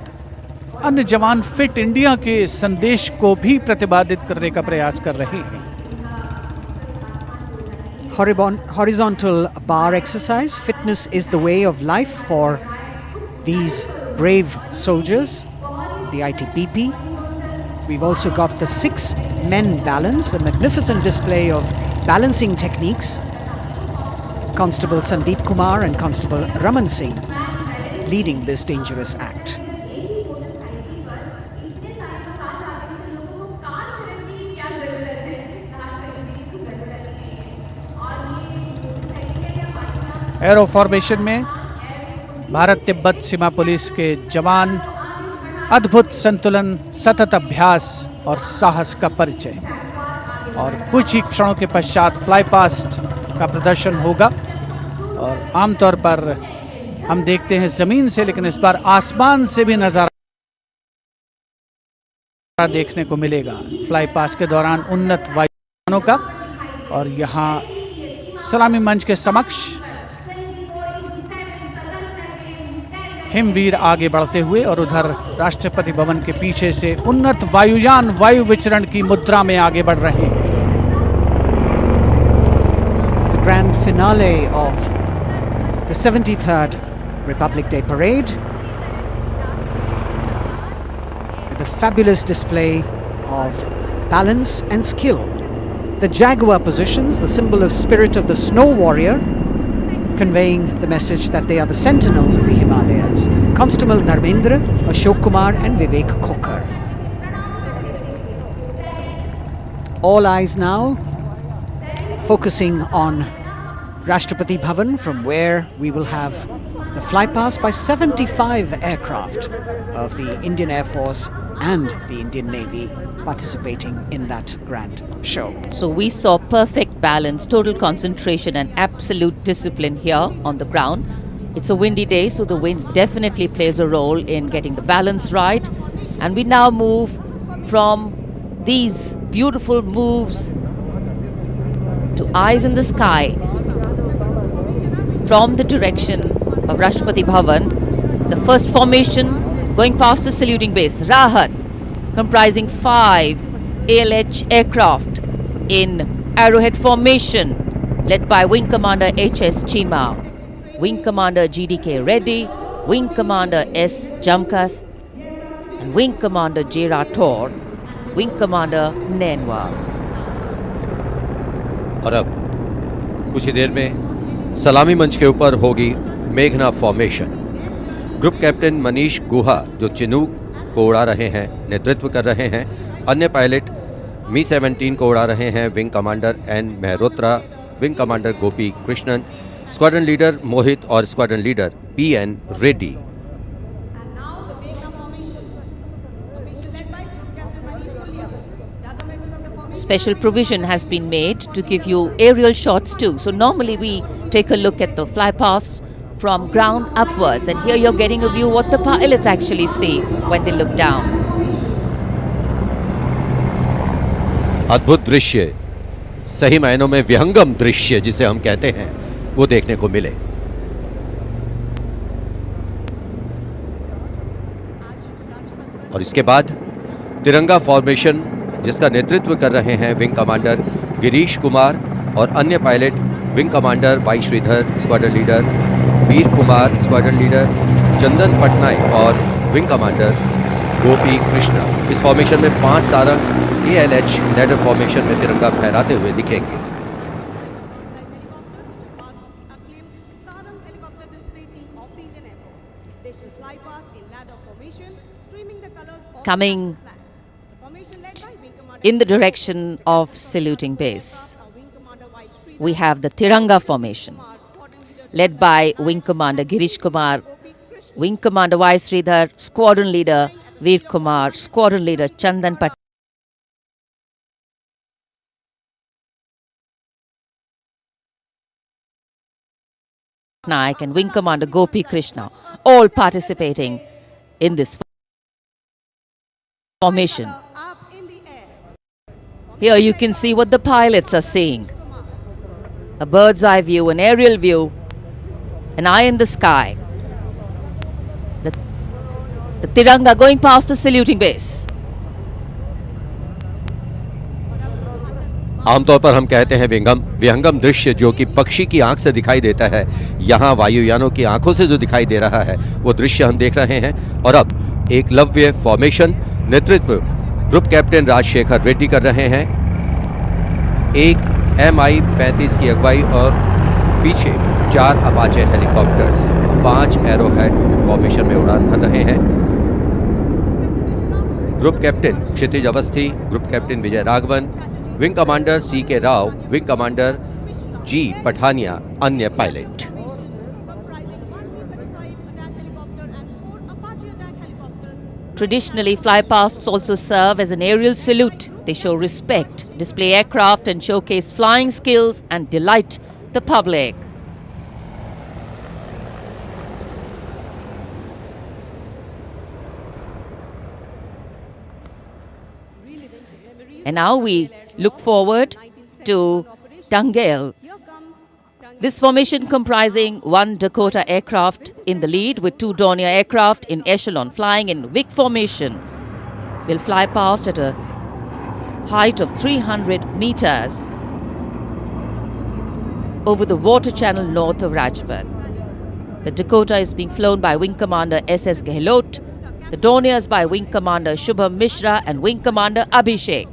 अन्य जवान फिट इंडिया के संदेश को भी प्रतिपादित करने का प्रयास कर रहे हैं। Horizontal bar exercise. Fitness is the way of life for these brave soldiers, the ITBP. We've also got the 6 men balance, a magnificent display of balancing techniques. Constable Sandeep Kumar and Constable Raman Singh leading this dangerous act. Arrow formation में भारत तिब्बत सीमा police के जवान अद्भुत संतुलन, सतत अभ्यास और साहस का परिचय। और कुछ ही क्षणों के पश्चात फ्लाई पास्ट का प्रदर्शन होगा। और आमतौर पर हम देखते हैं जमीन से, लेकिन इस बार आसमान से भी नजारा देखने को मिलेगा फ्लाई पास्ट के दौरान उन्नत वायुयानों का। और यहाँ सलामी मंच के समक्ष हिमवीर आगे बढ़ते हुए और उधर राष्ट्रपति भवन के पीछे से उन्नत वायुयान वायु विचरण की मुद्रा में आगे बढ़ रहे हैं। The grand finale of the 73rd Republic Day Parade with a fabulous display of balance and skill. The Jaguar positions, the symbol of spirit of the snow warrior, conveying the message that they are the sentinels of the Himalayas. Constable Dharmendra, Ashok Kumar and Vivek Khokar. All eyes now focusing on Rashtrapati Bhavan, from where we will have the flypast by 75 aircraft of the Indian Air Force and the Indian Navy participating in that grand show. So we saw perfect balance, total concentration and absolute discipline here on the ground. It's a windy day, so the wind definitely plays a role in getting the balance right. And we now move from these beautiful moves to eyes in the sky from the direction of Rashtrapati Bhavan. The first formation going past the saluting base, Rahat, comprising 5 ALH aircraft in arrowhead formation, led by Wing Commander H.S. Chima, Wing Commander G.D.K. Reddy, Wing Commander S. Jamkas, and Wing Commander J. Rathore, Wing Commander Nenwa. और अब कुछ ही देर में सलामी मंच के ऊपर होगी मेघना फॉर्मेशन। ग्रुप कैप्टन मनीष गुहा, जो चिनूक को उड़ा रहे हैं, नेतृत्व कर रहे हैं। अन्य पायलट मी-17 को उड़ा रहे हैं wing commander N Mehrotra, wing commander Gopi Krishnan, squadron leader Mohit और squadron leader P N. Reddy. Special provision has been made to give you aerial shots too. So normally we take a look at the flypast from ground upwards, and here you're getting a view what the pilots actually see when they look down. अद्भुत दृश्य, सही मायनों में विहंगम दृश्य जिसे हम कहते हैं, वो देखने को मिले। और इसके बाद तिरंगा फॉर्मेशन, जिसका नेतृत्व कर रहे हैं विंग कमांडर गिरीश कुमार और अन्य pilot wing commander Y Shridhar, squadron leader Veer Kumar, squadron leader Chandan Patnaik और विंग कमांडर गोपी कृष्णा। इस फॉर्मेशन में 5 सारंग ALH लैडर फॉर्मेशन में तिरंगा फहराते हुए दिखेंगे। Coming in the direction of saluting base, we have the Tiranga formation, led by Wing Commander Girish Kumar, Wing Commander Y. Sridhar, Squadron Leader Veer Kumar, Squadron Leader Chandan Patnaik and Wing Commander Gopi Krishna, all participating in this formation. Here you can see what the pilots are seeing. A bird's eye view, an aerial view, an eye in the sky. The Tiranga going past the saluting base. आमतौर पर हम कहते हैं विहंगम दृश्य जो कि पक्षी की आंख से दिखाई देता है, यहाँ वायुयानों की आंखों से जो दिखाई दे रहा है वो दृश्य हम देख रहे हैं। और अब एकलव्य फॉर्मेशन नेतृत्व ग्रुप कैप्टन राजशेखर रेड्डी कर रहे हैं। एक MI-35 की अगुवाई और पीछे 4 अपाचे हेलीकॉप्टर्स 5 एरोहेड फॉर्मेशन में उड़ान भर रहे हैं। Group captain Kshitij Awasthi, group captain Vijay Raghavan, wing commander CK Rao, wing commander G Pathania, अन्य pilot. Traditionally, flypasts also serve as an aerial salute. They show respect, display aircraft and showcase flying skills and delight the public. And now we look forward to Tangel. This formation comprising 1 Dakota aircraft in the lead with 2 Dornier aircraft in echelon flying in Vic formation will fly past at a height of 300 meters over the water channel north of Rajpath. The Dakota is being flown by Wing Commander SS Gehlot, the Dorniers by Wing Commander Shubham Mishra and Wing Commander Abhishek.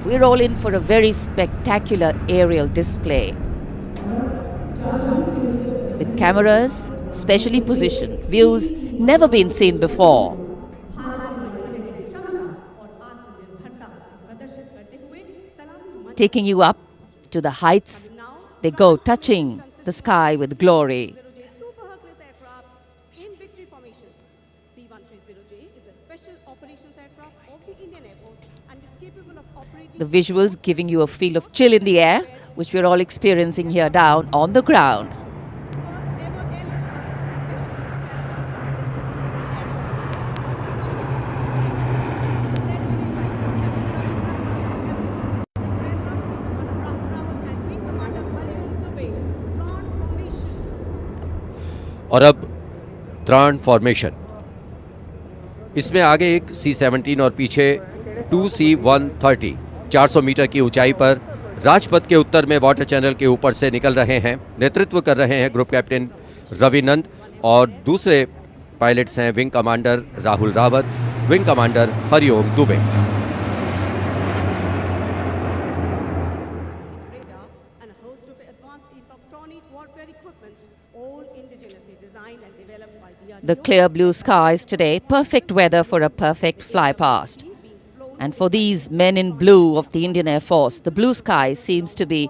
We're all in for a very spectacular aerial display with cameras specially positioned, views never been seen before. Taking you up to the heights, they go, touching the sky with glory. The visuals giving you a feel of chill in the air, which we're all experiencing here down on the ground. और अब त्राण formation, इसमें आगे एक C-17 और पीछे 2 C-130 400 metre की ऊंचाई पर राजपथ के उत्तर में वाटर चैनल के ऊपर से निकल रहे हैं। नेतृत्व कर रहे हैं ग्रुप कैप्टन रविनंद और दूसरे पायलट्स हैं wing commander Rahul Rawat, wing commander Hariom Dubey. The clear blue skies today, perfect weather for a perfect fly past. And for these men in blue of the Indian Air Force, the blue sky seems to be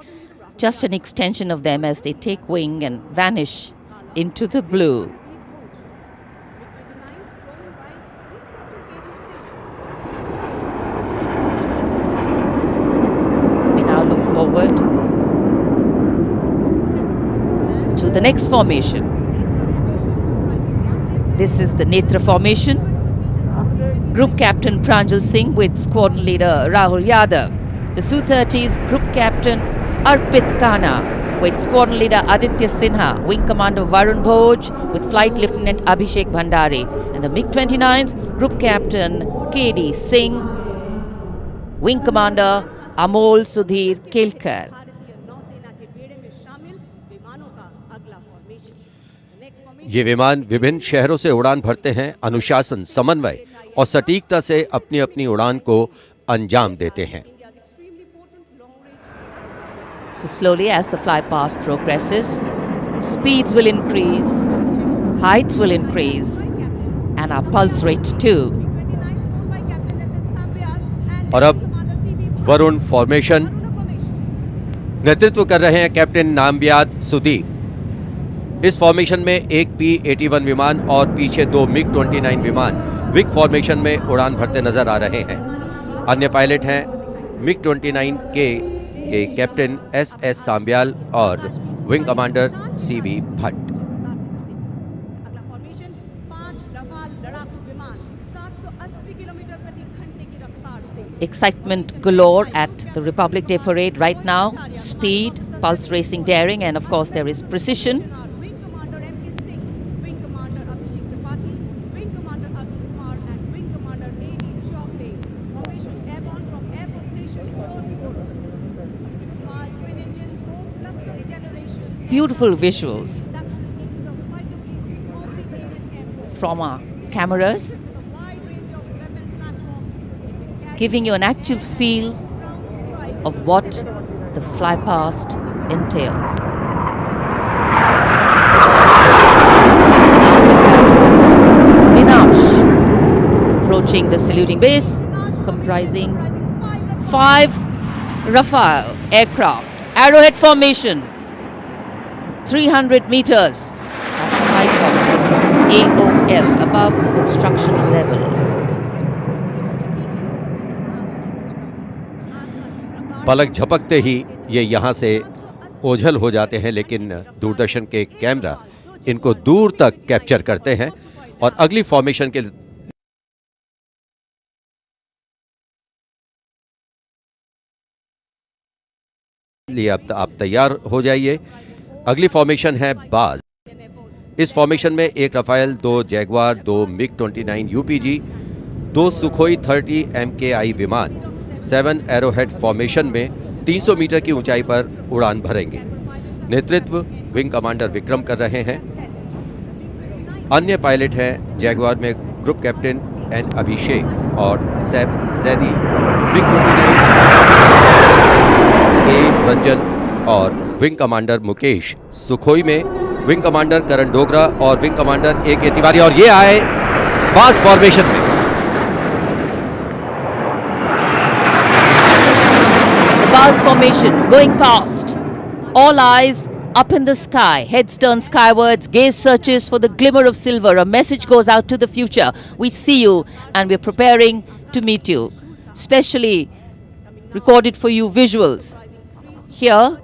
just an extension of them as they take wing and vanish into the blue. We now look forward to the next formation. This is the Netra formation. Group Captain Pranjal Singh with Squadron Leader Rahul Yadav. The Su-30's Group Captain Arpit Khanna with Squadron Leader Aditya Sinha, Wing Commander Varun Bhoj with Flight Lieutenant Abhishek Bhandari, and the MiG-29's Group Captain KD Singh, Wing Commander Amol Sudhir Kelkar. ये विमान विभिन्न शहरों से उड़ान भरते हैं, अनुशासन, समन्वय और सटीकता से अपनी अपनी उड़ान को अंजाम देते हैं। So slowly as the fly past progresses, speeds will increase, heights will increase, and our pulse rate too. और अब वरुण फॉर्मेशन, नेतृत्व कर रहे हैं कैप्टन नामबियाद सुदीप। इस फॉर्मेशन में एक P-81 विमान और पीछे 2 MiG-29 विमान विग फॉर्मेशन में उड़ान भरते नजर आ रहे हैं। अन्य पायलट हैं MiG-29 के कैप्टन SS सांब्याल और wing commander CV Bhatt. Excitement galore at the Republic Day parade right now. Speed, pulse racing, daring, and of course there is precision. Beautiful visuals from our cameras, giving you an actual feel of what the fly past entails. Vinash approaching the saluting base, comprising 5 Rafale aircraft, arrowhead formation, 300 meters at the height of AOL, above obstruction level. पलक झपकते ही ये यहाँ से ओझल हो जाते हैं, लेकिन दूरदर्शन के कैमरा इनको दूर तक कैप्चर करते हैं और अगली फॉर्मेशन के लिए अब आप तैयार हो जाइए। अगली फॉर्मेशन है बाज। इस फॉर्मेशन में 1 रफाल, 2 जैगवार, 2 मिग-29 यूपीजी, 2 सुखोई 30 MKI विमान 7 एरोहेड फॉर्मेशन में 300 मीटर की ऊंचाई पर उड़ान भरेंगे। नेतृत्व विंग कमांडर विक्रम कर रहे हैं। अन्य पायलट हैं जैगवार में ग्रुप कैप्टन एन अभिषेक और सैफ जैदी, मिग-29 ए रंजन और विंग कमांडर मुकेश, सुखोई में विंग कमांडर करण डोगरा और विंग कमांडर ए के तिवारी, और ये आए बाज फॉर्मेशन में। The Baz formation going past. All eyes up in the sky, heads turned skywards, gaze searches for the glimmer of silver. A message goes out to the future. We see you and we're preparing to meet you. Specially recorded for you visuals. Here,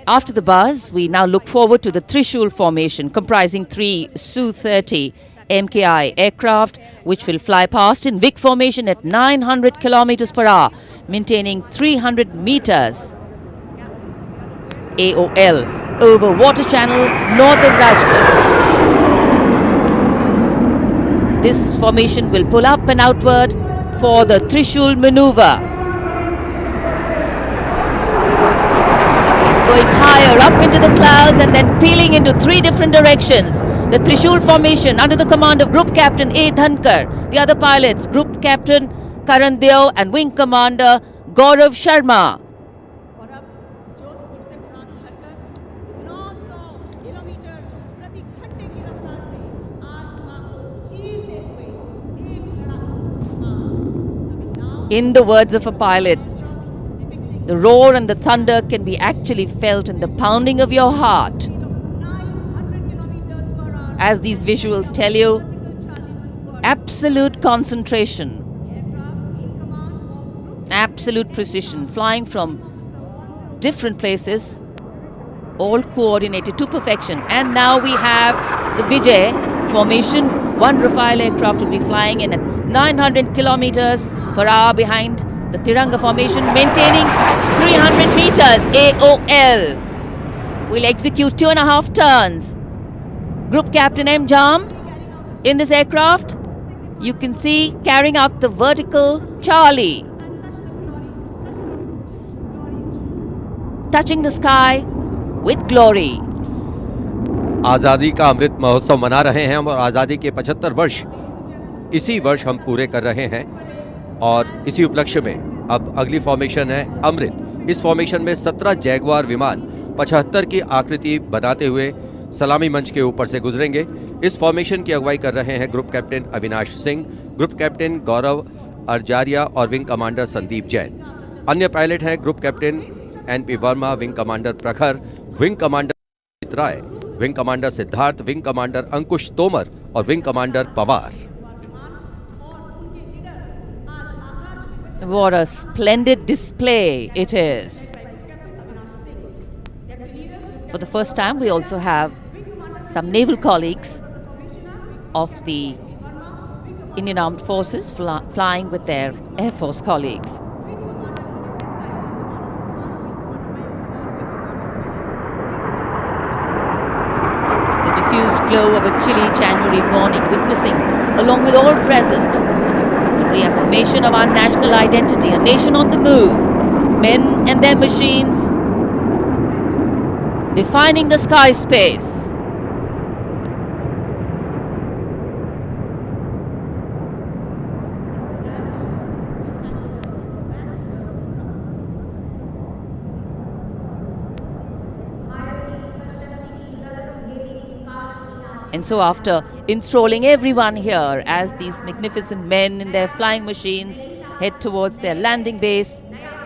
after the buzz, we now look forward to the Trishul formation, comprising 3 Su-30 MKI aircraft, which will fly past in VIC formation at 900 kilometers per hour, maintaining 300 meters AOL over water channel north of Rajpath. This formation will pull up and outward for the Trishul maneuver. Going higher up into the clouds and then peeling into 3 different directions. The Trishul formation under the command of Group Captain A. Dhankar. The other pilots, Group Captain Karan Deo and Wing Commander Gaurav Sharma. In the words of a pilot, the roar and the thunder can be actually felt in the pounding of your heart. As these visuals tell you, absolute concentration, absolute precision, flying from different places, all coordinated to perfection. And now we have the Vijay Formation. 1 Rafale aircraft will be flying in at 900 kilometers per hour behind the Tiranga formation, maintaining 300 meters AOL. We'll execute 2.5 turns. Group Captain M. Jam in this aircraft, you can see carrying out the vertical Charlie, touching the sky with glory. आज़ादी का अमृत महोत्सव मना रहे हैं हम और आज़ादी के 75 वर्ष इसी वर्ष हम पूरे कर रहे हैं और इसी उपलक्ष्य में अब अगली फॉर्मेशन है अमृत। इस फॉर्मेशन में 17 जैगवार विमान 75 की आकृति बनाते हुए सलामी मंच के ऊपर से गुजरेंगे। इस फॉर्मेशन की अगुवाई कर रहे हैं group captain Avinash Singh, group captain Gaurav Arjaria और विंग कमांडर संदीप जैन। अन्य पायलट हैं group captain NP Verma, wing commander Prakhar, wing commander Rai, wing commander Siddharth, wing commander Ankush Tomar और wing commander Pawar. What a splendid display it is. For the first time, we also have some naval colleagues of the Indian Armed Forces flying with their Air Force colleagues. The diffused glow of a chilly January morning, witnessing, along with all present, the reaffirmation of our national identity, a nation on the move, men and their machines, defining the sky space. And so after enthralling everyone here as these magnificent men in their flying machines head towards their landing base,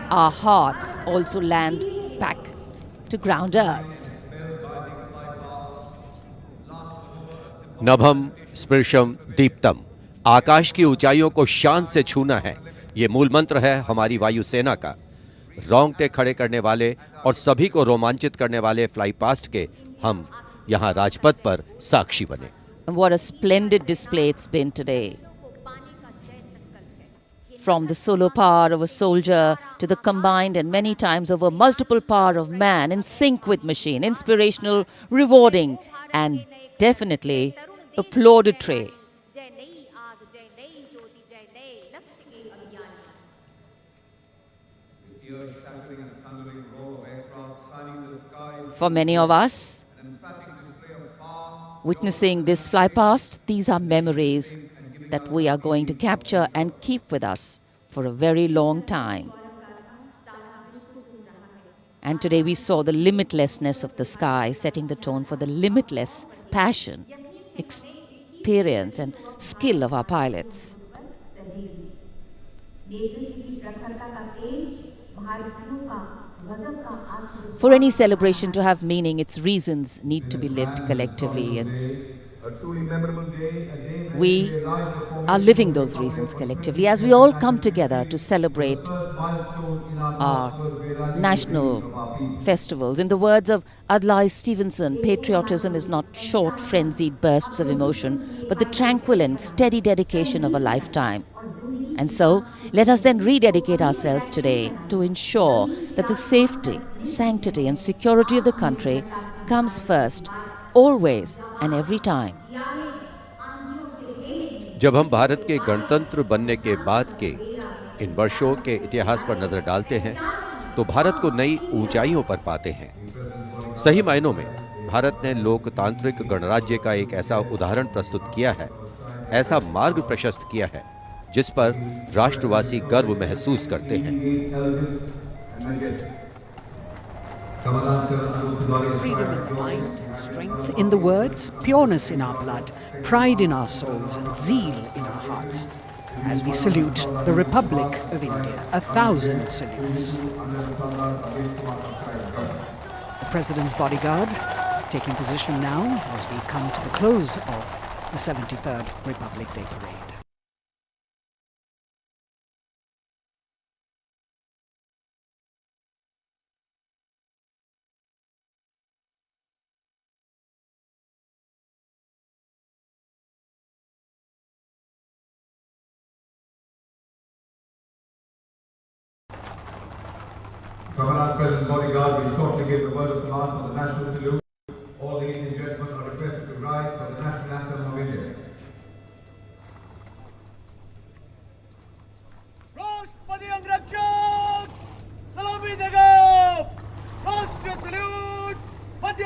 our hearts also land back to ground earth. नभम स्पृशम Deeptam, आकाश की ऊंचाइयों को शान से छूना है, ये मूल मंत्र है हमारी वायुसेना का। रोंगटे खड़े करने वाले और सभी को रोमांचित करने वाले फ्लाई पास्ट के हम यहाँ राजपथ पर साक्षी बने। And what a splendid display it's been today. From the solo power of a soldier to the combined and many times over multiple power of man, in sync with machine, inspirational, rewarding, and definitely applaudatory. For many of us, witnessing this fly past, these are memories that we are going to capture and keep with us for a very long time. And today we saw the limitlessness of the sky, setting the tone for the limitless passion, experience and skill of our pilots. For any celebration to have meaning, its reasons need to be lived collectively, and we are living those reasons collectively as we all come together to celebrate our national festivals. In the words of Adlai Stevenson, patriotism is not short, frenzied bursts of emotion, but the tranquil and steady dedication of a lifetime. And so, let us then rededicate ourselves today to ensure that the safety, sanctity and security of the country comes first, always and every time. जब हम भारत के गणतंत्र बनने के बाद के इन वर्षों के इतिहास पर नजर डालते हैं, तो भारत को नई ऊंचाइयों पर पाते हैं। सही मायनों में भारत ने लोकतांत्रिक गणराज्य का एक ऐसा उदाहरण प्रस्तुत किया है, ऐसा मार्ग प्रशस्त किया है, जिस पर राष्ट्रवासी गर्व महसूस करते हैं। Freedom in the mind, strength in the words, pureness in our blood, pride in our souls, and zeal in our hearts. As we salute the Republic of India, 1,000 salutes. The President's bodyguard taking position now as we come to the close of the 73rd Republic Day Parade. Governor President's bodyguard will shortly give the word of command for the national salute. All the Indian gentlemen are requested to rise for the national anthem of India. राष्ट्रपति अंगरक्षक सलामी देगा। राष्ट्रीय salute मध्य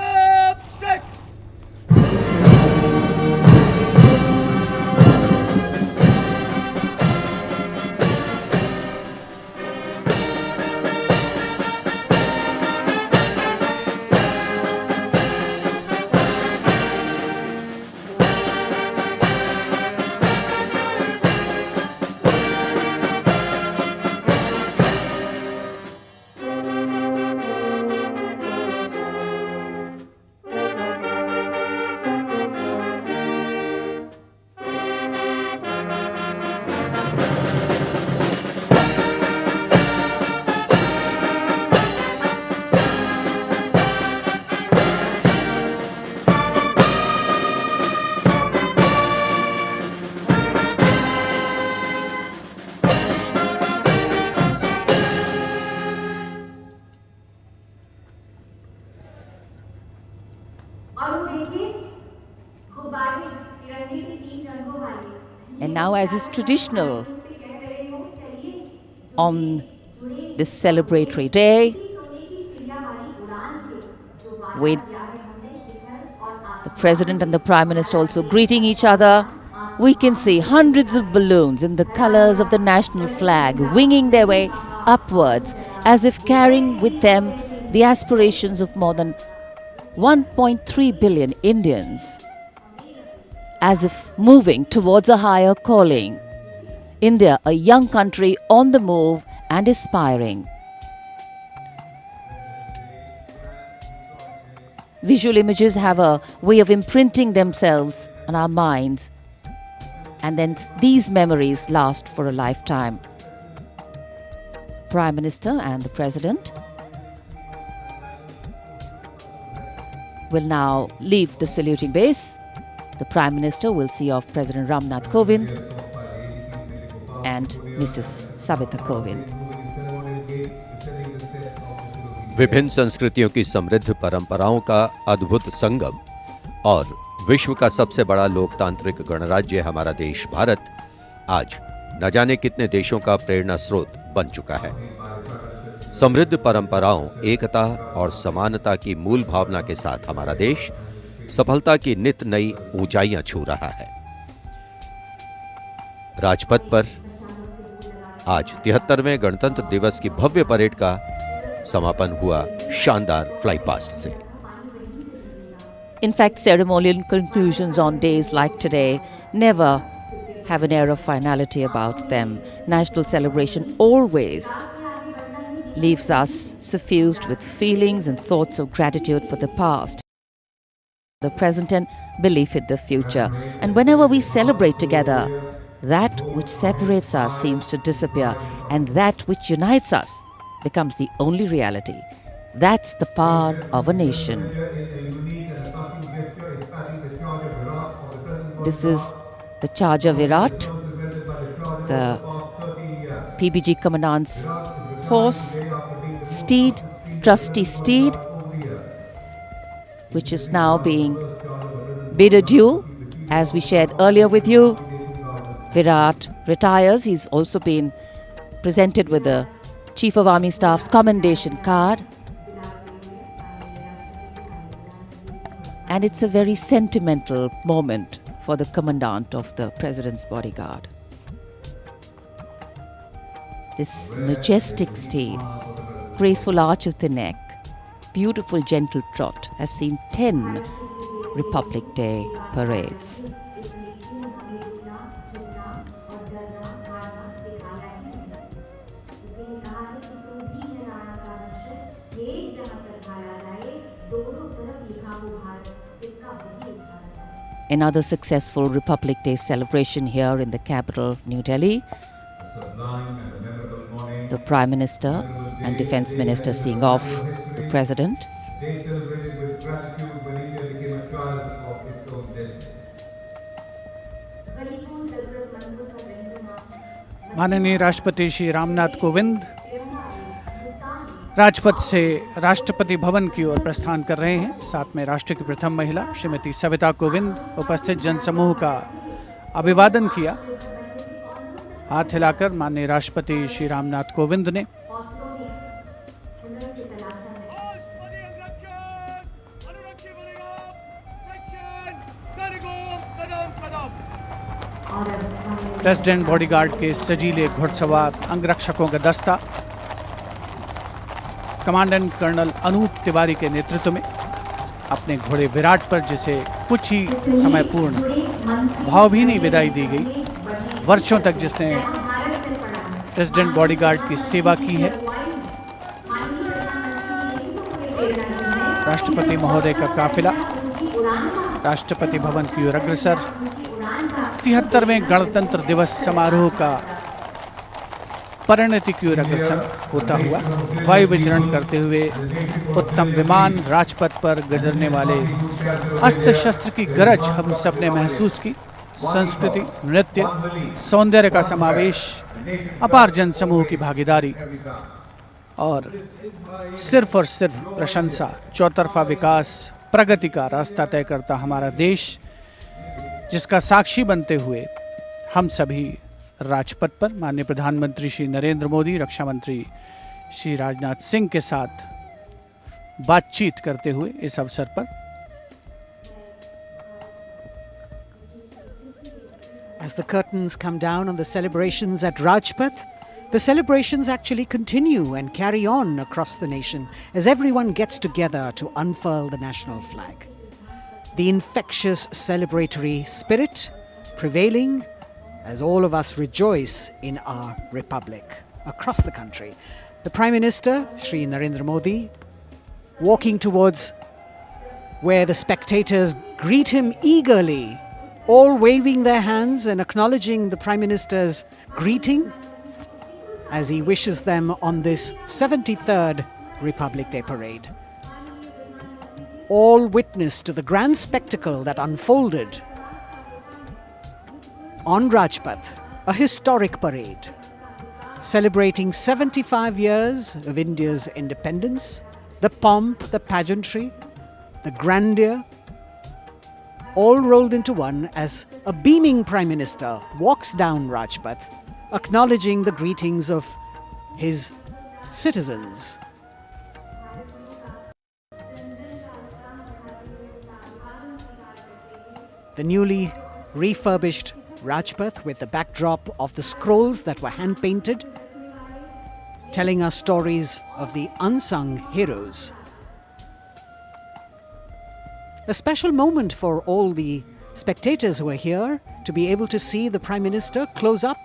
now, as is traditional on this celebratory day, with the President and the Prime Minister also greeting each other, we can see hundreds of balloons in the colors of the national flag winging their way upwards, as if carrying with them the aspirations of more than 1.3 billion Indians, as if moving towards a higher calling. India, a young country on the move and aspiring. Visual images have a way of imprinting themselves on our minds, and then these memories last for a lifetime. Prime Minister and the President will now leave the saluting base. The Prime Minister will see off President Ramnath Kovind and Mrs. Savita Kovind. विभिन्न संस्कृतियों की समृद्ध परंपराओं का अद्भुत संगम और विश्व का सबसे बड़ा लोकतांत्रिक गणराज्य हमारा देश भारत आज न जाने कितने देशों का प्रेरणा स्रोत बन चुका है। समृद्ध परंपराओं, एकता और समानता की मूल भावना के साथ हमारा देश सफलता की नित नई ऊंचाइयां छू रहा है। राजपथ पर आज 73वें गणतंत्र दिवस की भव्य परेड का समापन हुआ शानदार फ्लाई पास्ट से। In fact, ceremonial conclusions on days like today never have an air of finality about them. National celebration always leaves us suffused with feelings and thoughts of gratitude for the past, the present and belief in the future. And whenever we celebrate together, that which separates us seems to disappear, and that which unites us becomes the only reality. That's the power of a nation. This is the charger Virat, the PBG Commandant's horse, steed, trusty steed, which is now being bid adieu. As we shared earlier with you, Virat retires. He's also been presented with the Chief of Army Staff's commendation card. And it's a very sentimental moment for the Commandant of the President's bodyguard. This majestic steed, graceful arch of the neck, beautiful gentle trot has seen 10 Republic Day parades. Another successful Republic Day celebration here in the capital, New Delhi. The Prime Minister and Defence Minister seeing off the President. माननीय राष्ट्रपति श्री रामनाथ कोविंद राजपथ से राष्ट्रपति भवन की ओर प्रस्थान कर रहे हैं। साथ में राष्ट्र की प्रथम महिला श्रीमती सविता कोविंद उपस्थित जनसमूह का अभिवादन किया। हाथ हिलाकर माननीय राष्ट्रपति श्री रामनाथ कोविंद ने प्रेसिडेंट बॉडीगार्ड के सजीले घुड़सवार अंगरक्षकों का दस्ता कमांडेंट कर्नल अनूप तिवारी के नेतृत्व में अपने घोड़े विराट पर, जिसे कुछ ही समय पूर्ण भावभीनी विदाई दी गई। वर्षों तक जिसने प्रेसिडेंट बॉडीगार्ड की सेवा की है, राष्ट्रपति महोदय का काफिला राष्ट्रपति भवन की ओर अग्रसर 73वें गणतंत्र दिवस समारोह का परिणति की ओर अग्रसर होता हुआ वायु विचरण करते हुए उत्तम विमान राजपथ पर गुजरने वाले अस्त्र शस्त्र की गरज हम सब ने महसूस की। संस्कृति, नृत्य, सौंदर्य का समावेश, अपार जनसमूह की भागीदारी और सिर्फ प्रशंसा, चौतरफा विकास, प्रगति का रास्ता तय करता हमारा देश, जिसका साक्षी बनते हुए हम सभी राजपथ पर माननीय प्रधानमंत्री श्री नरेंद्र मोदी, रक्षा मंत्री श्री राजनाथ सिंह के साथ बातचीत करते हुए इस अवसर पर As the curtains come down on the celebrations at Rajpath, the celebrations actually continue and carry on across the nation as everyone gets together to unfurl the national flag. The infectious celebratory spirit prevailing as all of us rejoice in our republic across the country. The Prime Minister, Shri Narendra Modi, walking towards where the spectators greet him eagerly, all waving their hands and acknowledging the Prime Minister's greeting as he wishes them on this 73rd Republic Day parade. All witness to the grand spectacle that unfolded on Rajpath, a historic parade celebrating 75 years of India's independence, the pomp, the pageantry, the grandeur, all rolled into one as a beaming Prime Minister walks down Rajpath, acknowledging the greetings of his citizens. The newly refurbished Rajpath with the backdrop of the scrolls that were hand-painted, telling us stories of the unsung heroes. A special moment for all the spectators who are here to be able to see the Prime Minister close up.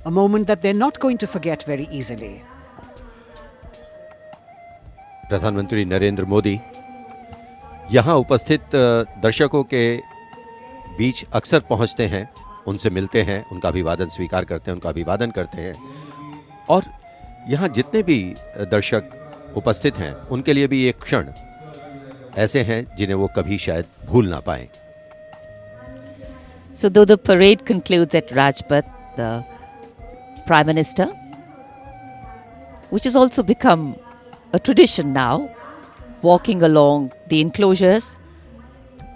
A moment that they're not going to forget very easily. प्रधानमंत्री नरेंद्र मोदी यहाँ उपस्थित दर्शकों के बीच अक्सर पहुँचते हैं, उनसे मिलते हैं, उनका अभिवादन स्वीकार करते हैं, उनका अभिवादन करते हैं और यहाँ जितने भी दर्शक उपस्थित हैं उनके लिए भी एक क्षण ऐसे हैं जिन्हें वो कभी शायद भूल ना पाएं। So though the parade concludes at Rajpath, the Prime Minister, which has also become a tradition now, walking along the enclosures,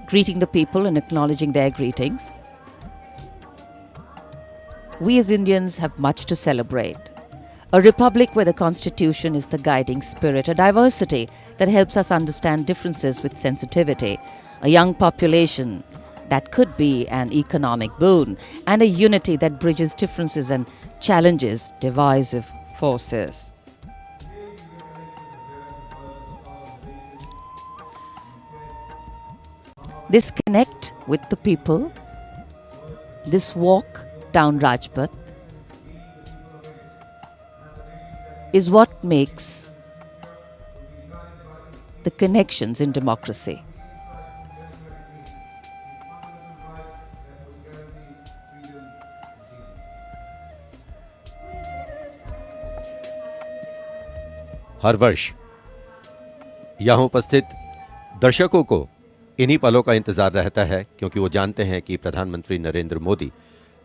greeting the people and acknowledging their greetings. We as Indians have much to celebrate. A republic where the constitution is the guiding spirit, a diversity that helps us understand differences with sensitivity, a young population that could be an economic boon, and a unity that bridges differences and challenges divisive forces. This connect with the people, this walk down Rajpath, is what makes the connections in democracy. हर वर्ष यहाँ उपस्थित दर्शकों को इन्हीं पलों का इंतजार रहता है क्योंकि वो जानते हैं कि प्रधानमंत्री नरेंद्र मोदी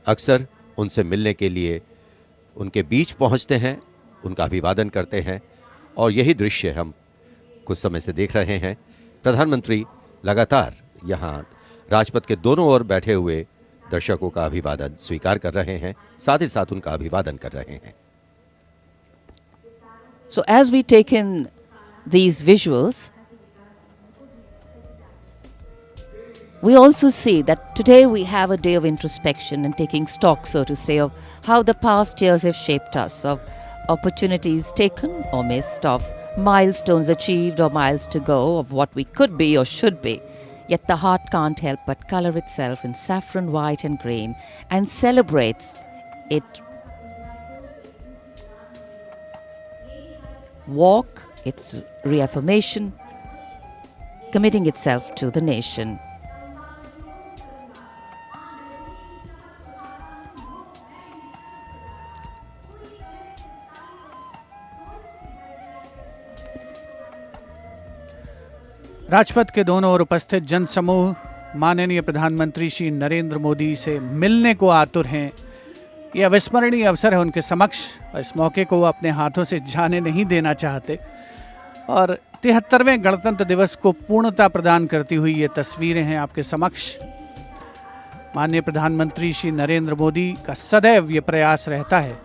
अक्सर उनसे मिलने के लिए उनके बीच पहुंचते हैं, उनका अभिवादन करते हैं और यही दृश्य हम कुछ समय से देख रहे हैं। प्रधानमंत्री लगातार यहाँ राजपथ के दोनों ओर बैठे हुए दर्शकों का अभिवादन स्वीकार कर रहे हैं, साथ ही साथ उनका अभिवादन कर रहे हैं। So as we take in these visuals, we also see that today we have a day of introspection and taking stock, so to say, of how the past years have shaped us, of opportunities taken or missed, of milestones achieved or miles to go, of what we could be or should be. Yet the heart can't help but color itself in saffron, white and green and celebrates it. Walk, its reaffirmation, committing itself to the nation. Rajpath के दोनों ओर उपस्थित जनसमूह माननीय प्रधानमंत्री श्री नरेंद्र मोदी से मिलने को आतुर हैं। यह अविस्मरणीय अवसर है उनके समक्ष और इस मौके को वो अपने हाथों से जाने नहीं देना चाहते और 73वें गणतंत्र दिवस को पूर्णता प्रदान करती हुई ये तस्वीरें हैं आपके समक्ष। माननीय प्रधानमंत्री श्री नरेंद्र मोदी का सदैव ये प्रयास रहता है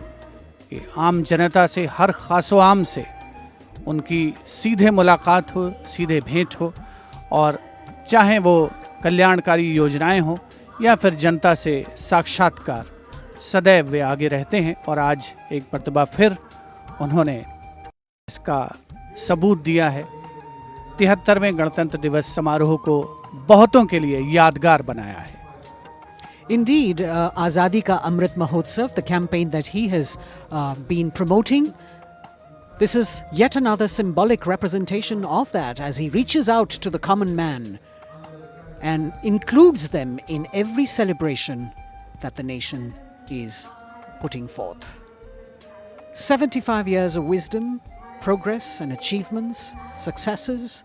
कि आम जनता से, हर खासो आम से उनकी सीधे मुलाकात हो, सीधे भेंट हो, और चाहे वो कल्याणकारी योजनाएं हो या फिर जनता से साक्षात्कार, सदैव वे आगे रहते हैं। और आज एक मर्तबा फिर उन्होंने इसका सबूत दिया है। 73वें गणतंत्र दिवस समारोह को बहुतों के लिए यादगार बनाया है। Indeed, Azadi Ka Amrit Mahotsav, the campaign that he has been promoting, this is yet another symbolic representation of that as he reaches out to the common man and includes them in every celebration that the nation is putting forth. 75 years of wisdom, progress and achievements, successes,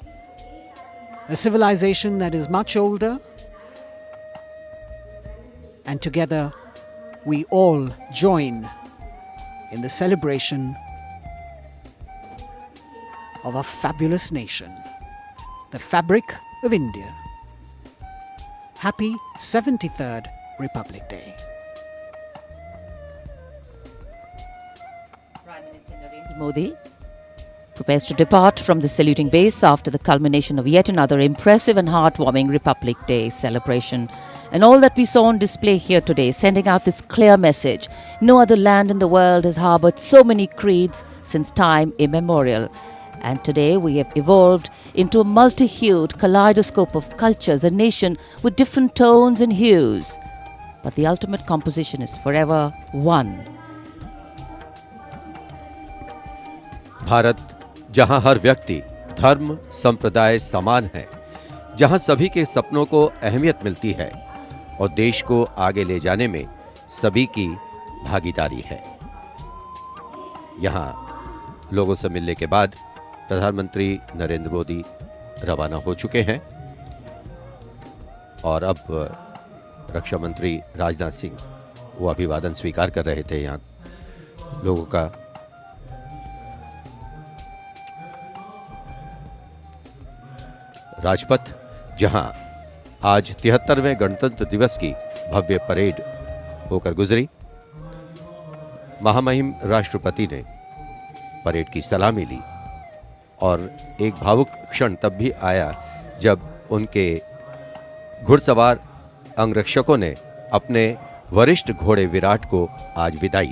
a civilization that is much older, and together we all join in the celebration of a fabulous nation, the fabric of India. Happy 73rd Republic Day. Prime Minister Narendra Modi prepares to depart from the saluting base after the culmination of yet another impressive and heartwarming Republic Day celebration. And all that we saw on display here today, sending out this clear message: no other land in the world has harbored so many creeds since time immemorial. And today we have evolved into a multi-hued kaleidoscope of cultures, a nation with different tones and hues. But the ultimate composition is forever one. Bharat, जहां हर व्यक्ति, धर्म, संप्रदाय समान है, जहां सभी के सपनों को अहमियत मिलती है और देश को आगे ले जाने में सभी की भागीदारी है। यहां लोगों से मिलने के बाद प्रधानमंत्री नरेंद्र मोदी रवाना हो चुके हैं और अब रक्षा मंत्री राजनाथ सिंह वो अभिवादन स्वीकार कर रहे थे यहां लोगों का। राजपथ, जहां आज 73वें गणतंत्र दिवस की भव्य परेड होकर गुजरी। महामहिम राष्ट्रपति ने परेड की सलामी ली और एक भावुक क्षण तब भी आया जब उनके घुड़सवार अंगरक्षकों ने अपने वरिष्ठ घोड़े विराट को आज विदाई